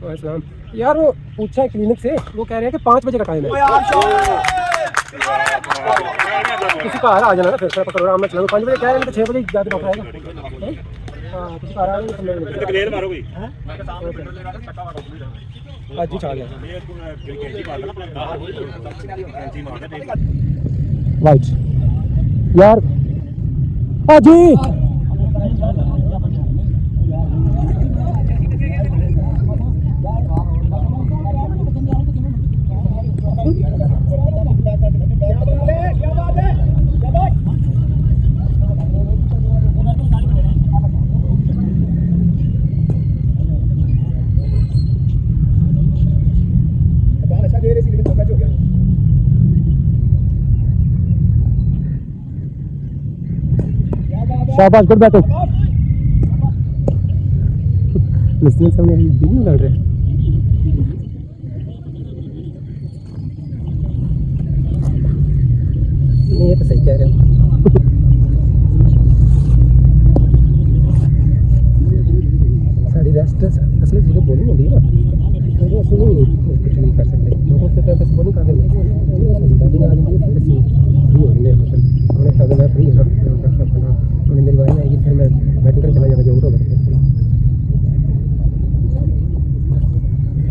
इस्लाम यार वो पूछा है क्लिनिक से वो कह रहे हैं कि 5 बजे का टाइम है किसी का आ जाना ना फिर प्रोग्राम में चलो 5 बजे कह रहे हैं तो 6 बजे जाके डॉक्टर आएगा हाँ किसी का आ रहा है ਕਲੀਅਰ ਮਾਰੋ ਕੋਈ आज ही छा गया ਇਹ ਕੈਂਚੀ ਮਾਰ ਦੇਣਾ ਕੈਂਚੀ ਮਾਰ ਦੇ वाइट यार हाजी शाबाश गुड बैटिंग लिस्टनर सामने नहीं लग रहे नहीं ये तो सही कह रहे हो सारी रेस्ट असली जीरो बॉलिंग होती है ना तो असली नहीं कुछ नहीं कर सकते तो से तो बॉलिंग कर देंगे बैटिंग आ रही है फिर ऐसी हो रही है मतलब उन्हें शायद मैं फ्री हूं उन्हें मेरी बारी आएगी फिर मैं बैटिंग कर चला जाऊंगा जो होगा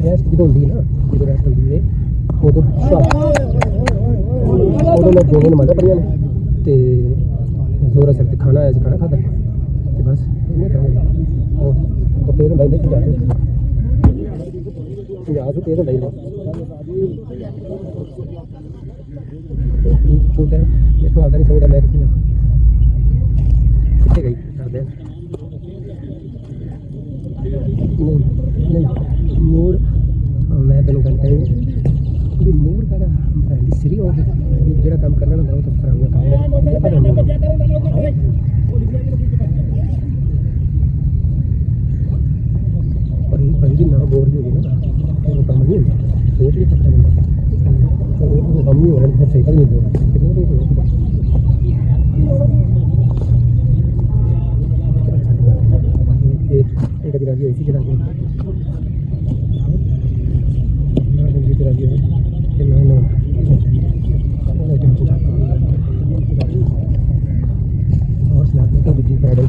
रेस्ट भी तो होती है ना जो रेस्ट होती है वो तो मैं दो दिन मजा पड़िया ने ते जोर से खाना है खाना खाता ते बस तो तेरे भाई लेके जाते या तो तेरे भाई ले छोटा है ये तो आधा नहीं समझता मैं किसी कितने गई कर दे नहीं मोड़ मैं तेन गल करी मोड़ का पहली सिरी हो गई जो काम करना ना बहुत खराब काम है पहली ना बोर ही हो गई ना वो काम नहीं होता सोच भी पता नहीं तो वो हम नहीं हो रहे हैं सही नहीं बोल एक दिन आगे इसी तरह और स्नैप में तो बिजी पैडल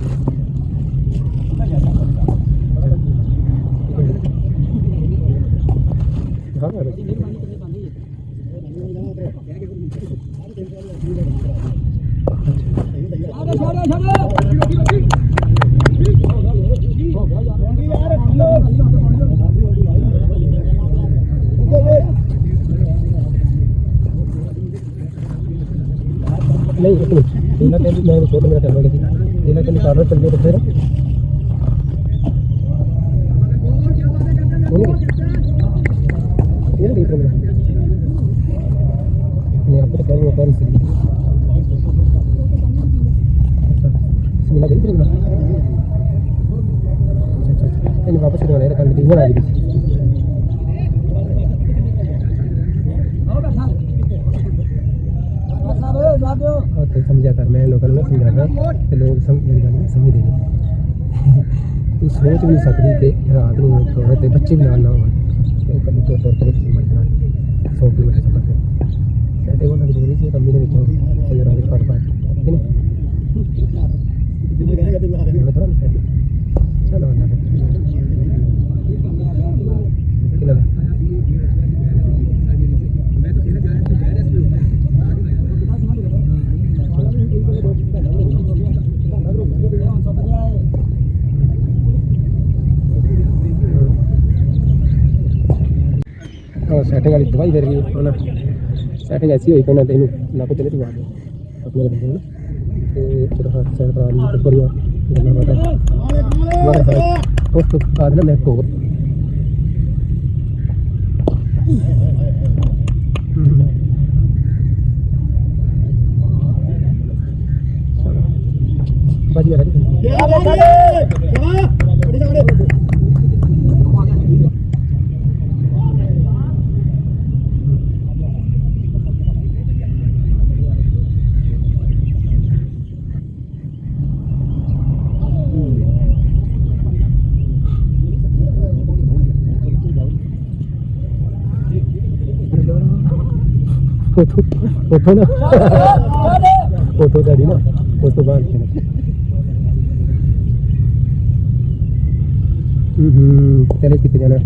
नहीं एक मिनट नीला के मैं छोड़ मेरा चलने लगी नीला के निकाल चल गए तो फिर ये नहीं प्रॉब्लम मैं आपको कह रहा हूं पर इसलिए नीला गई प्रॉब्लम अच्छा इन वापस करवाने का कंडीशन आ गई तो समझा कर मैं लोगों को समझाना तो लोग मेरी गल समझते नहीं तू सोच भी नहीं सकती कि रात को औरत ते बच्चे भी ना हो कभी तो तौर पर समझना 100 किलोमीटर सफर पे कहते वो मजबूरी से कमी ने विचों कोई रात काट पाट ठीक है चलो ना कितना सैटिंग वाली दवाई दे रही है ना सैटिंग ऐसी हुई पहना तेन ना को चले तू आ गया अपने बंदे ना तो थोड़ा हाथ साइड पर आ रही है बढ़िया गल्ला बात उस तो बाद ना मैं को बाजी आ रही उठो ना उठो डैडी ना उस तो बाद चले कितने जाना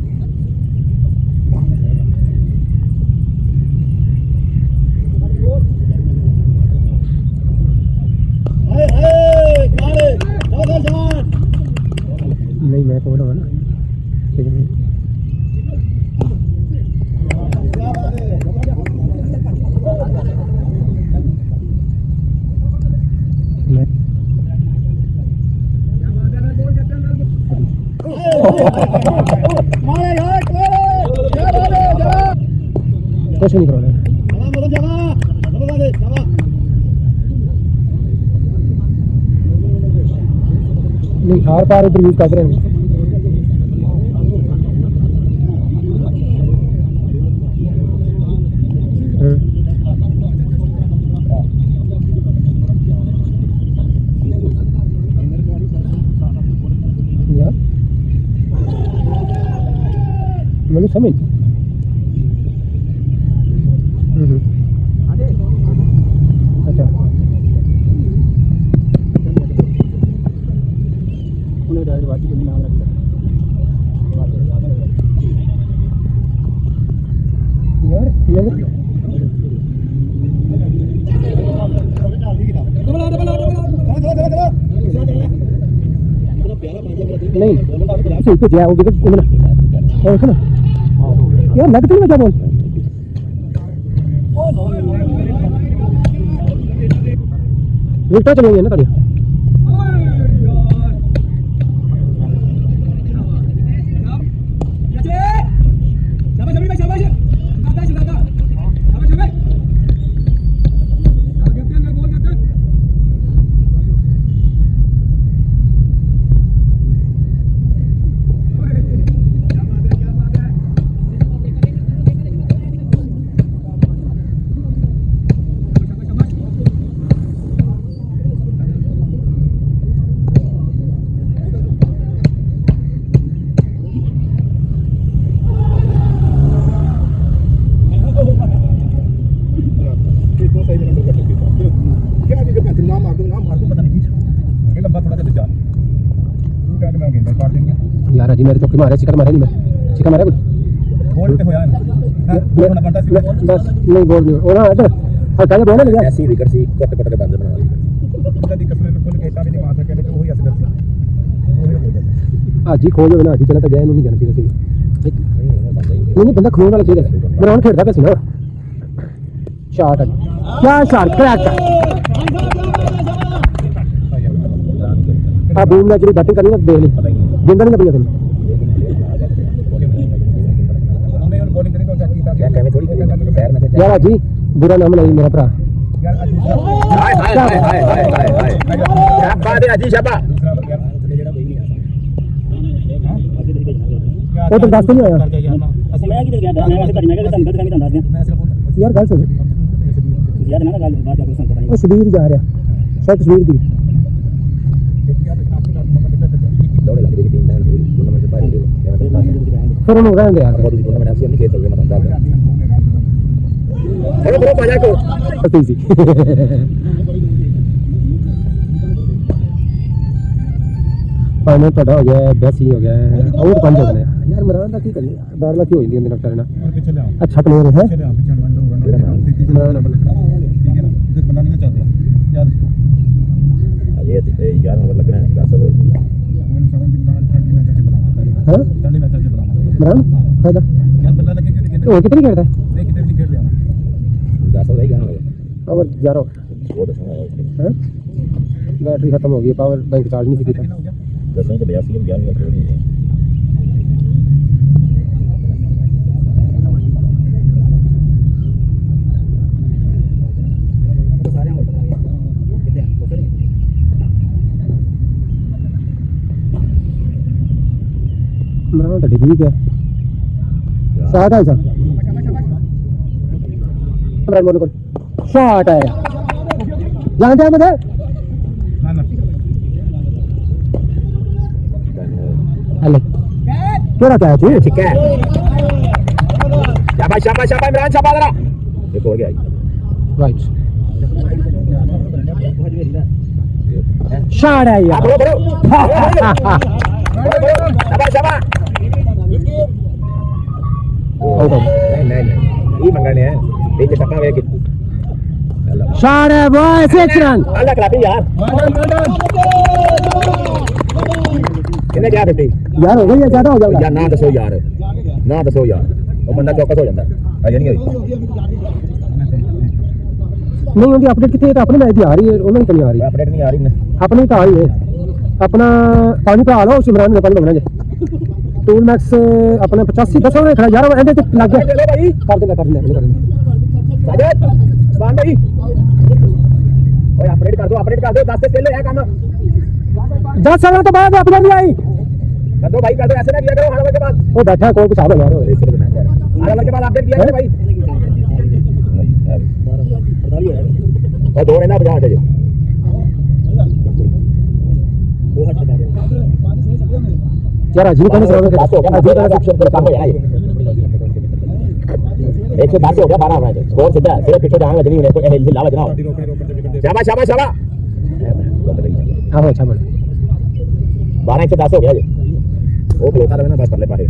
नहीं मैं तो बड़ा ना ठीक है कुछ नहीं करवाना नहीं हार पार उधर यूज कर रहे हैं मैंने समझ अच्छा उन्हें ड्राइवर के नाम रखता यार नहीं तो जाए वो भी ना यार लगती है क्या बोल उल्टा चलेंगे ना करिए यार अजी मेरे चौकी मारे चिकन मारे नहीं मैं चिकन मारे बोल पे होया बोलना बनता सी बस नहीं बोल नहीं और इधर हटा के बोलने लगा ऐसी विकेट सी कट कट के बंद बना ली ਉਹਦਾ ਦੀ ਕਸਮ में कोई कहता भी नहीं मार सके लेकिन वही असर सी आज ही खोज ना आज चला तो गया नहीं जाना चाहिए नहीं बंदा खोने वाला चाहिए मैं और खेलता कैसे ना शॉट क्या शॉट क्रैक आ बूम ने जो बैटिंग करनी ना देख ली जिंदा नहीं लगेगा तुम्हें ਉਹਨੇ ਹੁਣ ਬੋਲਿੰਗ ਕਰੀ ਤਾਂ ਚੈੱਕ ਕੀਤਾ क्या कहवे थोड़ी पैर में यार अजी बुरा नाम नहीं मेरा भरा ਯਾਰ ਅੱਜ हाय हाय हाय हाय हाय हाय हाय क्या बात है अजी शाबा वो तो दस नहीं आया मैं किधर गया मैं वैसे करी मैं कि ਤੁਹਾਨੂੰ ਗਲਤ ਕੰਮ ਤੁਹਾਨੂੰ ਦੱਸ ਦਿਆਂ ਮੈਂ ਸਿਰਫ यार गल सोच ਯਾਰ ਨਾ ਗੱਲ ਬਾਤ ਕਰ ਸੰਗ ਪਤਾ ਉਹ ਸ਼ਬੀਰ ਜਾ ਰਿਹਾ ਸ਼ਾਇਦ ਸ਼ਬੀਰ ਦੀ दौड़े लग रही थी मैं टूर्नामेंट से बाहर गया मैं तो ਫਿਰ ਉਹਨੂੰ ਰਹਿਣ ਦੇ ਯਾਰ बहुत टूर्नामेंट ऐसे नहीं खेल सकते मैं बता दूं ਅਰੇ ਬਰੋ ਬਾਜਾ ਕੋ ਪਤੀ ਸੀ ਫਾਈਨਲ ਤੁਹਾਡਾ ਹੋ ਗਿਆ ਬੈਸੀ ਹੋ ਗਿਆ ਆਊਟ 5 ਹੋ ਗਏ ਯਾਰ ਮਰਾਨ ਦਾ ਕੀ ਕਰੀਏ ਡਰ ਲੱਗੀ ਹੋ ਜਾਂਦੀ ਉਹਦੇ ਨਾਲ ਕਰਨਾ ਪਿੱਛੇ ਲਿਆ ਅੱਛਾ ਪਲੇਅਰ ਹੈ ਪਿੱਛੇ ਲਿਆ ਪਿੱਛੇ ਵੰਡੋ ਠੀਕ ਹੈ ਨਾ ਇਹ ਬੰਦਾ ਨਹੀਂ ਚੱਲਦਾ यार ये यार मतलब लग रहा है सब ਮੈਨੂੰ ਸਾਰਾ ਦਿਨ ਨਾਲ ਠੰਡੀ ਮੈਚ ਚ ਬੁਲਾਣਾ ਹਾਂ ਠੰਡੀ ਮੈਚ ਚ ਬੁਲਾਣਾ ਮਰਾਨ ਫਾਇਦਾ ਯਾਰ ਬੰਦਾ ਲੱਗੇ ਕਿ ਕਿਤੇ ਉਹ ਕਿਤਨੀ ਖੇਡਦਾ ਨਹੀਂ ਕਿਤੇ ਵੀ ਨਹੀਂ ਖੇਡ ਰਿਹਾ 10 हो गया ना ਪਾਵਰ 11 वो 10 ਹੈ बैटरी खत्म हो गई पावर बैंक चार्ज नहीं की 10 नहीं तो 82 में 11 में नहीं है मरान तो ठीक है शॉट है सर मरान बोलो शॉट है जानते हैं मुझे ਨਾ ਨਾ हेलो क्या क्या है ठीक है शाबाश शाबाश शाबाश इमरान शाबाश जरा एक हो गया राइट शॉट है यार बड़ो शाबाश शाबाश नहीं नहीं नहीं ये मंगने हैं ये टक्का वे कि शॉट है बॉय 6 रन अल्लाह खिलाफी यार कितने क्या 50 यार हो गई है ज्यादा हो जाएगा यार ना दसो यार वो बंदा चौकस हो जाता है अजे नहीं होई नहीं उनकी अपडेट कितनी है तो अपने मैच की आ रही है उन्होंने नहीं आ रही अपडेट नहीं आ रही ना अपनी तो आ रही है अपना पानी पे हालो सिमरान ने पानी लगना जी टूल मैक्स अपने 85 10 में खड़ा यार एंड तक लग गया भाई कर देना साजिद सुभान भाई ओए अपडेट कर दो 10 से पहले है काम 10 साल तो बाद अपने नहीं आई कर दो भाई कर दो ऐसे ना किया करो हर के बाद वो बैठा कोई कुछ आ यार हर के बाद अपडेट किया करो भाई और दो रहना 50 हटे जो यार अजीब कहने से 10 हो गया ना ऑप्शन पर काम हो यार 110 हो गया 12 मैच स्कोर सीधा है सिर्फ पीछे जाने लगी उन्हें कोई हिला बजना शाबाश शाबाश शाबाश हां अच्छा बोल 12 110 हो गया जी वो खलोता रहे ना बस पल्ले पासे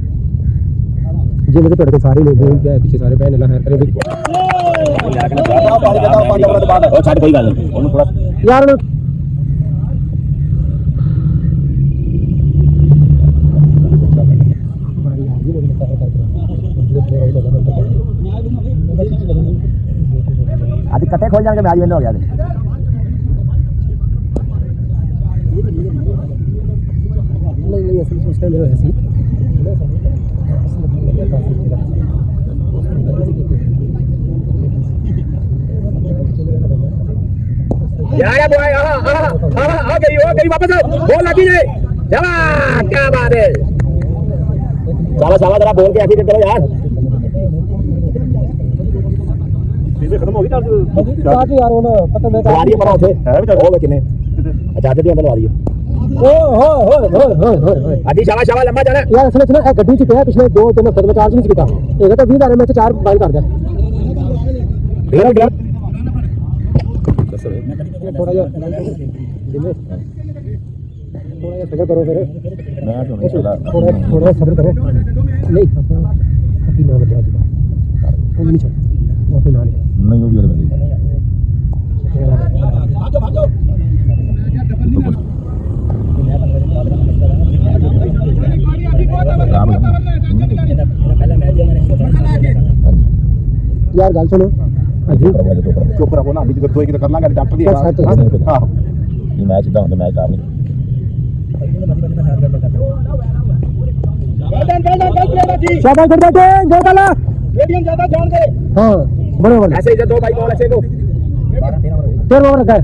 जी मुझे थोड़े सारे लोग हैं पीछे सारे बहन अल्लाह खैर करे ओ छाड़ कोई गल नहीं ਉਹਨੂੰ थोड़ा यार आज कटे खोल जाएंगे मैच विन हो गया नहीं असल सिस्टम है ऐसी यार बॉय आ गई वापस बोल लगी है जवाब क्या बात है शाबाश शाबाश जरा बोल के ऐसे करो यार खत्म हो गई बात यार वो पता मैं लगा रही है पर उसे हो गए कितने अच्छा जी अंदर लगा रही है अजी शाबाश शाबाश लंबा जाना यार असल में ना गड्डी च पिया पिछले 2-3 हफ्ते में चार्ज नहीं किया एक तो 20 में 4 बाइल कर दिया थोड़ा जा सब्र करो फिर थोड़ा सब्र करो नहीं अपनी ना बता दो नहीं छोड़ अपनी ना नहीं होगी यार गल सुनो अजी ਚੁੱਪ ਰਹੋ ਨਾ ਅभी तो कर लांगे डॉक्टर भी हां ये मैच इतना होता मैच आप नहीं शाबाश कर बैठे गो वाला रेडियम ज्यादा जान दे हां बराबर ऐसे ही दो भाई बॉल ऐसे दो फिर ओवर रखा है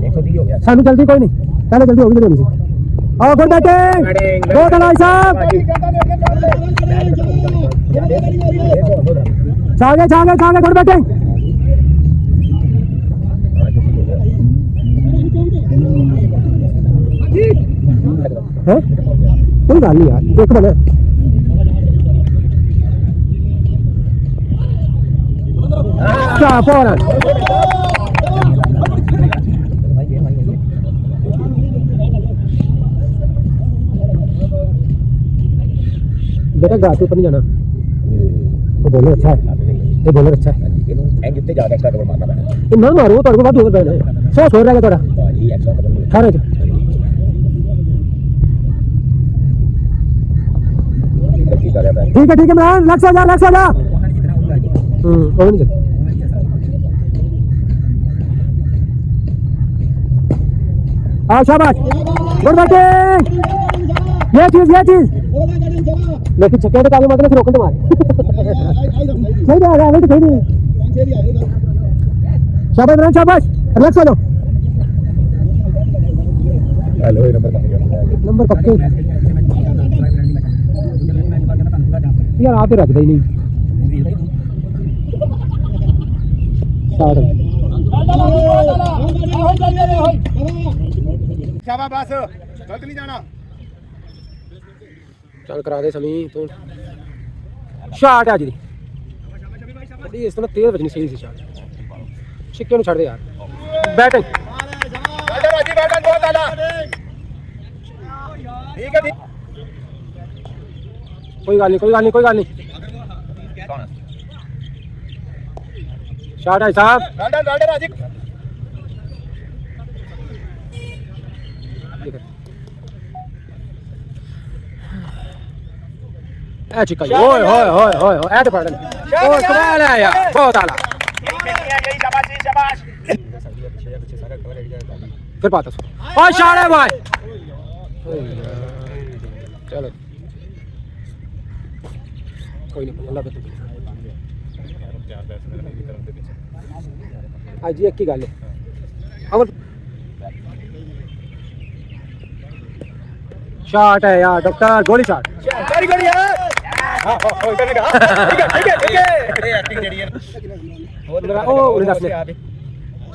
सानू जल्दी कोई नहीं पहले जल्दी होगी जरूरी सी आओ कर बैठे गो वाला साहब छागे कर बैठे हैं कोई गल नहीं यार एक बने क्या फोन बेटा घाट ऊपर नहीं जाना वो बोले अच्छा है ये बोले अच्छा है जितने ज्यादा एक्स्ट्रा डबल मारना पैना ये ना मारो तो बाद होगा पहले 100 हो रहेगा थोड़ा भाई एक्स्ट्रा डबल खाने च गलती कर रहा है ठीक है इमरान लग जा वो नहीं चल हाँ शाबाश गुड बैटिंग ये चीज लेकिन छक्के तो काले मतलब रोकने मार सही रहेगा वेट सही नहीं शाबाश इमरान शाबाश रिलैक्स हो जाओ हेलो नंबर पक्के यार आप ही रखता ही नहीं शाबाश बस गलत नहीं जाना चल करा दे समी तू शॉट आज दी इस तो तेज बजनी सही सी शॉट छिक्के नु छड़ दे यार बैटिंग राजी बैटिंग बहुत ज्यादा ठीक है कोई गल नहीं शॉट है साहब वेल राजी ए चिक्का ओए ए तो पड़ ओए कमाल है यार बहुत आला फिर पाता और शॉट है भाई चलो कोई नहीं अल्लाह बेहतर आज एक ही गल है अमर शॉट है यार डॉक्टर गोली शॉट सारी गोली यार हां हो इधर लगा ठीक है ये एक्टिंग जेडी है ओ उन्हें दस ले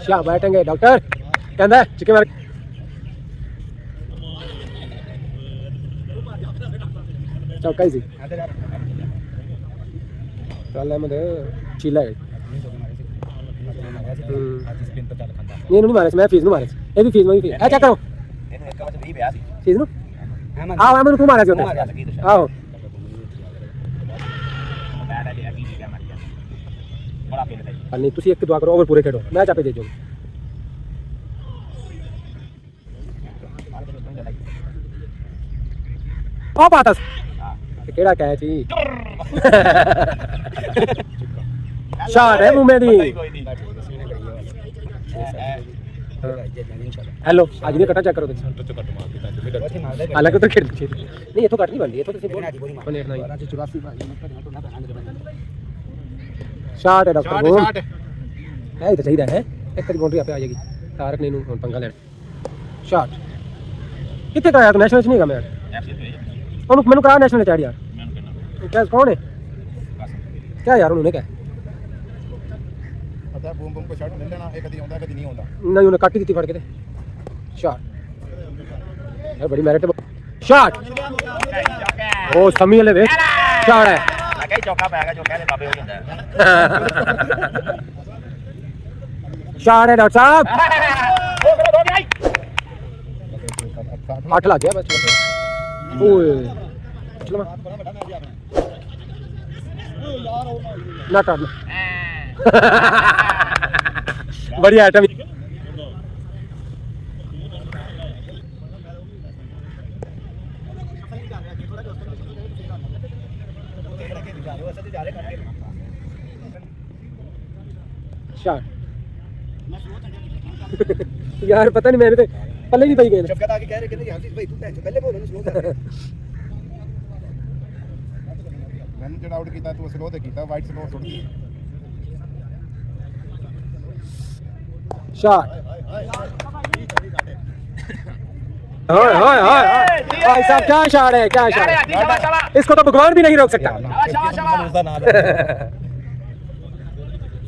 क्या बैठेंगे डॉक्टर कहंदा चिके मार चौका ही सी चल अहमद चीला है नहीं नहीं मारे मैं फीस नु मारे ये भी फीस में भी फीस चेक करो फीस नु आओ अहमद को मारा जो आओ नहीं तुसी एक दुआ करो ओवर पूरे खेलो मैच आपे दे जो ओ पातस केड़ा कैच ही शॉट है मुंह में दी हेलो आज ने कटा चेक करो हालांकि तो खेल नहीं ये तो कट नहीं बनती ये तो सिर्फ बनेरना ही शॉट है डॉक्टर वो है तो चाहिए है एक करी बाउंड्री पे आ जाएगी तारक ने नु पंगा लेना शॉट कितने का यार नेशनल नहीं का मैं ਉਹਨੂੰ ਮੈਨੂੰ ਕਰਾ ਨੈਸ਼ਨਲ ਚਾੜ ਯਾਰ क्या कौन है क्या यार उन्होंने क्या पता बूम बूम को शॉट ले लेना एक कदी आਉਂਦਾ कदी नहीं आਉਂਦਾ नहीं उन्हें काटी दी फड़ के शॉट यार बड़ी मेरिट शॉट ओ समी वाले वे शॉट है कई चौका पाएगा जो कहले बाबे हो ਜਾਂਦਾ है शॉट है डॉक्टर साहब 8 लग गया बस ओए चलो ना टर्न बढ़िया आइटम शॉट यार पता नहीं मैंने तो पल्ले नहीं पाई गए शफकत आके कह रहे कि हफीज भाई तू पहले बोल स्लो कर मैंने जो आउट किया तू स्लो ते किया वाइट स्लो छोड़ दी शॉट हाय हाय हाय भाई साहब क्या शॉट है क्या शॉट है इसको तो भगवान भी नहीं रोक सकता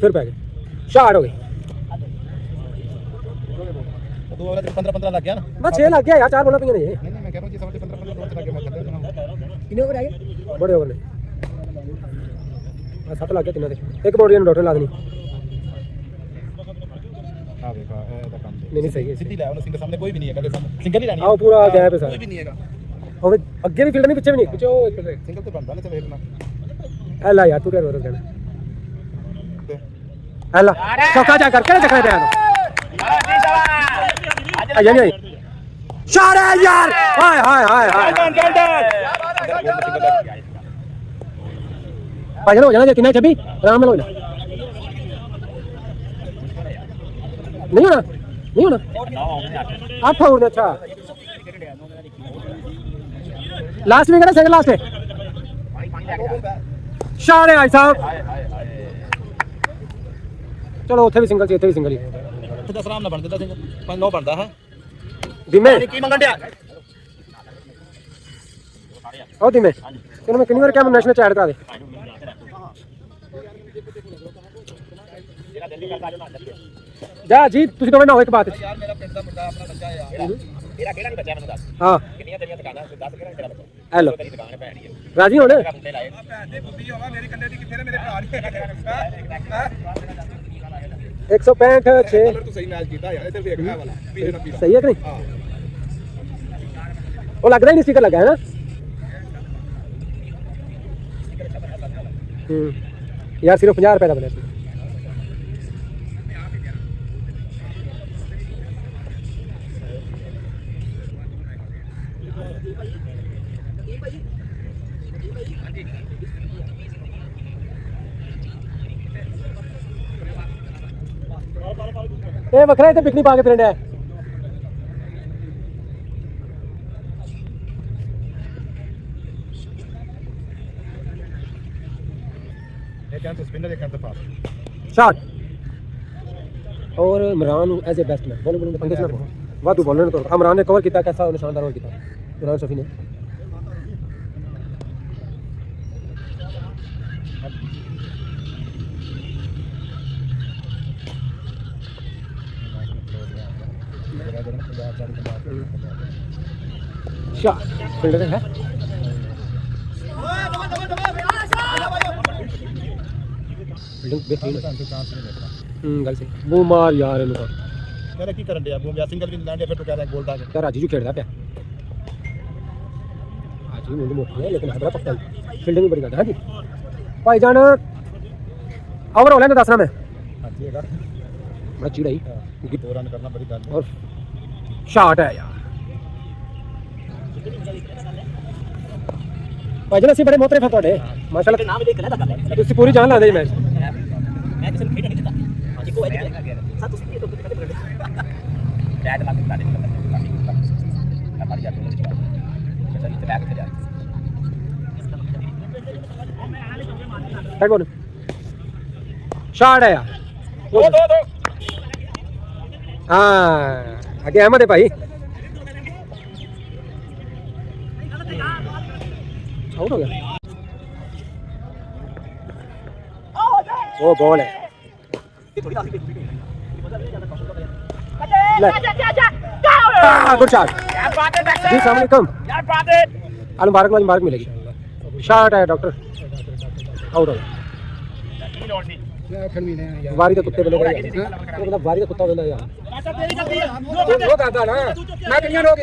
फिर पै गए शॉट हो गई 2 वाला 15 लग गया ना बस 6 लग गया यार, 4 बोला पिंगे नहीं नहीं मैं कह रहा हूं ये समझ 15 लग गया मैं कर देता कितने ओवर आ गए? बड़े ओवर ने 7 लग गया तिना दे, एक बॉडी ने डॉक्टर ला देनी। हां देखा ਇਹਦਾ ਕੰਮ नहीं सही है, ਸਿੱਧੀ ਲੈ ਉਹਨੂੰ ਸਿੰਗਲ ਸਾਹਮਣੇ ਕੋਈ ਵੀ ਨਹੀਂ ਹੈਗਾ ਸਿੰਗਲ ਹੀ ਲੈਣੀ आओ पूरा गैप है ਕੋਈ सर, ਵੀ ਨਹੀਂ ਹੈਗਾ और आगे भी फील्ड नहीं, पीछे भी नहीं, पीछे ओ ਸਿੰਗਲ ਤੇ बनदा ना चल देखना एला यार तू क्या रोज कहना एला चौका जा करके देखना पे आ यानी शॉट है यार, हाय हाय हाय हाय भाई हो जाना कितना 26 आराम में हो जा, नहीं होना नहीं होना 8 ओवर। अच्छा लास्ट में कहना सेकंड लास्ट है शॉट है भाई साहब, चलो ਉੱਥੇ ਵੀ ਸਿੰਗਲ ਸੀ, ਇੱਥੇ ਵੀ ਸਿੰਗਲ ਹੀ ਤੇ 10 ਆਰਾਮ ਨਾਲ ਬਣ ਦਿੰਦਾ ਸਿੰਗਲ 5-9 ਬਣਦਾ ਹੈ ਦਿਮੇ ਕੀ ਮੰਗਣ ਡਿਆ ਉਹ ਦਿਮੇ ਤੈਨੂੰ ਮੈਂ ਕਿੰਨੀ ਵਾਰ ਕਿਹਾ ਮੈਂ ਨੈਸ਼ਨਲ ਚ ਐਡ ਕਰਾ ਦੇ। ਜਾ ਜੀ ਤੁਸੀਂ ਦੋਵੇਂ ਨਾ ਹੋ ਇੱਕ ਬਾਤ ਯਾਰ ਮੇਰਾ ਪਿੰਡ ਦਾ ਮੁੰਡਾ ਆਪਣਾ ਬੱਚਾ ਯਾਰ ਤੇਰਾ ਕਿਹੜਾ ਨਹੀਂ ਬੱਚਾ ਮੈਨੂੰ ਦੱਸ ਹਾਂ ਕਿੰਨੀਆਂ ਤੇਰੀਆਂ ਦੁਕਾਨਾਂ 10 ਕਿਹੜਾ ਤੇਰਾ ਬੱਚਾ ਹੈਲੋ ਤੇਰੀ ਦੁਕਾਨ ਹੈ ਭੈਣ ਦੀ ਰਾਜੀ ਹੁਣ ਮੁੰਡੇ ਲਾਏ ਭੈਣ ਦੇ ਬੁੱਧੀ ਹੋਵਾ ਮੇਰੀ ਕੰਨੇ ਦੀ ਕਿੱਥੇ ਨੇ ਮੇਰੇ ਭਰਾ ਨਹੀਂ 165 6 ਤੂੰ ਸਹੀ ਮੈਚ ਕੀਤਾ ਯਾਰ ਇੱਧਰ ਵੇਖ ਇਹ ਵਾਲਾ ਪੀਲੇ ਨਾ ਪੀਲਾ ਸਹੀ ਹੈ ਕਿ ਨਹੀਂ? ਉਹ ਲੱਗਦਾ ਹੀ ਨਹੀਂ ਸਟicker ਲੱਗਾ ਹੈ ਨਾ। यार सिर्फ 50 रुपए का बने। ये वखरा इतने पिकनिक पा के फिरने है। शॉट और Imran as a batsman bowling पंगे से वाधू बॉलर ने तो इमरान ने कवर किया, कैसा शानदार रोल किया इमरान शफी ने। शॉट फील्डर है गल सही वो मार यार इनू मेरा की करन दिया वो या सिंगल भी लैंड फिर तो कह रहा है गोल डाल यार राजू खेलदा पे आज ही मुंडी मोटी है लेकिन है बड़ा पक्का फील्डिंग भी बड़ी करदा है जी भाईजान। ओवर हो लेने दसना मैं हां जी है बड़ा चिड़ाई 2 रन करना बड़ी गल और शॉट है यार भाईजान असि बड़े मोहतरफ है ਤੁਹਾਡੇ माशाल्लाह नाम देख लेता कर ले ਤੁਸੀਂ ਪੂਰੀ ਜਾਨ ਲਾਉਂਦੇ ਜੀ ਮੈਚ मैं किसी को खेल नहीं देता आज को है साथ उसकी तो कदे कर बैट ला के काटे हमारी यार बोल चल इतने बैक से जा हेड बॉल शॉट है यार दो हाँ आगे अहमद है भाई आउट हो गया वो बॉल है गुड शॉट जी सामने कम मुबारक मिलेगी शॉट है डॉक्टर आउट हो गया वारी का कुत्ते बने वो मतलब वारी का कुत्ता बंदा यार वो दादा ना मैं कहीं लोग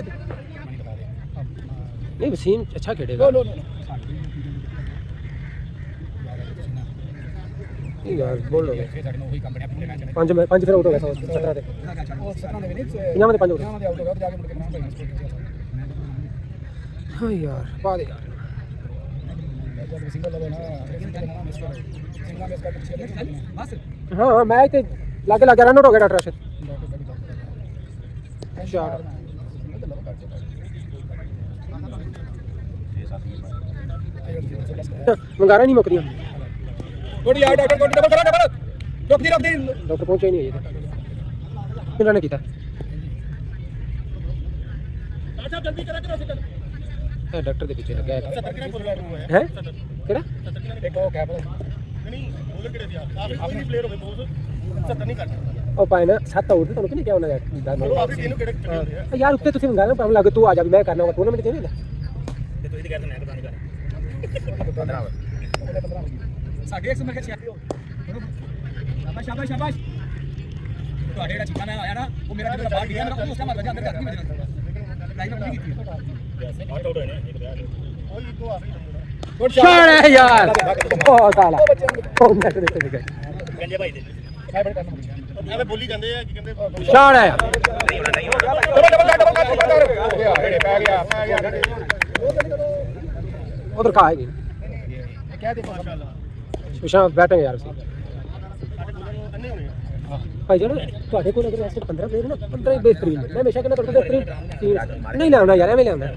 नहीं वसीम अच्छा खेलेगा यार बोल लो पांच फिर आउट हो गया 17 ਦੇ 50 ਦੇ 5 हो गए हां यार बाद यार हाँ मैच ते लागे रन आउट हो गया डॉक्टर राशिद शॉट मंगारा नहीं मुकदियां गोडी यार डॉक्टर गोडी डबल करा रोक दी डॉक्टर पहुंचा ही नहीं है किन्ना ने किया अच्छा जल्दी करा है डॉक्टर के पीछे लगा है केड़ा एक वो कैप नहीं बॉलर किहड़े दिया आप कोई प्लेयर होवे बॉस 70 नहीं करता ਉਹ ਪਾਏ ਨਾ 7 ਆਊਟ ਤੁਹਾਨੂੰ ਕਿਹਨੇ ਕਿਹਾ ਉਹਨਾਂ ਦਾ ਆਪੀ ਇਹਨੂੰ ਕਿਹੜੇ ਚੱਲੇ ਹੁੰਦੇ ਆ ਯਾਰ ਉੱਤੇ ਤੁਸੀਂ ਮੰਗਾ ਨਾ ਭਾਵੇਂ ਲੱਗੇ ਤੂੰ ਆ ਜਾ ਵੀ ਮੈਂ ਕਰਨਾ ਹੋਗਾ ਟੂਰਨਾਮੈਂਟ ਕਿਉਂ ਨਹੀਂ ਹੁੰਦਾ ਤੇ ਤੁਸੀਂ ਤੇ ਕਹਿੰਦੇ ਮੈਂ ਪਤਾ ਨਹੀਂ ਕਰ ਸਾਡੇ 100 ਮਿਲ ਕੇ ਸ਼ਾਬਾਸ਼ ਸ਼ਾਬਾਸ਼ ਸ਼ਾਬਾਸ਼ ਤੁਹਾਡੇ ਜਿਹੜਾ ਚੀਕਾ ਮੈਂ ਆਇਆ ਨਾ ਉਹ ਮੇਰਾ ਜਿਹੜਾ ਬਾਹਰ ਗਿਆ ਮੇਰਾ ਉਸ ਦਾ ਮਤਲਬ ਅੰਦਰ ਕਰਦੀ ਮੇਰੇ ਨਾਲ ਲਾਈਨ ਅਪ ਨਹੀਂ ਕੀਤੀ ਆਊਟ ਹੋਏ ਨੇ ਇੱਕ ਵਿਆਹ ਗੁੱਡ ਸ਼ਾਟ ਹੈ ਯਾਰ ਬਹੁਤ ਸਾਲਾ ਉਹ ਨੈਟ ਦੇ ਉੱਤੇ ਗਏ ਗੰਜੇ ਭਾਈ ਦੇ ਐਵੇਂ ਬੋਲੀ ਜਾਂਦੇ ਆ ਕੀ ਕਹਿੰਦੇ ਸ਼ਾਟ ਹੈ ਯਾਰ ਉਧਰ ਕਾ ਹੈਗੀ ਸੁਸ਼ਾ ਬੈਟਿੰਗ ਯਾਰ ਸੀ ਭਾਈ ਜਾਨ ਤੁਹਾਡੇ ਕੋਲ ਅਗਰ ਐਸੇ 15 ਪਲੇਅਰ ਨਾ 15 ਹੀ ਬਿਹਤਰੀਨ ਮੈਂ ਹਮੇਸ਼ਾ ਕਹਿੰਦਾ ਤੁਹਾਡੇ ਕੋਲ ਬਿਹਤਰੀਨ ਨਹੀਂ ਲਿਆਉਣਾ ਯਾਰ ਐਵੇਂ ਲਿਆਉਣਾ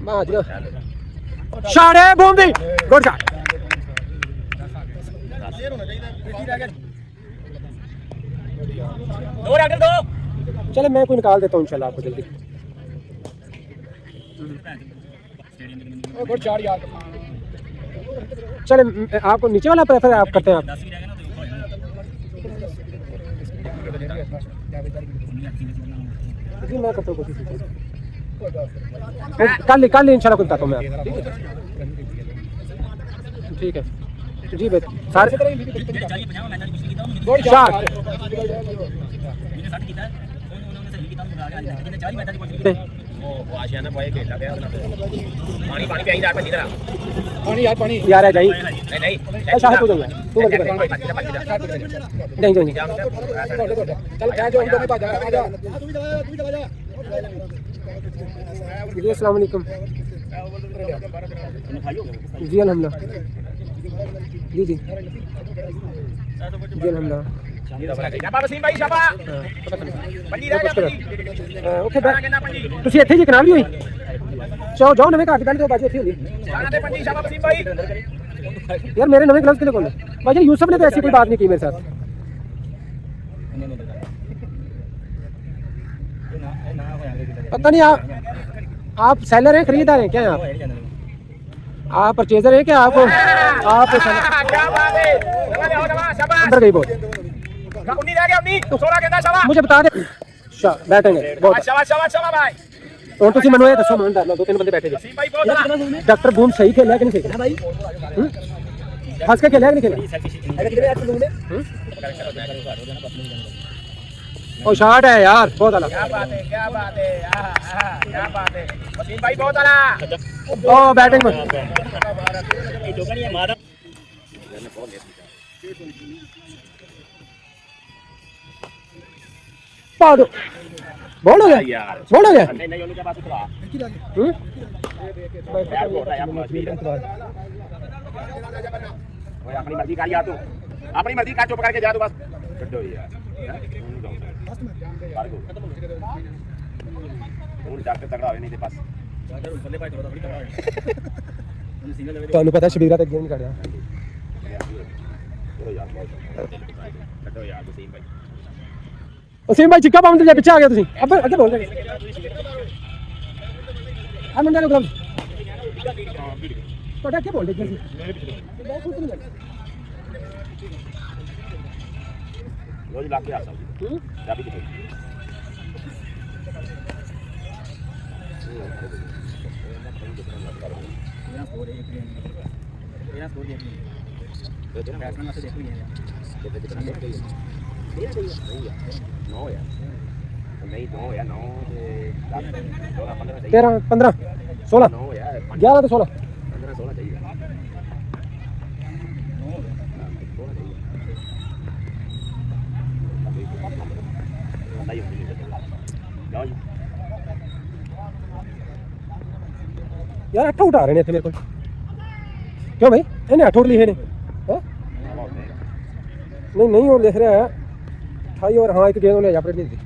ਬਾਜ ਨਾ ਸ਼ਾਟ ਹੈ ਬੋਂਦੀ ਗੁੱਡ ਸ਼ਾਟ दो राइडर दो चले मैं कोई निकाल देता हूँ इंशाल्लाह आपको जल्दी ਗੁੱਡ ਸ਼ਾਟ ਯਾਰ चले आपको नीचे वाला प्रेफर आप करते हैं आप जी मैं करता हूँ कोशिश कल इंशाल्लाह कुछ बताता हूँ मैं आपको ठीक है जी बेटा सारे गुड शॉट ਉਹ ਆਸ਼ਿਆ ਨਾ ਪਾਏ ਖੇਡਦਾ ਪਿਆ ਪਾਣੀ ਪਾਣੀ ਪਿਆਈ ਦਾ ਭੱਜੀ ਤੇਰਾ ਪਾਣੀ ਯਾਰ ਪਾਣੀ यार है जाई ਨਹੀਂ ਨਹੀਂ ऐसा है तू जाइए तू मत कर नहीं नहीं ਚੱਲ ਕਹਿ ਜੋ ਦੋਨੇ ਭੱਜ ਆ ਜਾ जी अस्सलाम वालेकुम जी अल्हम्दुलिल्लाह जी जी जी अल्हम्दुलिल्लाह ਸ਼ਾਬਾ ਵਸੀਮ ਭਾਈ ਸ਼ਾਬਾ ਪੰਜੀ ਰਹਿ ਗਿਆ ਪੰਜੀ ओके ਤੁਸੀਂ ਇੱਥੇ ਜੀ ਕਨਾਲ ਵੀ ਹੋਈ ਚਾਓ ਜਾਓ ਨਵੇਂ ਘਰ ਦੀ ਪਹਿਲੇ ਤੋਂ ਬਾਜੀ ਇੱਥੇ ਹੁੰਦੀ ਸਾਰਾ ਦੇ ਪੰਜੀ ਸ਼ਾਬਾ ਵਸੀਮ ਭਾਈ यार मेरे नवे ग्लव्स कितने कौन है भाई यूसुफ ने तो ऐसी कोई बात नहीं की मेरे साथ पता नहीं आप सेलर हैं खरीदार हैं क्या हैं आप परचेजर हैं क्या आप क्या बात है शाबाश अंदर गई बहुत 19 रह गया 19 16 कहता शाबाश मुझे बता दे बैठेंगे बहुत शाबाश शाबाश शाबाश भाई और तुम मनो दसो मैं डरना 2-3 बंदे बैठे वसीम भाई बहुत सारा डॉक्टर बूम सही खेला है कि नहीं खेला भाई हंस के खेला है कि नहीं खेला ओ शॉट है यार बहुत आला क्या बात है क्या बात है वसीम भाई बहुत आला ओ बैटिंग में पाडो बोल हो गया यार बोल हो गया नहीं नहीं उनके पास उतरा यार ओए अपनी मर्जी कर यार तू अपनी मर्जी का चुप करके जा तू बस छड्डो यार तू डॉक्टर तगड़ा होवे नहीं ते बस ਤੁਹਾਨੂੰ ਪਤਾ ਸ਼ਬੀਰਾ ਤੇ ਗੇਮ ਨਹੀਂ ਕਰ ਰਿਹਾ छड्डो यार वसीम भाई वसीम भाई चिक्का पाउंड ਦੇ ਪਿੱਛੇ ਆ ਗਏ ਤੁਸੀਂ ਅੱਗੇ ਅੱਗੇ ਬੋਲ ਰਹੇ ਆ ਮੁੰਡੇ ਨੂੰ ਗਲਵ ਤੁਹਾਡਾ ਕੀ ਬੋਲ ਰਹੇ ਤੁਸੀਂ ਬਹੁਤ ਕੁਝ ਨਹੀਂ रोज ला के आता हूं चाबी कितनी नहीं 9 यार 9 13 15 16 9 यार 11 तो 16 15 16 चाहिए यार 8 उठा रहे ने थे मेरे को क्यों भाई इन्हें 8 लिखे ने नहीं नहीं और लिख रहा है 28 और हाँ एक गेंद उन्हें अपडेट नहीं दी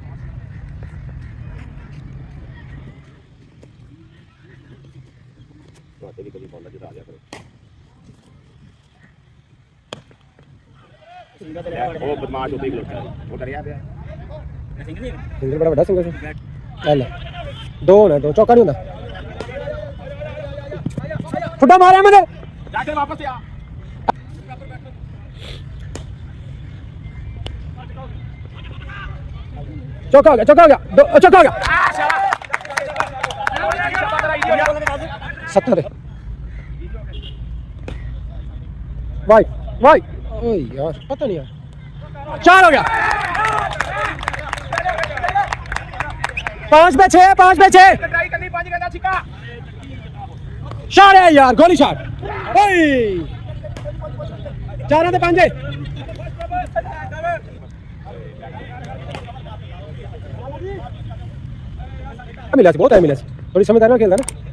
वो बदमाश होते ही वो कर यार सिंगल बड़ा बड़ा सिंगल ले दो ना दो चौका नहीं होता फुटा मारा मैंने जाके वापस आ चौका हो गया चौका हो गया चौका हो गया 70 वाइट वाइट ओए यार पता नहीं यार 4 हो गया 5 पे 6 5 पे 6 शॉट है यार गोली शॉट ओए 4 ते 5 मिला बहुत टाइम मिला थोड़ी समझदारी में खेलता ना